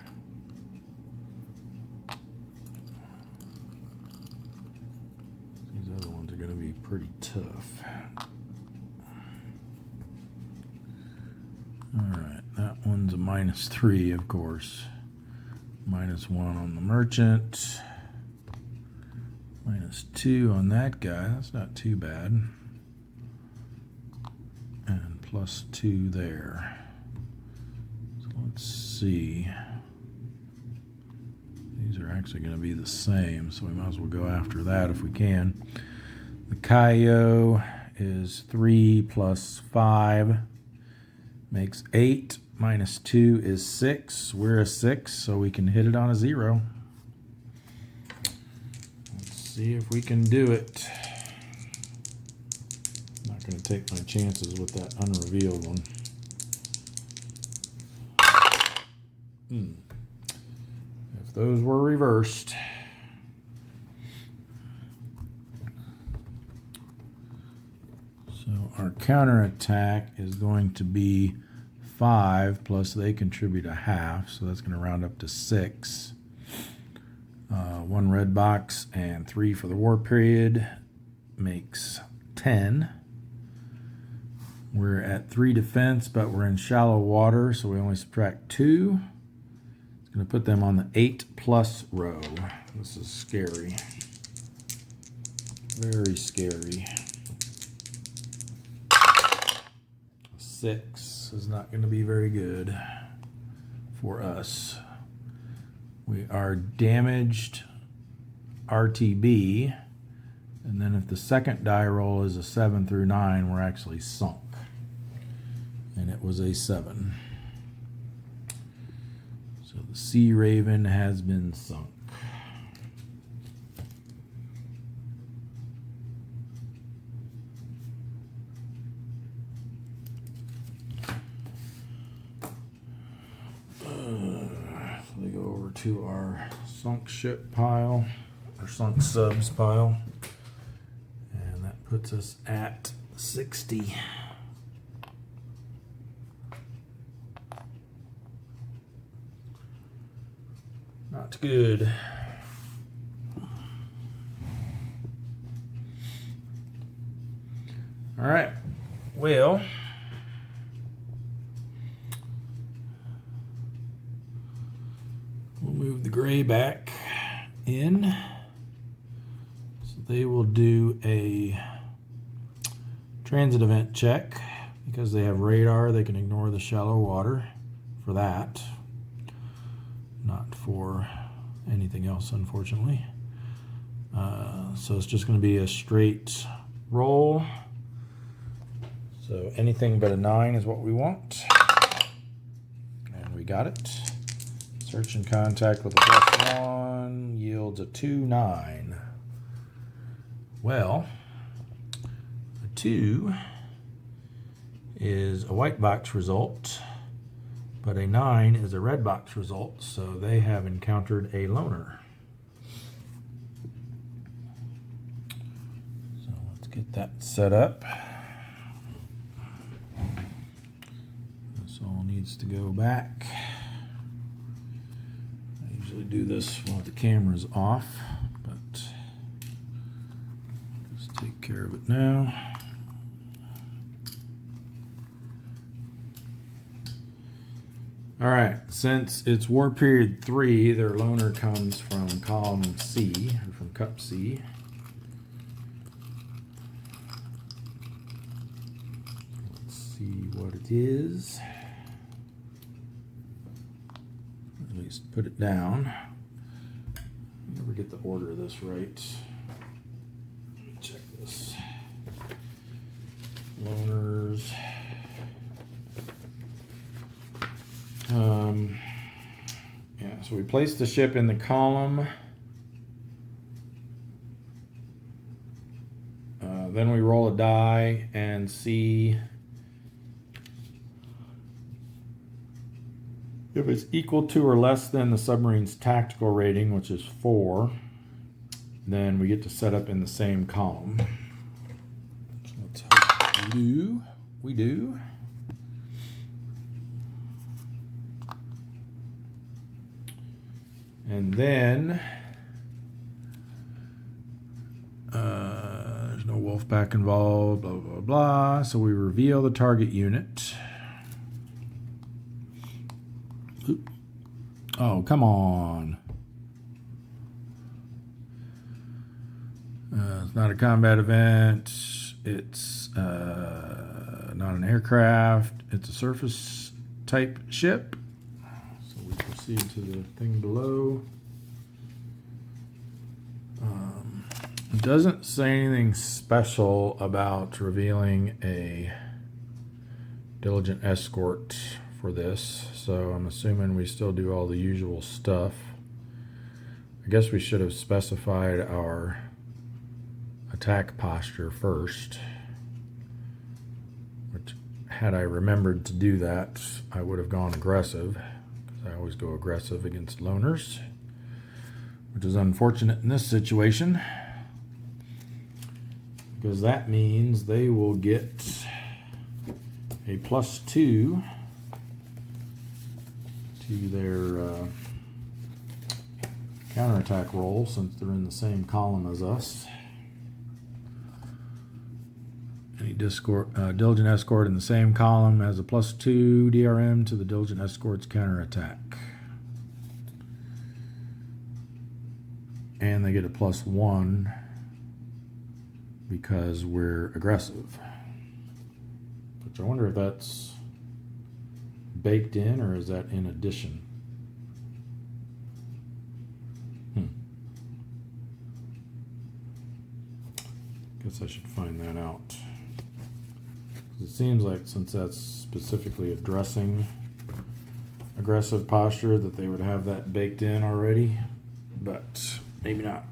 Pretty tough. Alright, that one's a -3, of course. -1 on the Merchant. -2 on that guy. That's not too bad. And +2 there. So let's see. These are actually going to be the same, so we might as well go after that if we can. The Kaio is 3 + 5 makes 8. -2 is 6. We're a 6, so we can hit it on a 0. Let's see if we can do it. I'm not going to take my chances with that unrevealed one. If those were reversed. So our counterattack is going to be 5 plus they contribute a half, so that's going to round up to 6. 1 red box and 3 for the war period makes 10. We're at 3 defense, but we're in shallow water, so we only subtract 2. It's going to put them on the 8+ row. This is scary. Very scary. 6 is not going to be very good for us. We are damaged RTB, and then if the second die roll is a 7 through 9, we're actually sunk. And it was a 7. So the Sea Raven has been sunk. We go over to our sunk ship pile, or sunk subs pile, and that puts us at 60. Not good. All right, well, we'll move the gray back in. So they will do a transit event check. Because they have radar, they can ignore the shallow water for that. Not for anything else, unfortunately. So it's just going to be a straight roll. So anything but a 9 is what we want. And we got it. Search and contact with a +1 yields a 2-9. Well, 2 is a white box result, but a 9 is a red box result, so they have encountered a loner. So let's get that set up. This all needs to go back. I usually do this while the camera's off, but just take care of it now. All right, since it's War Period 3, their loner comes from column C, or from cup C. Let's see what it is. At least put it down. Never get the order of this right. Let me check this. Loners. Yeah, so we place the ship in the column. Then we roll a die and see if it's equal to or less than the submarine's tactical rating, which is 4. Then we get to set up in the same column. So let's hope we do. We do. And then there's no wolf pack involved, blah, blah, blah. So we reveal the target unit. Oop. Oh, come on. It's not a combat event. It's not an aircraft. It's a surface type ship. We proceed to the thing below. It doesn't say anything special about revealing a diligent escort for this, so I'm assuming we still do all the usual stuff. I guess we should have specified our attack posture first, which, had I remembered to do that, I would have gone aggressive. I always go aggressive against loners, which is unfortunate in this situation, because that means they will get a +2 to their counterattack roll, since they're in the same column as us. Any diligent escort in the same column has a +2 DRM to the diligent escort's counterattack. And they get a +1 because we're aggressive. Which I wonder if that's baked in or is that in addition? Guess I should find that out. It seems like, since that's specifically addressing aggressive posture, that they would have that baked in already, but maybe not.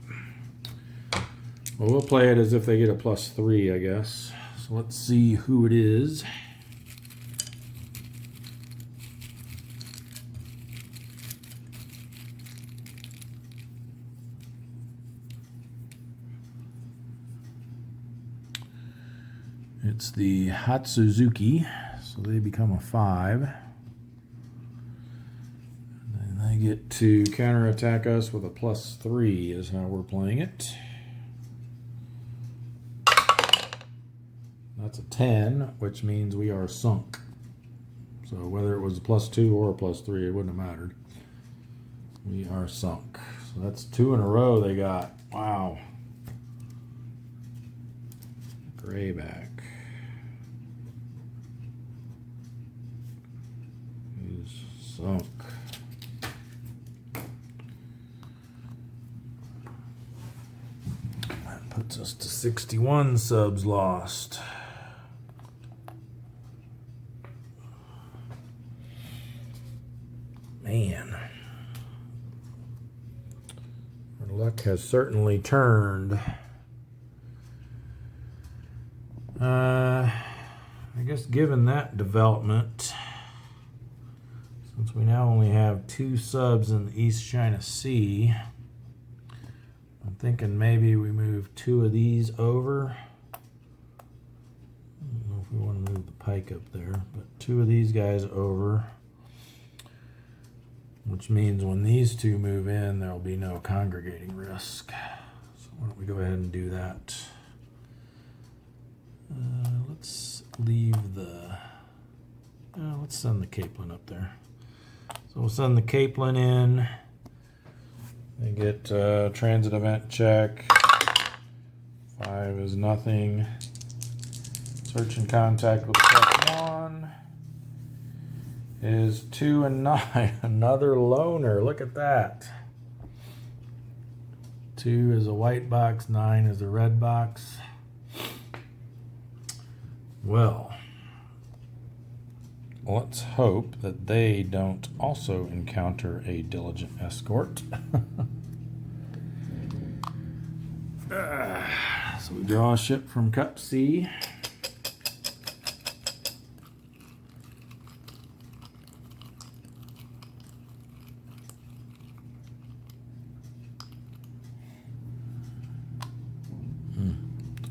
Well, we'll play it as if they get a +3, I guess. So let's see who it is. It's the Hatsuzuki, so they become a 5. And they get to counterattack us with a +3 is how we're playing it. That's a 10, which means we are sunk. So whether it was a +2 or a +3, it wouldn't have mattered. We are sunk. So that's 2 in a row they got. Wow. Grayback. Sunk. That puts us to 61 subs lost. Man. Our luck has certainly turned. given that development, since we now only have 2 subs in the East China Sea, I'm thinking maybe we move 2 of these over. I don't know if we want to move the pike up there, but 2 of these guys over, which means when these 2 move in, there'll be no congregating risk. So why don't we go ahead and do that? Let's leave the, let's send the Capelin up there. So we'll send the Capelin in and get transit event check. 5 is nothing. Search and contact with +1 is 2 and 9. Another loner. Look at that. 2 is a white box, 9 is a red box. Well, let's hope that they don't also encounter a diligent escort. So we draw a ship from Cup C.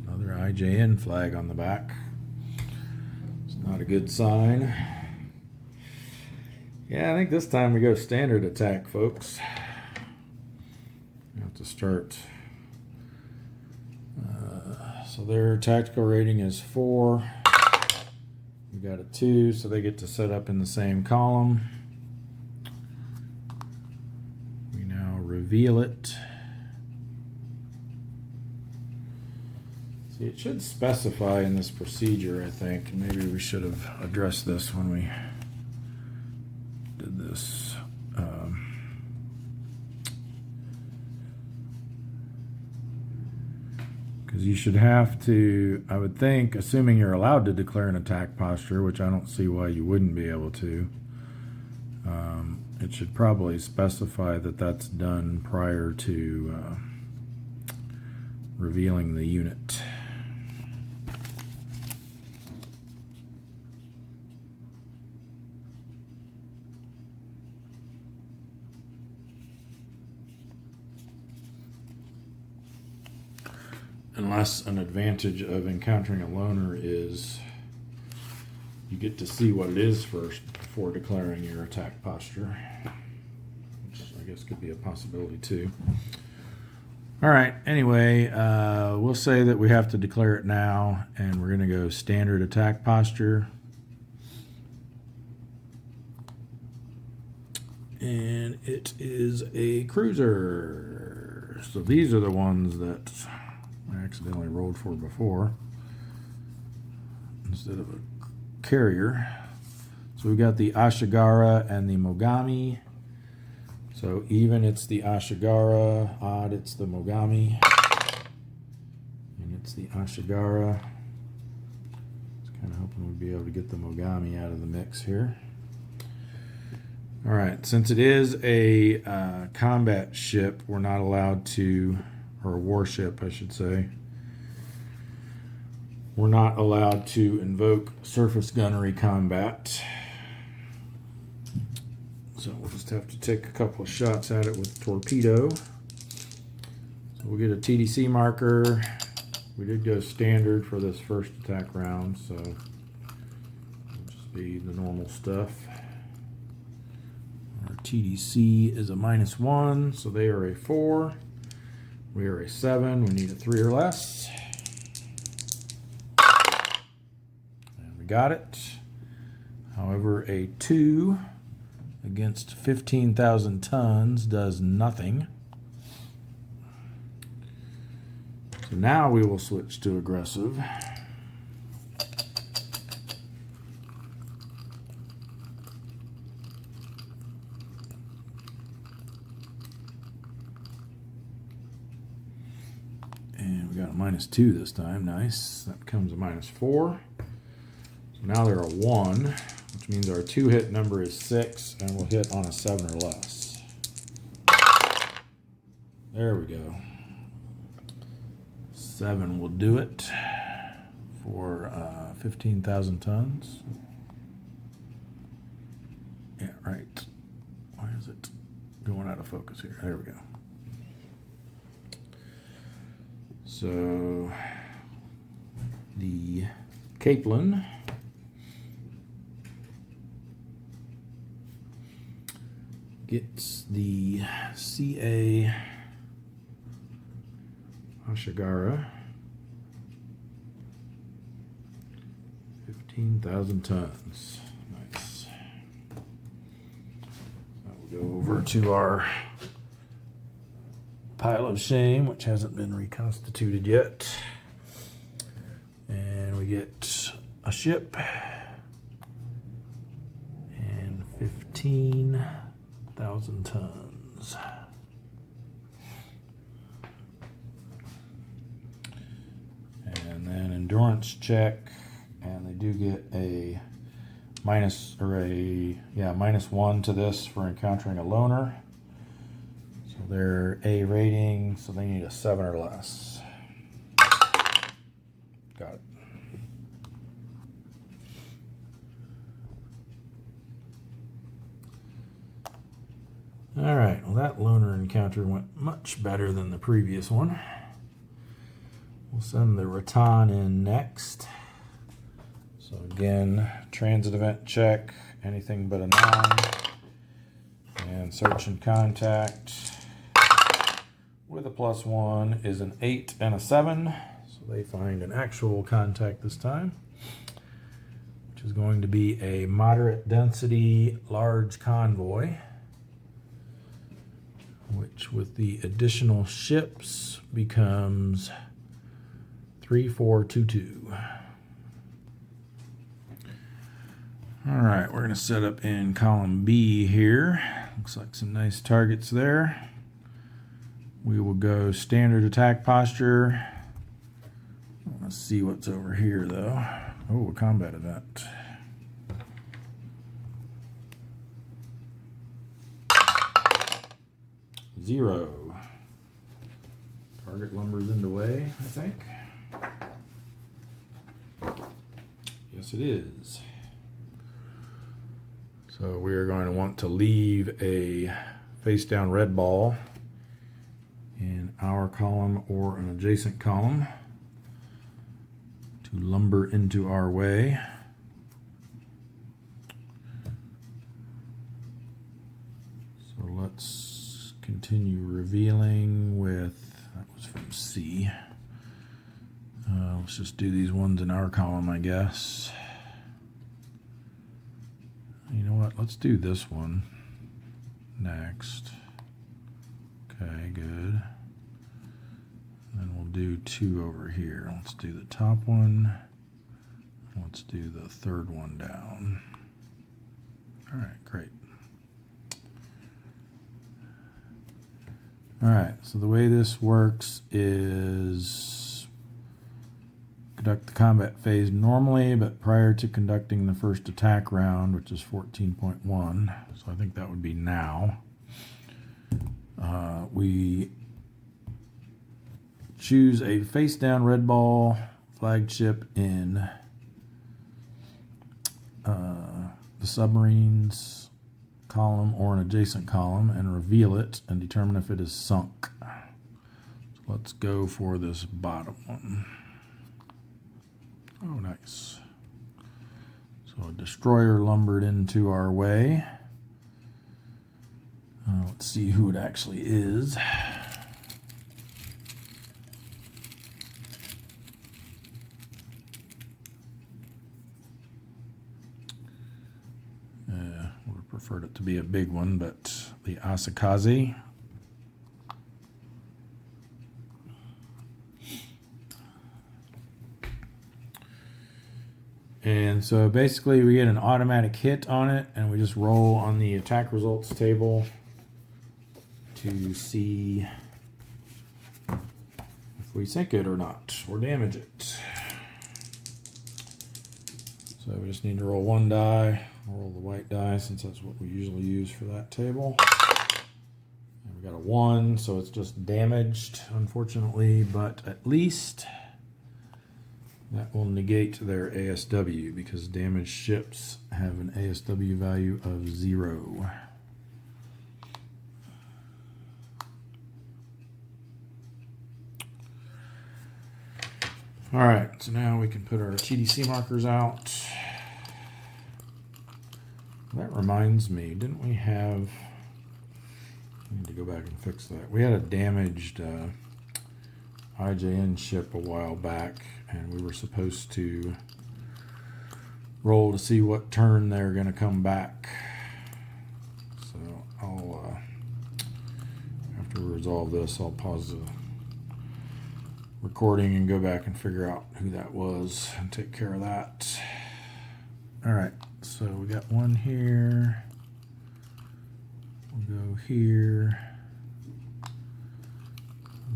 Another IJN flag on the back. Not a good sign. Yeah, I think this time we go standard attack, folks. We have to start. So their tactical rating is 4. We got a 2, so they get to set up in the same column. We now reveal it. See, it should specify in this procedure, I think. Maybe we should have addressed this when we did this. Because you should have to, I would think, assuming you're allowed to declare an attack posture, which I don't see why you wouldn't be able to, it should probably specify that that's done prior to revealing the unit. Unless an advantage of encountering a loner is you get to see what it is first before declaring your attack posture, which I guess could be a possibility too. All right, anyway, we'll say that we have to declare it now, and we're going to go standard attack posture. And it is a cruiser. So these are the ones that I accidentally rolled for before instead of a carrier. So we got the Ashigara and the Mogami. So even it's the Ashigara, odd it's the Mogami, and it's the Ashigara. Just kind of hoping we'd be able to get the Mogami out of the mix here. All right, since it is a combat ship, we're not allowed to, or a warship, I should say, we're not allowed to invoke surface gunnery combat. So we'll just have to take a couple of shots at it with torpedo. So we'll get a TDC marker. We did go standard for this first attack round, so it'll just be the normal stuff. Our TDC is a -1, so they are a 4. We are a 7. We need a 3 or less. And we got it. However, a 2 against 15,000 tons does nothing. So now we will switch to aggressive. And we got a -2 this time. Nice. That becomes a -4. So now they're a 1. Which means our 2-hit number is 6, and we'll hit on a 7 or less. There we go. 7 will do it. for 15,000 tons. Yeah, right. Why is it going out of focus here? There we go. So the Capelin gets the CA Ashigara 15,000 tons. Nice. We'll go over to our pile of shame, which hasn't been reconstituted yet. And we get a ship and 15,000 tons. And then endurance check, and they do get a -1 to this for encountering a loner. So they're A rating, so they need a 7 or less. Got it. All right, well, that loner encounter went much better than the previous one. We'll send the Rattan in next. So again, transit event check, anything but a 9. And search and contact with a +1 is an 8 and a 7. So they find an actual contact this time, which is going to be a moderate density large convoy, which with the additional ships becomes 3422. All right, we're going to set up in column B here. Looks like some nice targets there. We will go standard attack posture. Let's see what's over here, though. Oh, a combat event. Zero. Target lumbers into way, I think. Yes, it is. So we are going to want to leave a face down red ball in our column or an adjacent column to lumber into our way. So let's continue revealing with, that was from C. Let's just do these ones in our column, I guess. You know what? Let's do this one next. Okay, good. And then we'll do 2 over here. Let's do the top one. Let's do the third one down. All right, great. All right, so the way this works is conduct the combat phase normally, but prior to conducting the first attack round, which is 14.1, so I think that would be now, we choose a face-down red ball flagship in the submarines column or an adjacent column and reveal it and determine if it is sunk. So let's go for this bottom one. Oh, nice. So a destroyer lumbered into our way. Let's see who it actually is. Would have preferred it to be a big one, but the Asakaze. And so basically we get an automatic hit on it, and we just roll on the attack results table to see if we sink it or not, or damage it. So we just need to roll 1 die, roll the white die since that's what we usually use for that table. And we got a 1, so it's just damaged, unfortunately, but at least That will negate their ASW because damaged ships have an ASW value of 0. All right, so now we can put our TDC markers out. That reminds me, didn't we have, I need to go back and fix that. We had a damaged IJN ship a while back, and we were supposed to roll to see what turn they're going to come back. So I'll, after we resolve this, I'll pause the recording and go back and figure out who that was and take care of that. All right, so we got one here. We'll go here.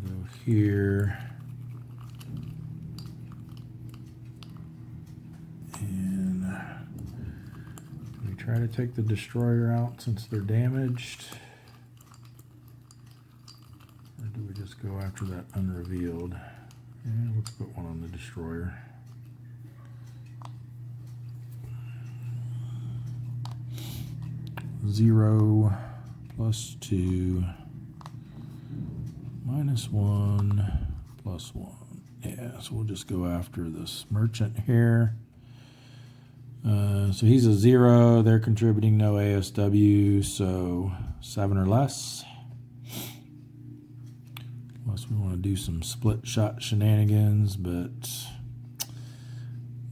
We'll go here. And we try to take the destroyer out since they're damaged. Or do we just go after that unrevealed? Yeah, let's put one on the destroyer. Zero plus 2 minus 1 plus 1. Yeah, so we'll just go after this merchant here. So he's a 0. They're contributing no ASW, so 7 or less. Unless we want to do some split shot shenanigans, but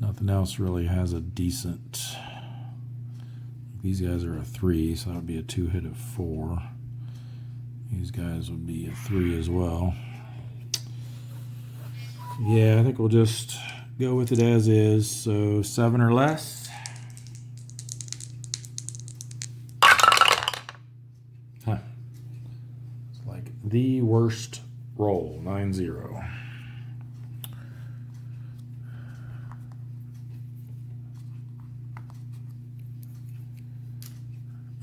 nothing else really has a decent. These guys are a 3, so that would be a 2 hit of 4. These guys would be a 3 as well. Yeah, I think we'll just go with it as is. So 7 or less. Huh. It's like the worst roll, 9-0.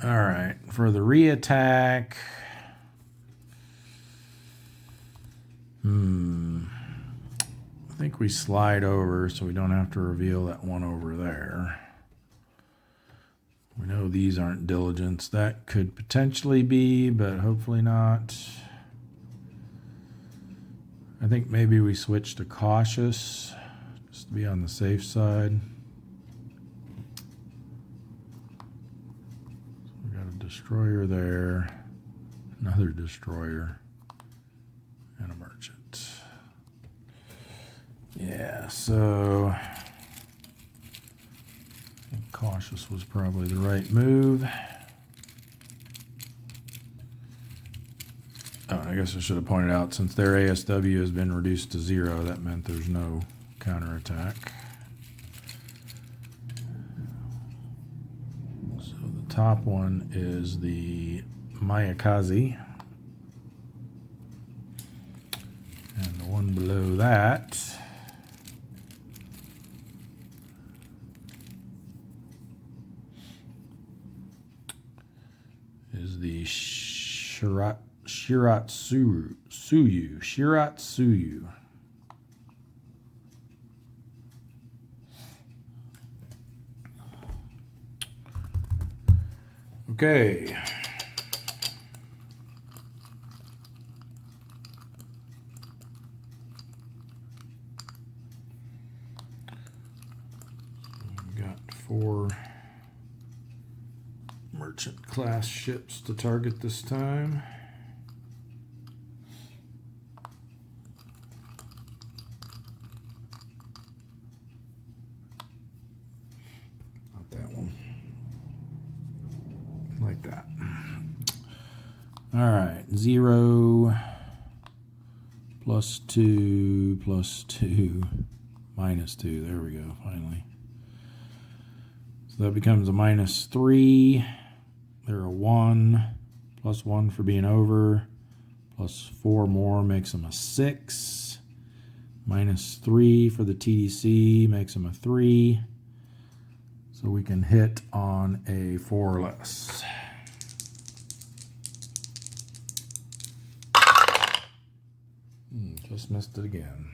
All right, for the re-attack, I think we slide over so we don't have to reveal that one over there. We know these aren't diligence. That could potentially be, but hopefully not. I think maybe we switch to cautious just to be on the safe side. Destroyer there, another destroyer, and a merchant. Yeah, so I think cautious was probably the right move. Oh, I guess I should have pointed out, since their ASW has been reduced to 0, that meant there's no counterattack. Top one is the Mayakaze, and the one below that is the Shiratsuyu. Okay. We've got 4 merchant class ships to target this time. Not that one. Like that. All right, 0 plus 2 plus 2 minus 2. There we go, finally. So that becomes a minus 3. They're a 1. Plus 1 for being over. Plus 4 more makes them a 6. Minus 3 for the TDC makes them a 3. So we can hit on a 4 or less. Just missed it again.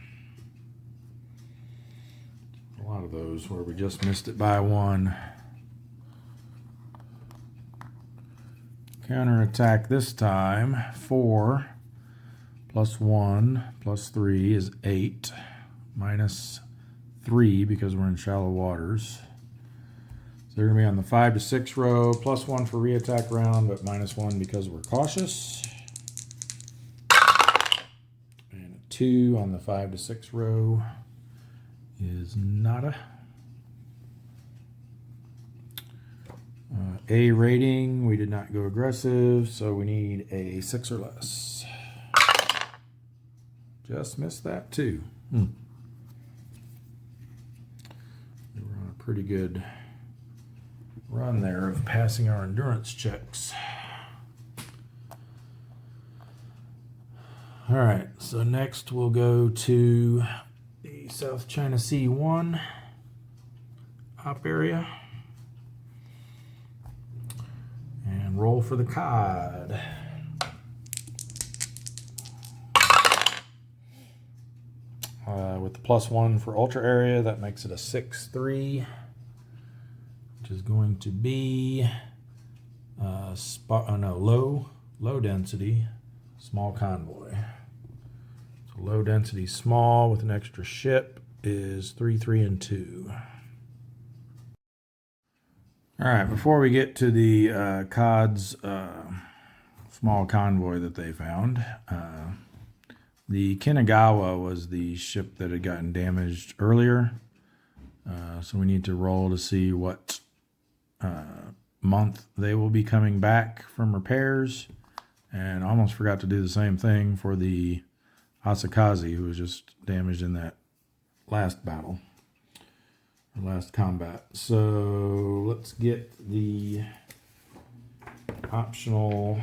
lot of those where we just missed it by one. Counterattack this time. 4 plus 1 plus 3 is 8. Minus 3 because we're in shallow waters. So they're going to be on the 5 to 6 row. Plus 1 for reattack round, but minus 1 because we're cautious. And a 2 on the 5 to 6 row is nada. A rating, we did not go aggressive, so we need a 6 or less. Just missed that too. We were on a pretty good run there of passing our endurance checks. All right, so next we'll go to the South China Sea 1 op area and roll for the cod. With the plus 1 for ultra area, that makes it a 6-3, which is going to be low density small convoy. So low density small with an extra ship is 3, 3, and 2. All right, before we get to the COD's small convoy that they found, the Kinagawa was the ship that had gotten damaged earlier. So we need to roll to see what month they will be coming back from repairs. And I almost forgot to do the same thing for the Asakaze, who was just damaged in that last battle, or last combat. So let's get the optional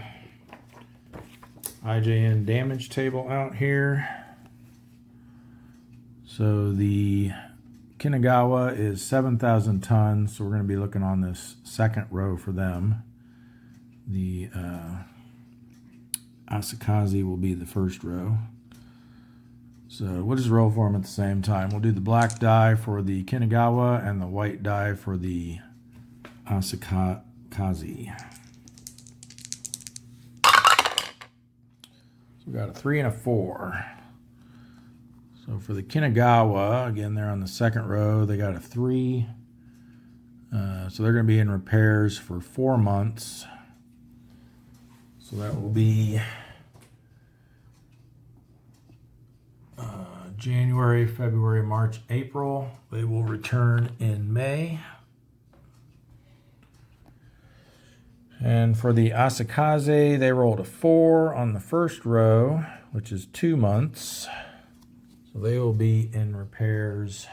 IJN damage table out here. So the Kinagawa is 7,000 tons, so we're going to be looking on this second row for them. The Asakaze will be the first row. So we'll just roll for them at the same time. We'll do the black die for the Kinagawa and the white die for the Asakaze. We got a 3 and a 4. So for the Kinagawa, again, they're on the second row. They got a 3. So they're going to be in repairs for 4 months. So that will be January, February, March, April. They will return in May. And for the Asakaze, they rolled a 4 on the first row, which is 2 months. So they will be in repairs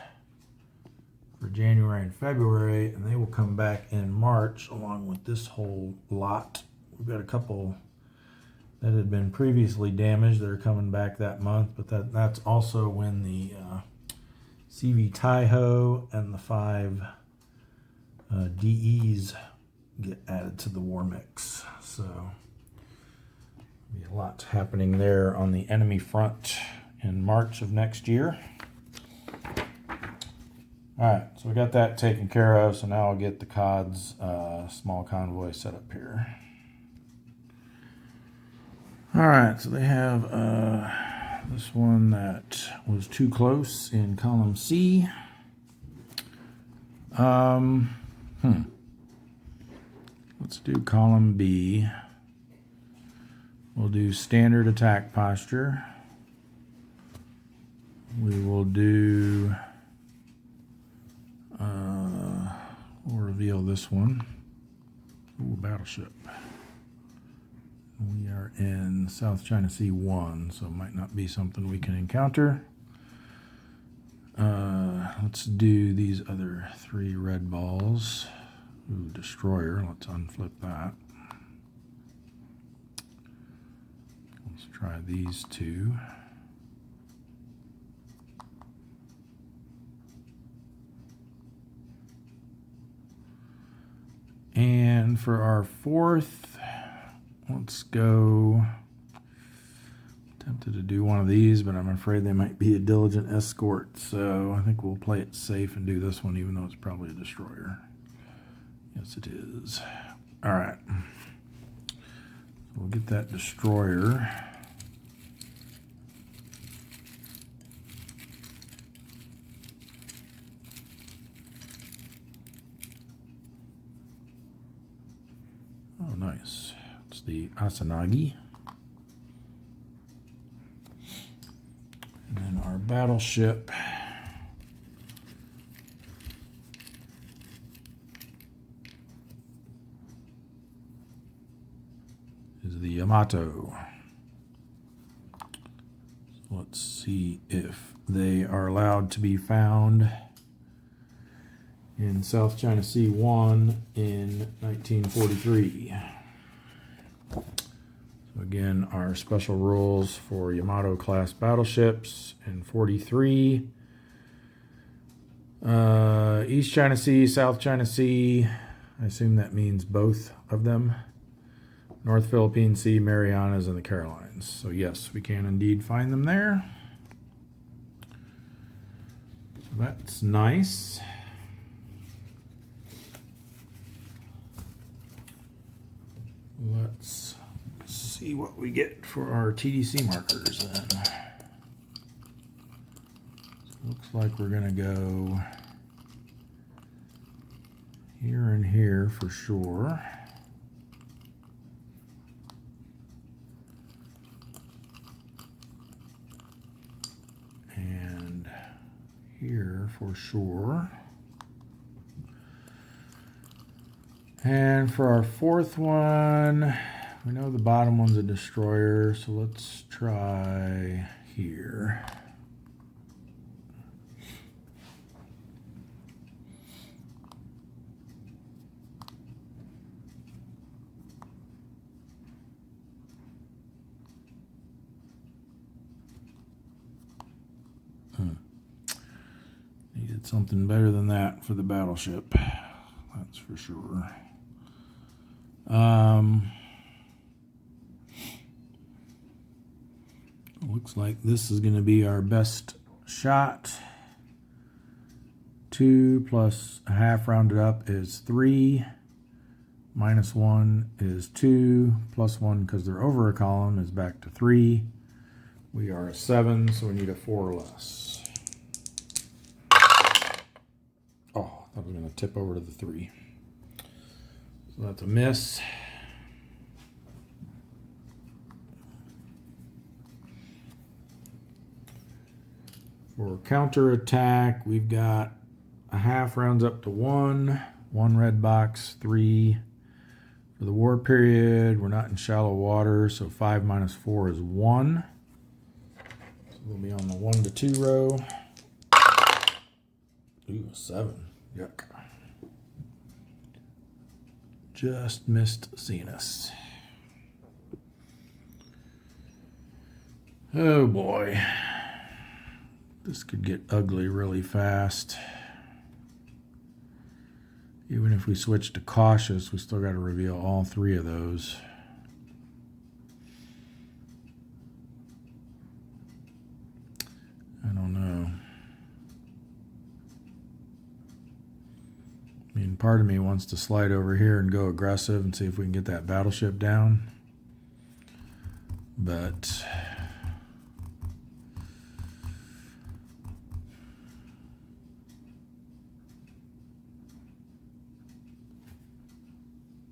for January and February, and they will come back in March along with this whole lot. We've got a couple that had been previously damaged that are coming back that month, but that's also when the CV Taiho and the 5 DEs get added to the war mix. So be a lot happening there on the enemy front in March of next year. All right, so we got that taken care of. So now I'll get the COD's small convoy set up here. All right, so they have this one that was too close in column C. Let's do column B. We'll do standard attack posture. We will do, we'll reveal this one. Ooh, battleship. We are in South China Sea 1, so it might not be something we can encounter. Let's do these other 3 red balls. Ooh, destroyer. Let's unflip that. Let's try these 2. And for our 4th, let's go Tempted to do one of these, but I'm afraid they might be a diligent escort, so I think we'll play it safe and do this one, even though it's probably a destroyer. Yes, it is. All right. So we'll get that destroyer. Oh, nice. It's the Asanagi. And then our battleship is the Yamato. So let's see if they are allowed to be found in South China Sea 1 in 1943. So again, our special rules for Yamato class battleships in 43. East China Sea, South China Sea, I assume that means both of them. North Philippine Sea, Marianas, and the Carolines. So yes, we can indeed find them there. So that's nice. Let's see what we get for our TDC markers then. Looks like we're gonna go here and here for sure. And here for sure. And for our fourth one, we know the bottom one's a destroyer, so let's try here. Needed something better than that for the battleship, that's for sure. Looks like this is going to be our best shot. 2 plus a half rounded up is 3. Minus 1 is 2. Plus 1, because they're over a column, is back to 3. We are a 7, so we need a 4 or less. Oh, I thought I was going to tip over to the 3. So that's a miss. For counterattack, we've got a half rounds up to 1. 1 red box, 3. For the war period, we're not in shallow water, so 5 minus 4 is 1. So we'll be on the 1 to 2 row. Ooh, a 7. Yuck. Just missed seeing us. Oh boy. This could get ugly really fast. Even if we switch to cautious, we still got to reveal all 3 of those. I don't know. I mean, part of me wants to slide over here and go aggressive and see if we can get that battleship down. But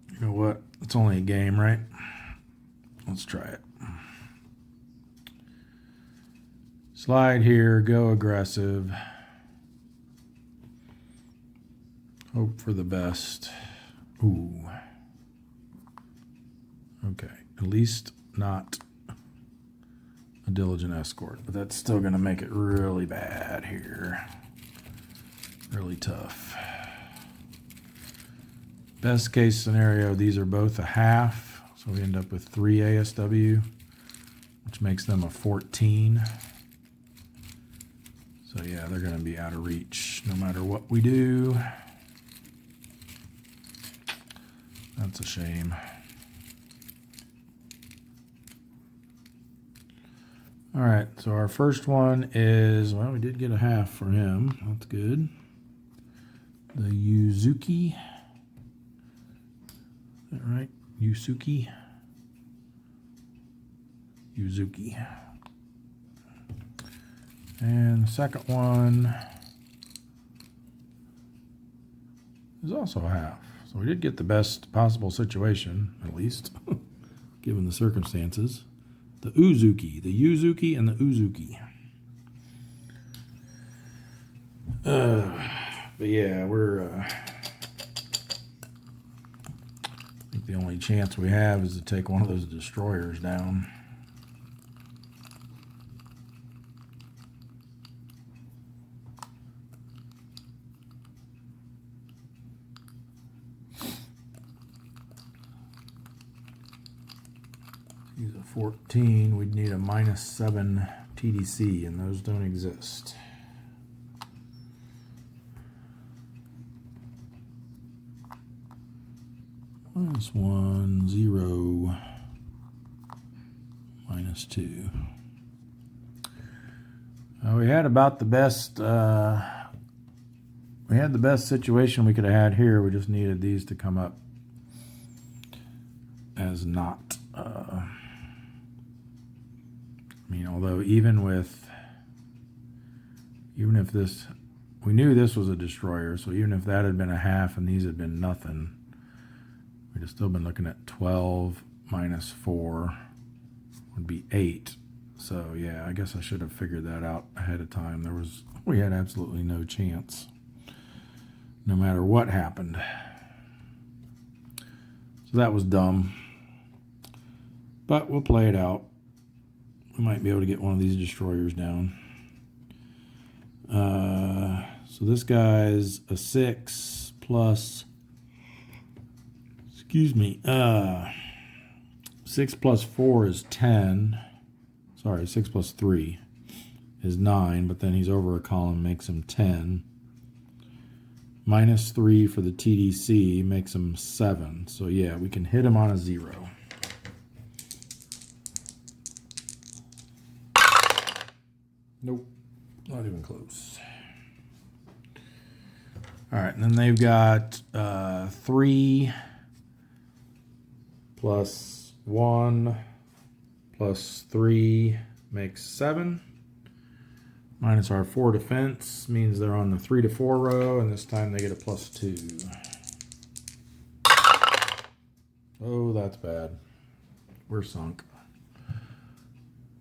you know what? It's only a game, right? Let's try it. Slide here, go aggressive. Hope for the best. Ooh. Okay, at least not a diligent escort, but that's still going to make it really bad here. Really tough. Best case scenario, these are both a half, so we end up with 3 ASW, which makes them a 14. So yeah, they're going to be out of reach no matter what we do. That's a shame. All right, so our first one is, well, we did get a half for him. That's good. The Yuzuki. Is that right? Yuzuki. And the second one is also a half. So we did get the best possible situation, at least, given the circumstances. The Uzuki, and the Uzuki. But yeah, we're, I think the only chance we have is to take one of those destroyers down. He's a 14. We'd need a -7 TDC, and those don't exist. -1, 0, -2. We had about the best. We had the best situation we could have had here. We just needed these to come up as not. I mean, although even if this, we knew this was a destroyer, so even if that had been a half and these had been nothing, we'd have still been looking at 12 -4 would be 8. So yeah, I guess I should have figured that out ahead of time. We had absolutely no chance, no matter what happened. So that was dumb. But we'll play it out. We might be able to get one of these destroyers down. So this guy's a 6 plus, 6 plus 4 is 10. Sorry, 6 plus 3 is 9, but then he's over a column, makes him 10. -3 for the TDC makes him 7. So yeah, we can hit him on a 0. Nope, not even close. All right, and then they've got 3 plus 1 plus 3 makes 7. Minus our 4 defense means they're on the 3 to 4 row, and this time they get a +2. Oh, that's bad. We're sunk.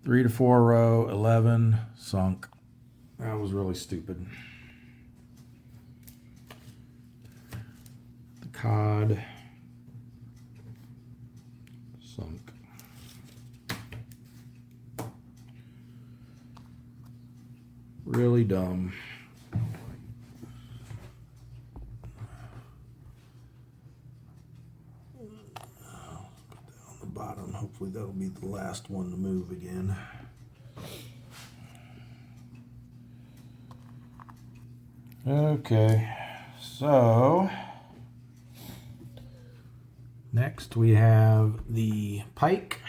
3 to 4 row, 11, sunk. That was really stupid. The cod, sunk. Really dumb. Bottom. Hopefully that'll be the last one to move again. Okay, so next we have the pike,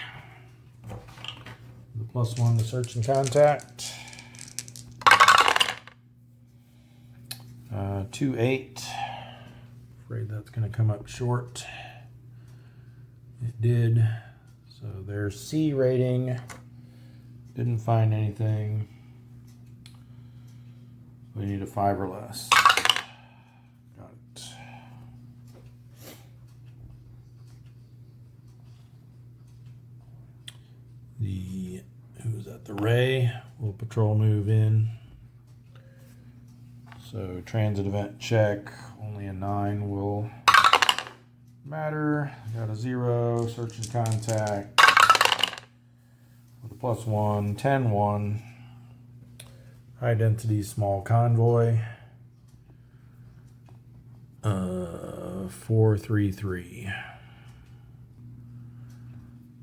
the +1 to search and contact, 2-8. Afraid that's going to come up short. It did. So their C rating, didn't find anything. We need a 5 or less. Got it. Who's that? The Ray will patrol move in. So transit event check, only a 9 will matter. Got a 0, search and contact with a +1, 10-1. High density small convoy. 4-3-3.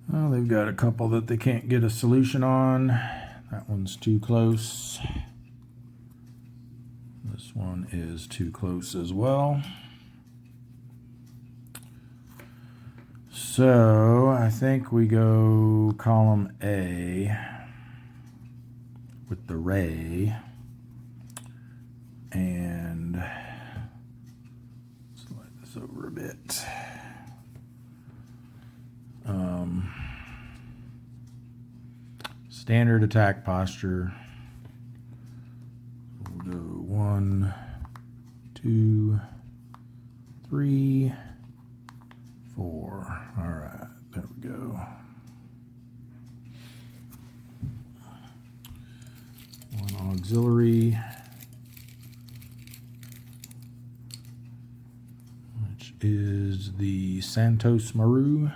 Well, they've got a couple that they can't get a solution on. That one's too close. This one is too close as well. So I think we go column A. with the ray. And slide this over a bit. Standard attack posture. We'll go 1, 2, 3, 4. All right, there we go. One auxiliary, which is the Santos Maru.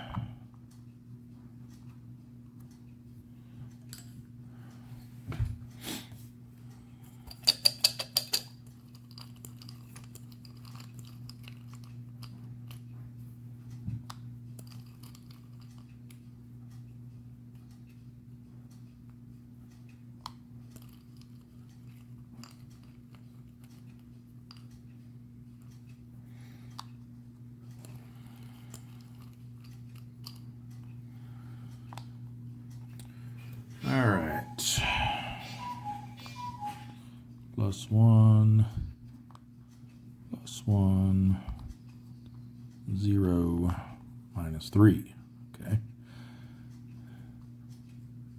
All right. +1, +1, 0, -3. Okay.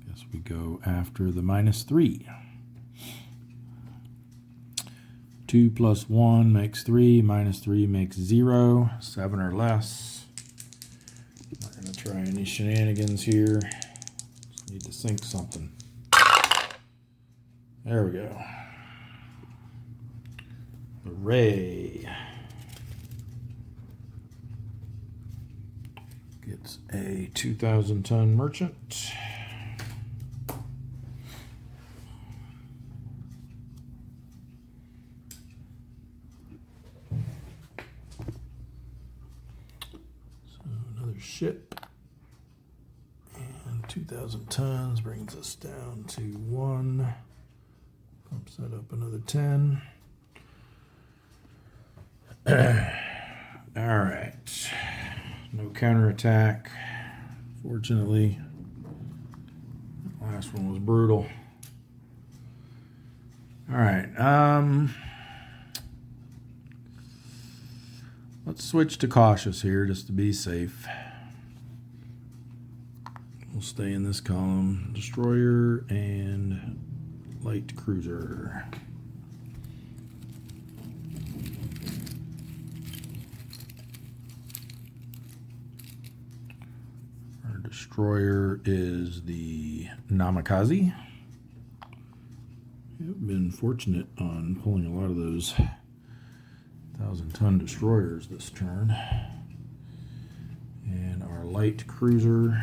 Guess we go after the -3. 2 + 1 makes 3, -3 makes 0, 7 or less. Not going to try any shenanigans here. Just need to sync something. There we go. The ray gets a 2,000-ton merchant. Ship, and 2,000 tons brings us down to 1. Pumps that up another 10. All right, no counterattack, fortunately. Last one was brutal. All right, let's switch to cautious here just to be safe. We'll stay in this column. Destroyer and light cruiser. Our destroyer is the Namikaze. I've been fortunate on pulling a lot of those 1,000-ton destroyers this turn. And our light cruiser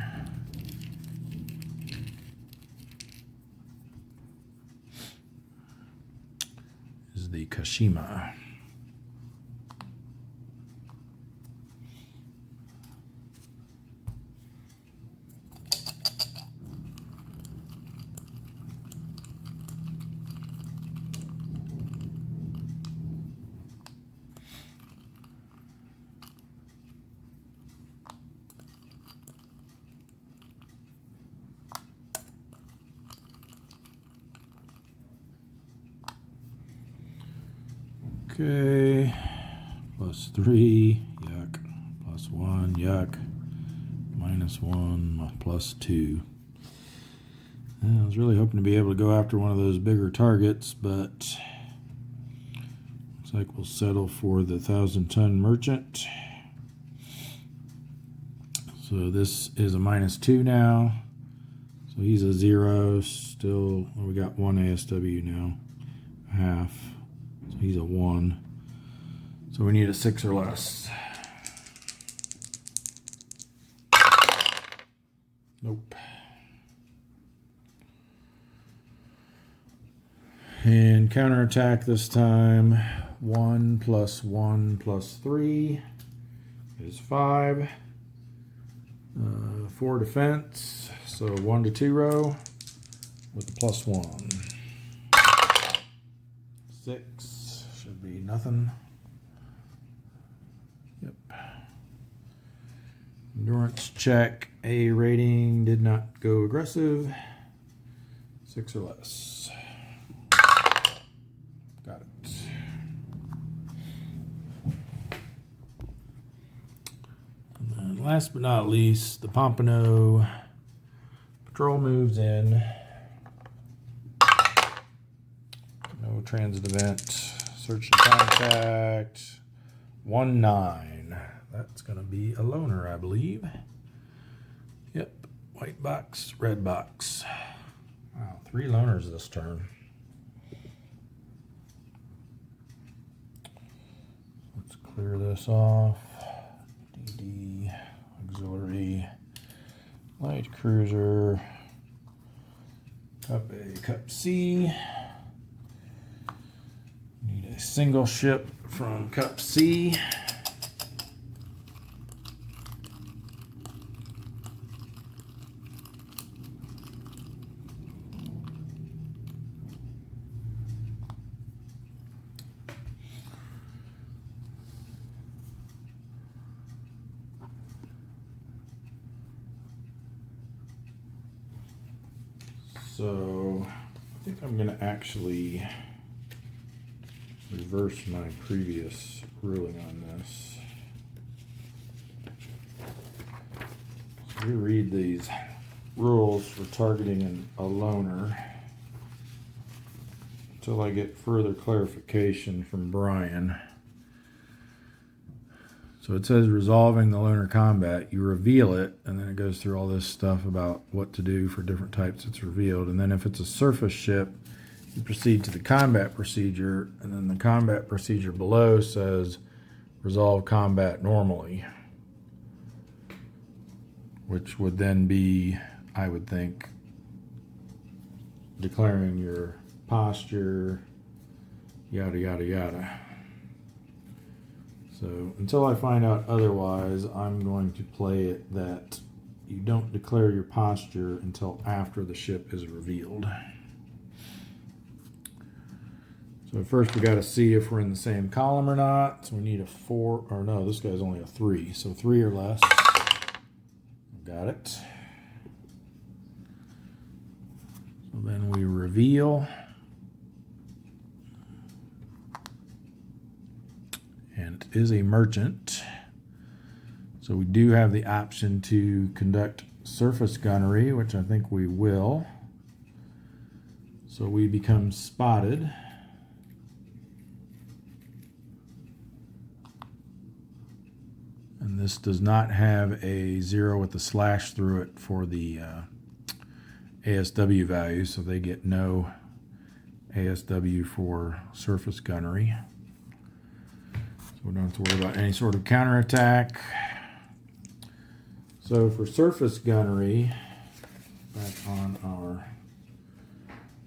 is the Kashima. Okay, +3, yuck, +1, yuck, -1, +2. I was really hoping to be able to go after one of those bigger targets, but looks like we'll settle for the 1,000-ton merchant. So this is a -2 now. So he's a 0 still. Well, we got 1 ASW now, half. So he's a 1. So we need a 6 or less. Nope. And counterattack this time. 1 + 1 + 3 is 5. 4 defense. So 1 to 2 row with the +1. 6 should be nothing. Yep. Endurance check. A rating, did not go aggressive. 6 or less. last but not least, the Pompano patrol moves in. No transit event. Search and contact. 1-9. That's going to be a loner, I believe. Yep. White box, red box. Wow, 3 loners this turn. Let's clear this off. DD, auxiliary, light cruiser, Cup A, Cup C. Need a single ship from Cup C. So I think I'm going to actually reverse my previous ruling on this. So reread these rules for targeting a loner until I get further clarification from Brian. So it says resolving the loner combat. You reveal it, and then it goes through all this stuff about what to do for different types it's revealed. And then if it's a surface ship, you proceed to the combat procedure, and then the combat procedure below says resolve combat normally, which would then be, I would think, declaring your posture, yada, yada, yada. So until I find out otherwise, I'm going to play it that you don't declare your posture until after the ship is revealed. So first we got to see if we're in the same column or not. So we need a 4, or no, this guy's only a 3. So 3 or less. Got it. So then we reveal. And it is a merchant. So we do have the option to conduct surface gunnery, which I think we will. So we become spotted. And this does not have a 0 with a slash through it for the ASW value, so they get no ASW for surface gunnery. We don't have to worry about any sort of counterattack. So for surface gunnery, back on our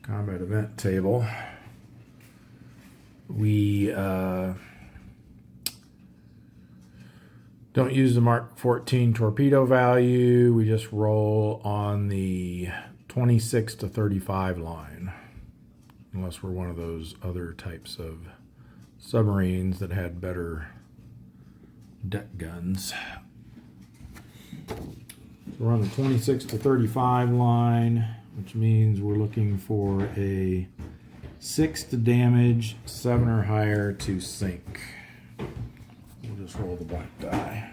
combat event table, we don't use the Mark 14 torpedo value. We just roll on the 26 to 35 line, unless we're one of those other types of submarines that had better deck guns. So we're on the 26 to 35 line, which means we're looking for a 6 to damage, 7 or higher to sink. We'll just roll the black die.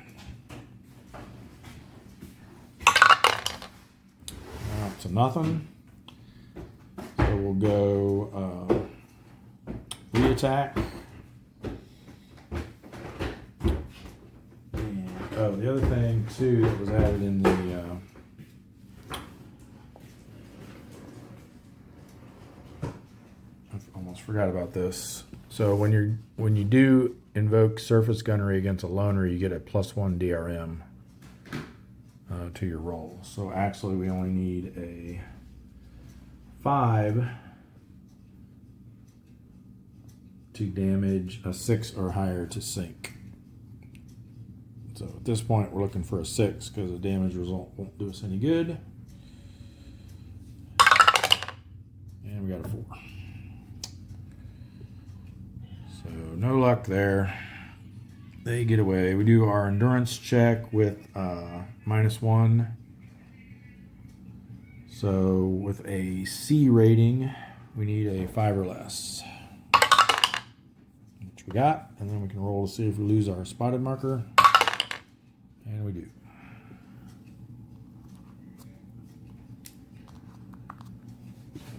Up to nothing. So we'll go re-attack. Oh, the other thing too that was added in the I almost forgot about this. So when you do invoke surface gunnery against a loner, you get a +1 DRM to your roll. So actually, we only need a 5 to damage, a 6 or higher to sink. So at this point, we're looking for a 6 because the damage result won't do us any good. And we got a 4. So no luck there. They get away. We do our endurance check with -1. So with a C rating, we need a 5 or less. Which we got. And then we can roll to see if we lose our spotted marker. And we do.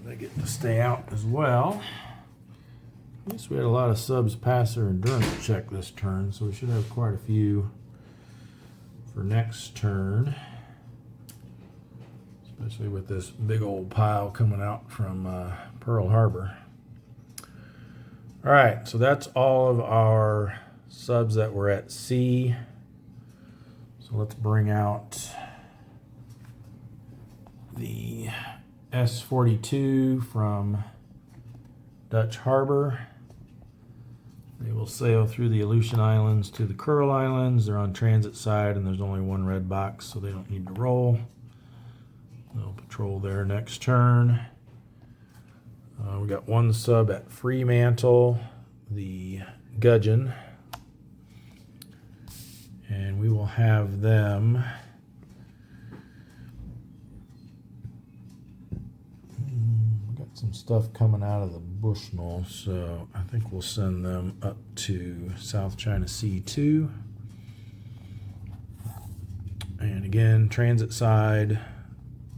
they get to stay out as well. At least we had a lot of subs pass their endurance check this turn, so we should have quite a few for next turn. Especially with this big old pile coming out from Pearl Harbor. All right, so that's all of our subs that were at sea. So let's bring out the S-42 from Dutch Harbor. They will sail through the Aleutian Islands to the Kuril Islands. They're on transit side and there's only one red box, so they don't need to roll. They'll patrol there next turn. We got one sub at Fremantle, the Gudgeon. And we will have them some stuff coming out of the Bushnell, so I think we'll send them up to South China Sea 2. And again, transit side,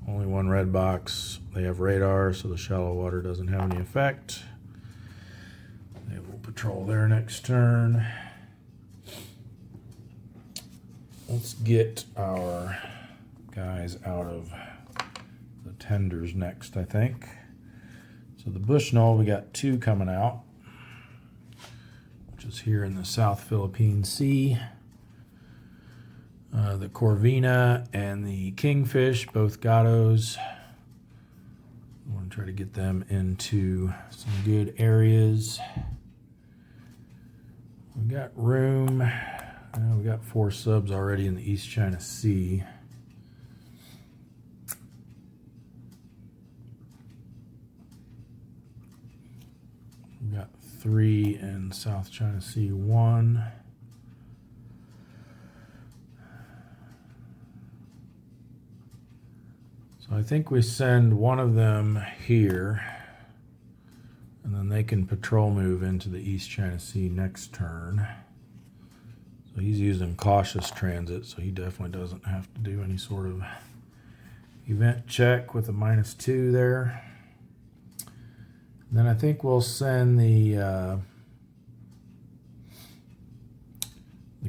only one red box. They have radar, so the shallow water doesn't have any effect. They will patrol there next turn. Let's get our guys out of the tenders next, I think. So the Bushnell, we got two coming out, which is here in the South Philippine Sea. The Corvina and the Kingfish, both Gattos. I want to try to get them into some good areas. We got room. We got 4 subs already in the East China Sea. We got 3 in South China Sea 1. So I think we send one of them here, and then they can patrol move into the East China Sea next turn. So he's using cautious transit, so he definitely doesn't have to do any sort of event check with a -2 there. And then I think we'll send the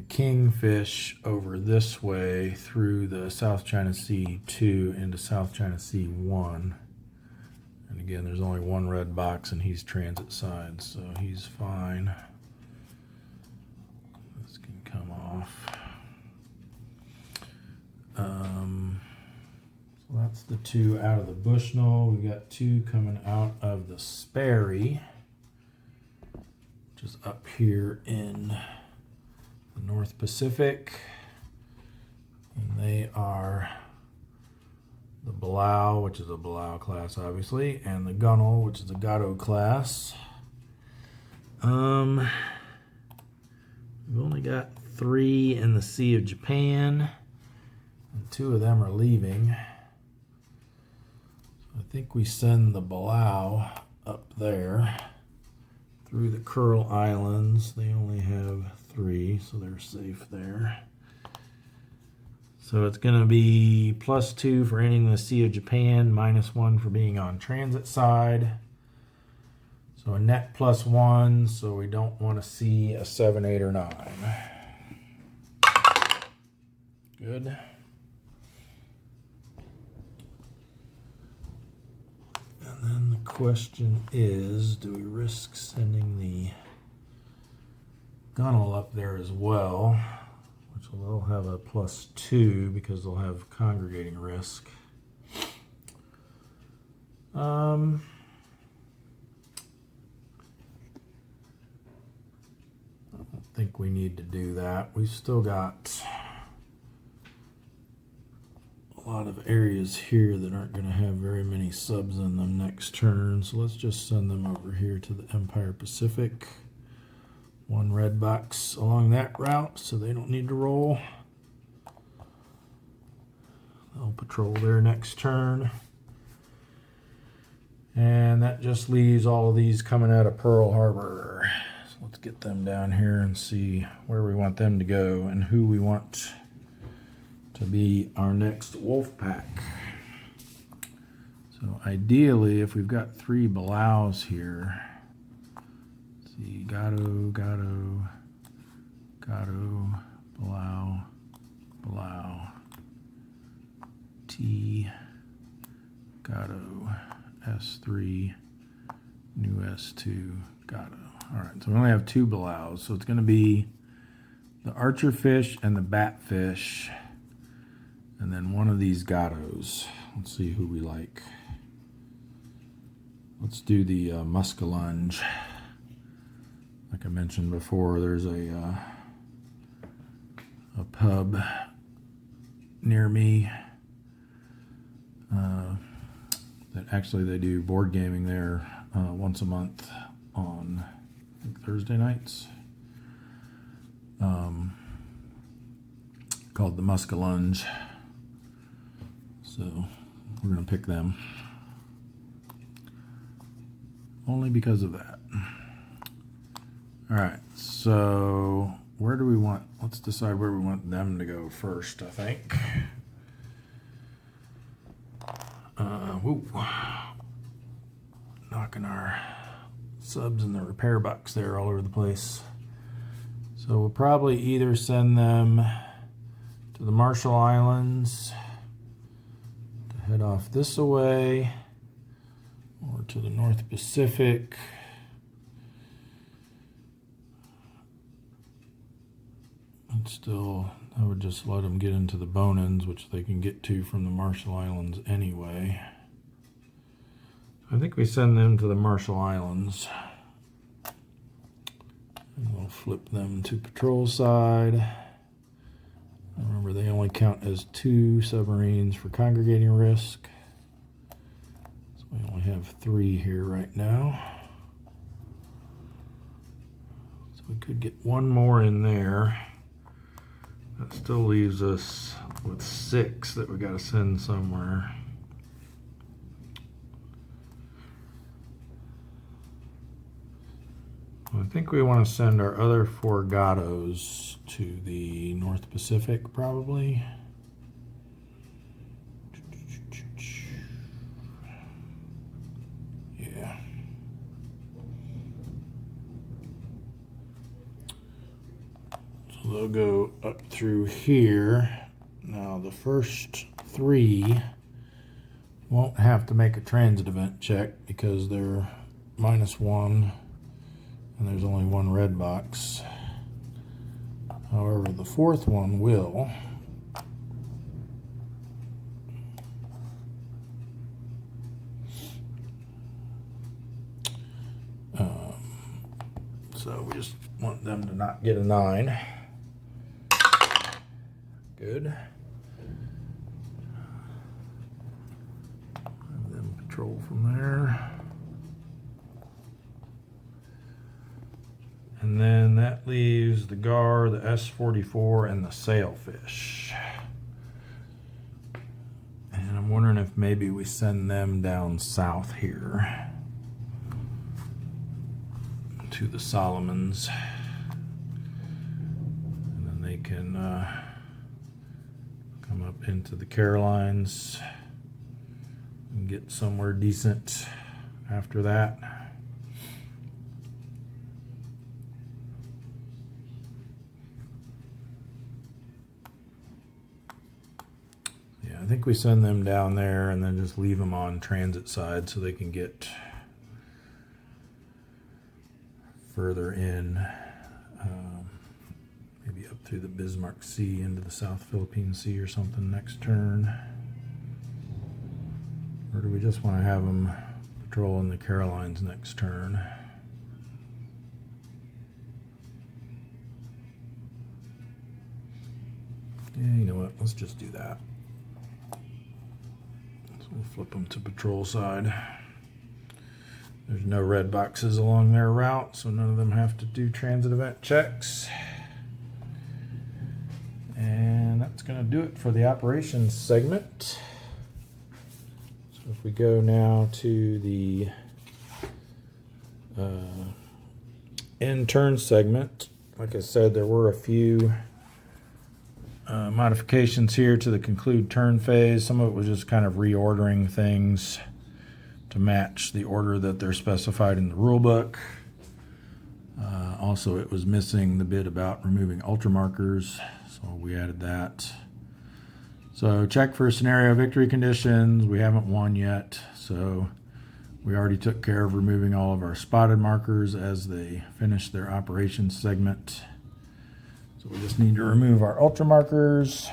Kingfish over this way through the South China Sea 2 into South China Sea 1. And again, there's only one red box and he's transit side, so he's fine. This can come off. So that's the 2 out of the Bushnell. We got 2 coming out of the Sperry, which is up here in the North Pacific. And they are the Blau, which is a Blau class, obviously, and the Gunnel, which is a Gatto class. We've only got 3 in the Sea of Japan, and 2 of them are leaving. So I think we send the Blau up there through the Kuril Islands. They only have 3, so they're safe there. So it's going to be +2 for ending the Sea of Japan, -1 for being on transit side. So a net +1, so we don't want to see a 7, 8, or 9. Good. And then the question is, do we risk sending the Gunnel up there as well? Which will have a +2 because they'll have congregating risk. I don't think we need to do that. We've still got a lot of areas here that aren't going to have very many subs in them next turn. So let's just send them over here to the Empire Pacific. 1 red box along that route, so they don't need to roll. They'll patrol there next turn. And that just leaves all of these coming out of Pearl Harbor. So let's get them down here and see where we want them to go and who we want to be our next wolf pack. So ideally, if we've got 3 Balaus here, let's see, Gatto, Balau, T, Gatto, S3, new S2, Gatto. All right, so we only have 2 Balaus, so it's going to be the archer fish and the bat fish, and then one of these Gattos. Let's see who we like. Let's do the muskellunge. Like I mentioned before, there's a pub near me that actually they do board gaming there once a month on, I think, Thursday nights. Called the Muskellunge. So we're going to pick them. Only because of that. Alright, so where do we want, let's decide where we want them to go first, I think. Woo. Knocking our subs in the repair box there all over the place. So we'll probably either send them to the Marshall Islands to head off this way, or to the North Pacific. And still, I would just let them get into the Bonins, which they can get to from the Marshall Islands anyway. I think we send them to the Marshall Islands. And we'll flip them to patrol side. Remember, they only count as 2 submarines for congregating risk. So we only have 3 here right now. So we could get 1 more in there. That still leaves us with 6 that we got to send somewhere. I think we want to send our other 4 Gattos to the North Pacific, probably. Yeah. So they'll go up through here. Now the first 3 won't have to make a transit event check because they're -1. And there's only 1 red box. However, the 4th one will. So we just want them to not get a 9. Good. Have them patrol from there. And then that leaves the Gar, the S44, and the sailfish. And I'm wondering if maybe we send them down south here to the Solomons. And then they can come up into the Carolines and get somewhere decent after that. I think we send them down there and then just leave them on transit side so they can get further in, maybe up through the Bismarck Sea into the South Philippine Sea or something next turn. Or do we just want to have them patrol in the Carolines next turn? Yeah, you know what? Let's just do that. We'll flip them to patrol side. There's no red boxes along their route, so none of them have to do transit event checks. And that's going to do it for the operations segment. So if we go now to the end turn segment, like I said, there were a few modifications here to the conclude turn phase. Some of it was just kind of reordering things to match the order that they're specified in the rule book. Also, it was missing the bit about removing ultra markers, so we added that. So check for scenario victory conditions. We haven't won yet, so we already took care of removing all of our spotted markers as they finished their operations segment. So we just need to remove our ultra markers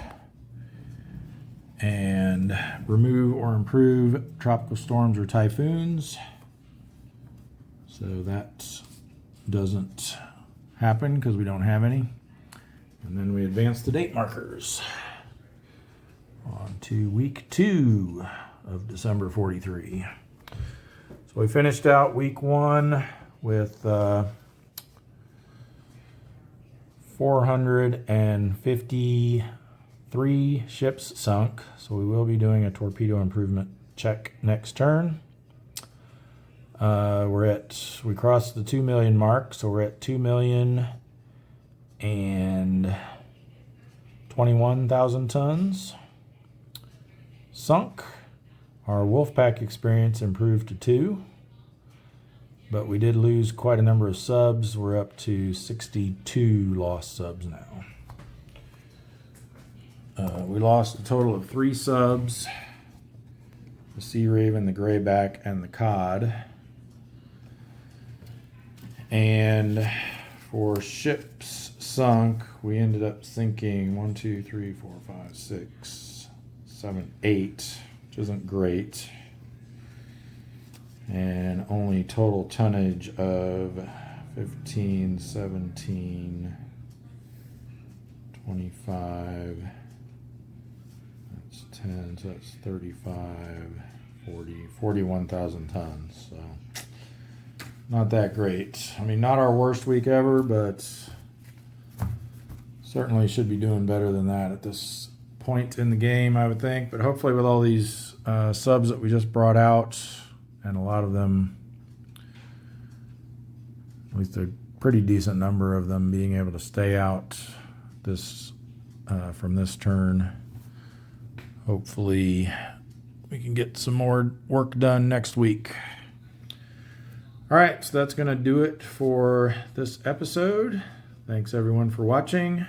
and remove or improve tropical storms or typhoons. So that doesn't happen because we don't have any. And then we advance the date markers on to week 2 of December 43. So we finished out week 1 with 453 ships sunk. So we will be doing a torpedo improvement check next turn. We crossed the 2 million mark, so we're at 2,021,000 tons sunk. Our Wolfpack experience improved to 2, but we did lose quite a number of subs. We're up to 62 lost subs now. We lost a total of 3 subs: the Sea Raven, the Grayback, and the Cod. And for ships sunk, we ended up sinking 1, 2, 3, 4, 5, 6, 7, 8, which isn't great. And only total tonnage of 15, 17, 25, that's 10, so that's 35, 40, 41,000 tons. So not that great. I mean, not our worst week ever, but certainly should be doing better than that at this point in the game, I would think. But hopefully with all these subs that we just brought out, and a lot of them, at least a pretty decent number of them, being able to stay out this from this turn, hopefully we can get some more work done next week. All right, so that's going to do it for this episode. Thanks everyone for watching.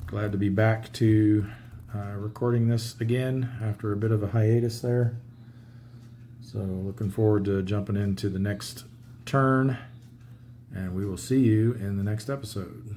Glad to be back to recording this again after a bit of a hiatus there. So looking forward to jumping into the next turn, and we will see you in the next episode.